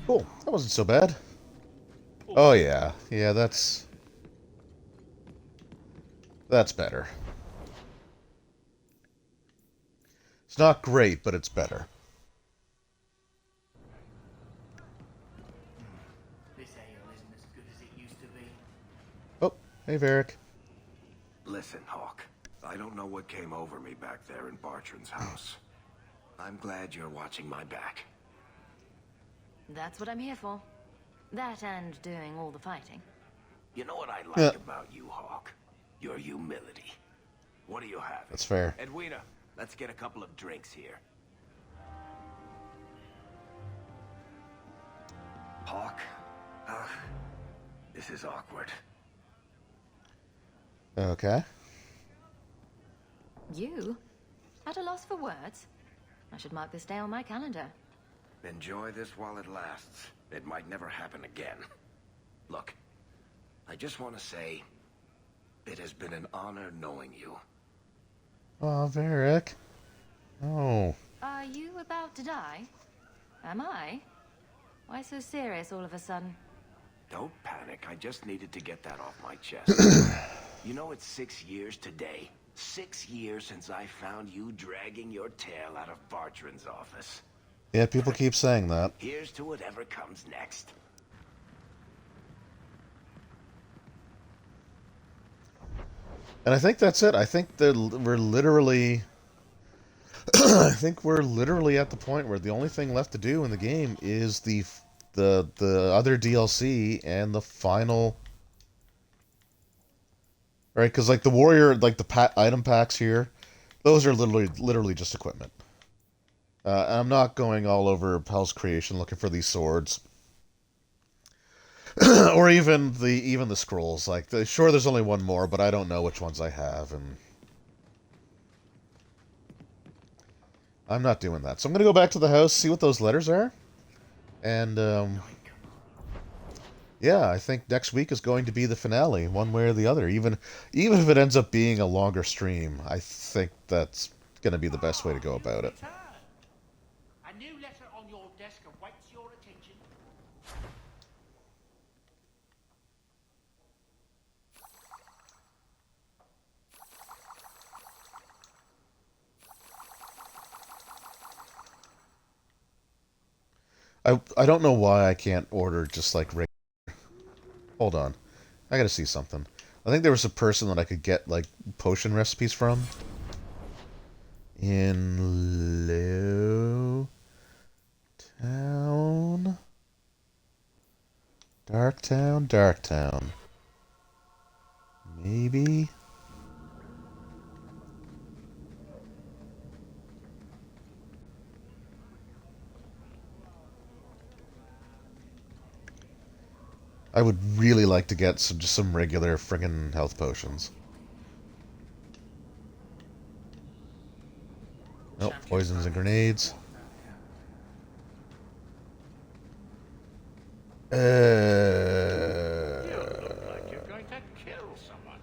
S1: Cool. That wasn't so bad. Oh yeah. Yeah, that's better. It's not great, but it's better.
S12: This ale isn't as good as it used to be.
S1: Oh, hey Varric.
S5: Listen, Hawk. I don't know what came over me back there in Bartran's house. I'm glad you're watching my back.
S11: That's what I'm here for. That and doing all the fighting.
S5: You know what I like about you, Hawk? Your humility. What do you have?
S1: That's fair.
S5: Edwina, let's get a couple of drinks here. Hawk? This is awkward.
S1: Okay.
S11: You? At a loss for words? I should mark this day on my calendar.
S5: Enjoy this while it lasts. It might never happen again. Look, I just want to say, it has been an honor knowing you.
S1: Oh, Varric. Oh.
S11: Are you about to die? Am I? Why so serious all of a sudden?
S5: Don't panic. I just needed to get that off my chest. You know, it's 6 years today. 6 years since I found you dragging your tail out of Bartran's office.
S1: Yeah, people keep saying that.
S5: Here's to whatever comes next.
S1: And I think that's it. I think that we're literally... I think we're literally at the point where the only thing left to do in the game is the other DLC and the final... Right, because like the warrior, like the item packs here, those are literally just equipment. I'm not going all over Hell's Creation looking for these swords, or even the scrolls. Like, sure, there's only one more, but I don't know which ones I have, and I'm not doing that. So I'm gonna go back to the house, see what those letters are, and yeah, I think next week is going to be the finale, one way or the other. Even if it ends up being a longer stream, I think that's going to be the best way to go about it.
S12: A new letter on your desk awaits your attention.
S1: I don't know why I can't order just like regular. Hold on. I gotta see something. I think there was a person that I could get, like, potion recipes from. In Low Town. Darktown. Maybe? I would really like to get some regular friggin' health potions. Nope, poisons and grenades.
S12: You look like you're going to kill someone.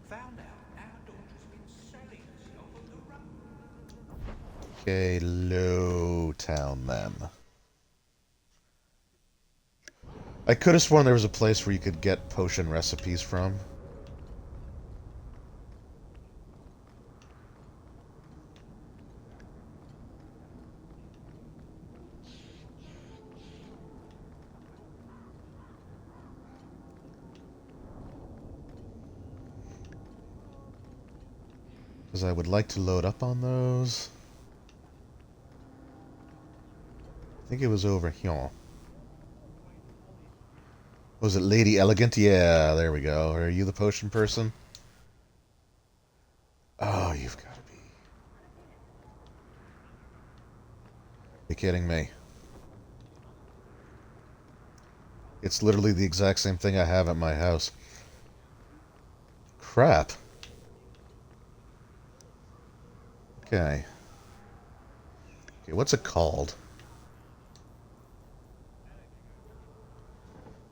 S12: Found out our daughter's been selling herself on the run.
S1: Okay, Low Town then. I could have sworn there was a place where you could get potion recipes from. Because I would like to load up on those. I think it was over here. Was it Lady Elegant? Yeah, there we go. Are you the potion person? Oh, you've got to be. You're kidding me. It's literally the exact same thing I have at my house. Crap. Okay. Okay, what's it called?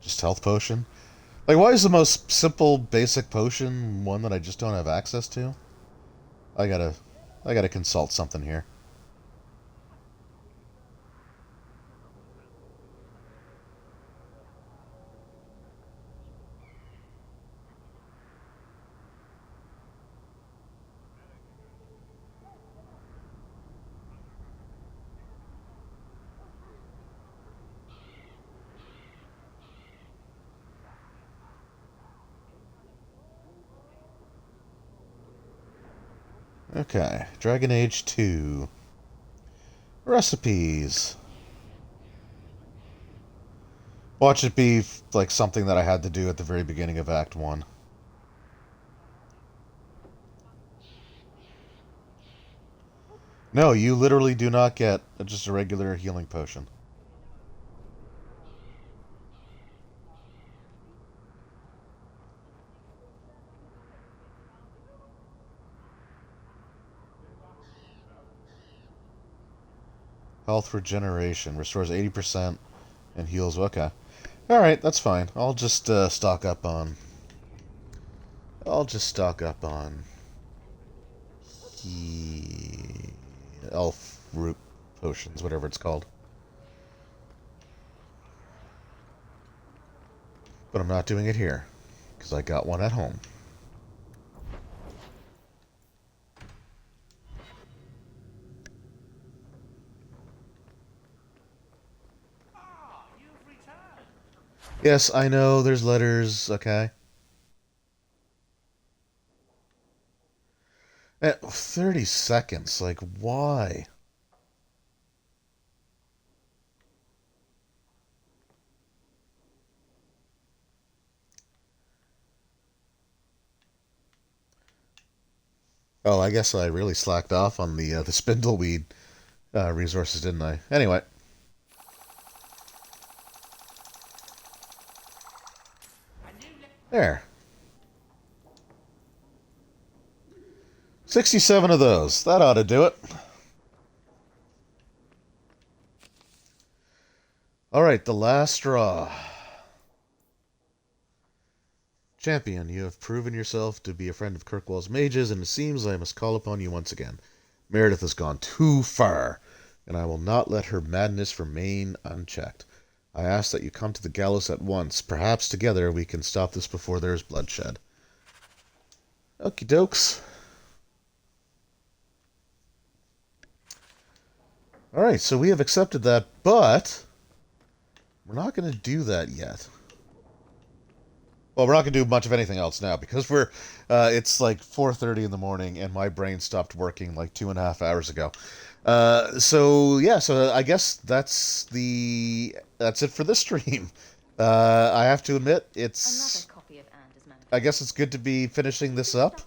S1: Just health potion. Like, why is the most simple, basic potion one that I just don't have access to? I gotta consult something here. Okay, Dragon Age 2. Recipes. Watch it be like something that I had to do at the very beginning of Act 1. No, you literally do not get just a regular healing potion. Health regeneration. Restores 80% and heals. Okay. Alright, that's fine. I'll just stock up on... elf root potions, whatever it's called. But I'm not doing it here, because I got one at home. Yes, I know, there's letters, okay. 30 seconds, like, why? Oh, I guess I really slacked off on the spindleweed resources, didn't I? Anyway. There. 67 of those. That ought to do it. Alright, the last straw. Champion, you have proven yourself to be a friend of Kirkwall's mages, and it seems I must call upon you once again. Meredith has gone too far, and I will not let her madness remain unchecked. I ask that you come to the gallows at once. Perhaps together we can stop this before there is bloodshed. Okie dokes. Alright, so we have accepted that, but we're not going to do that yet. Well, we're not going to do much of anything else now, because it's like 4:30 in the morning, and my brain stopped working like 2.5 hours ago. So I guess that's it for this stream. I have to admit, I guess it's good to be finishing this up.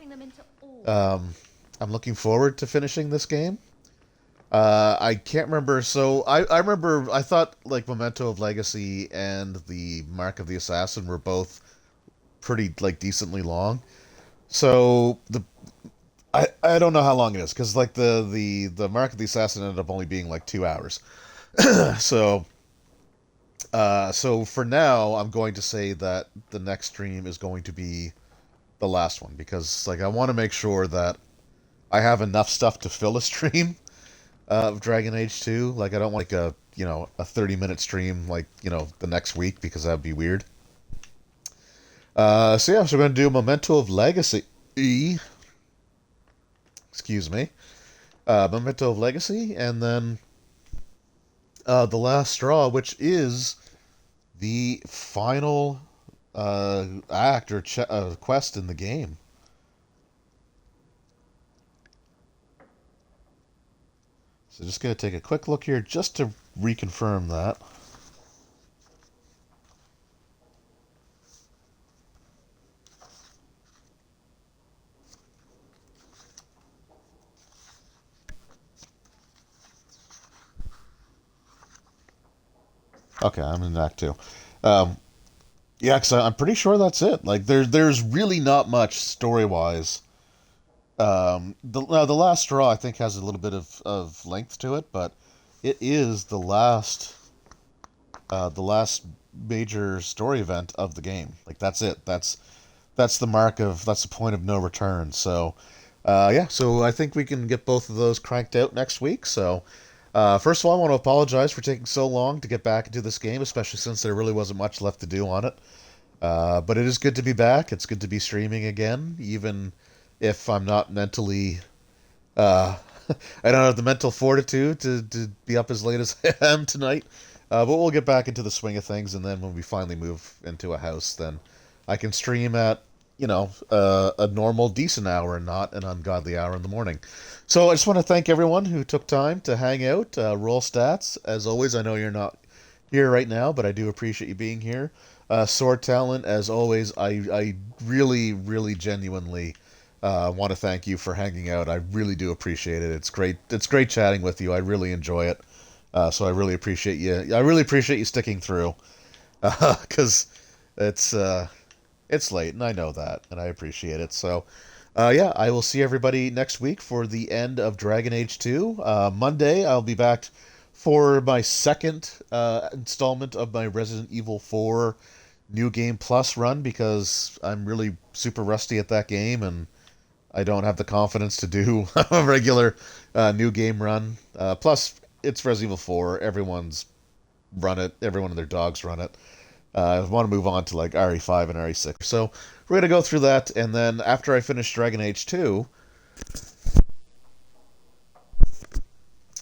S1: I'm looking forward to finishing this game. I can't remember, so I remember, I thought like Memento of Legacy and the Mark of the Assassin were both pretty like decently long. So I don't know how long it is, because like the Mark of the Assassin ended up only being like 2 hours. So for now I'm going to say that the next stream is going to be the last one, because like I want to make sure that I have enough stuff to fill a stream of Dragon Age 2. Like I don't want like a 30-minute stream like the next week, because that'd be weird. So we're going to do Memento of Legacy. Excuse me. Memento of Legacy, and then the last straw, which is the final act or quest in the game. So just going to take a quick look here just to reconfirm that. Okay, I'm in Act 2. Yeah, because I'm pretty sure that's it. Like, there's really not much story-wise. The last straw, I think, has a little bit of length to it, but it is the last major story event of the game. Like that's it. That's the point of no return. So yeah, so I think we can get both of those cranked out next week. So first of all, I want to apologize for taking so long to get back into this game, especially since there really wasn't much left to do on it. But it is good to be back. It's good to be streaming again, even if I'm not mentally I don't have the mental fortitude to be up as late as I am tonight. But we'll get back into the swing of things, and then when we finally move into a house, then I can stream at, a normal, decent hour and not an ungodly hour in the morning. So I just want to thank everyone who took time to hang out, roll stats. As always, I know you're not here right now, but I do appreciate you being here. Sword Talent, as always, I really, really genuinely want to thank you for hanging out. I really do appreciate it. It's great. It's great chatting with you. I really enjoy it. So I really appreciate you. I really appreciate you sticking through, because it's late, and I know that, and I appreciate it. So, yeah, I will see everybody next week for the end of Dragon Age 2. Monday, I'll be back for my second installment of my Resident Evil 4 New Game Plus run, because I'm really super rusty at that game, and I don't have the confidence to do a regular new game run. Plus, it's Resident Evil 4. Everyone's run it. Everyone and their dogs run it. I want to move on to like RE5 and RE6. So we're going to go through that, and then after I finish Dragon Age 2...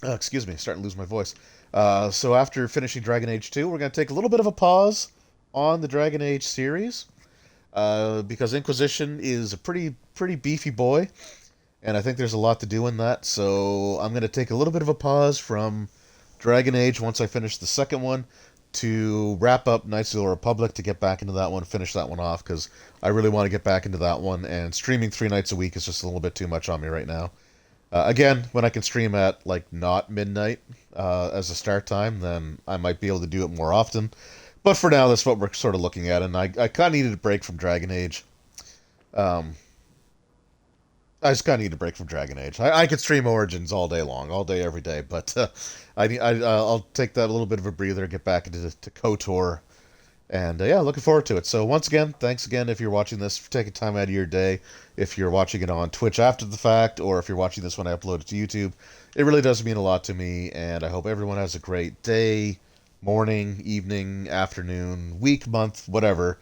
S1: excuse me, starting to lose my voice. So after finishing Dragon Age 2, we're going to take a little bit of a pause on the Dragon Age series, because Inquisition is a pretty beefy boy, and I think there's a lot to do in that, so I'm going to take a little bit of a pause from Dragon Age once I finish the second one, to wrap up Knights of the Republic, to get back into that one, finish that one off, because I really want to get back into that one, and streaming 3 nights a week is just a little bit too much on me right now. Again, when I can stream at, like, not midnight as a start time, then I might be able to do it more often. But for now, that's what we're sort of looking at, and I kind of needed a break from Dragon Age. I just kind of need a break from Dragon Age. I could stream Origins all day long, all day, every day, but I'll take that a little bit of a breather, get back into KOTOR, and yeah, looking forward to it. So once again, thanks again if you're watching this, for taking time out of your day, if you're watching it on Twitch after the fact, or if you're watching this when I upload it to YouTube. It really does mean a lot to me, and I hope everyone has a great day, morning, evening, afternoon, week, month, whatever.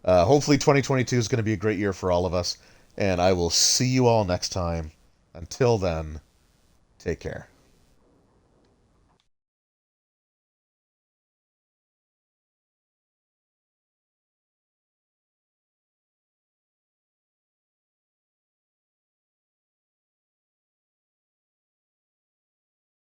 S1: Hopefully 2022 is going to be a great year for all of us. And I will see you all next time. Until then, take care.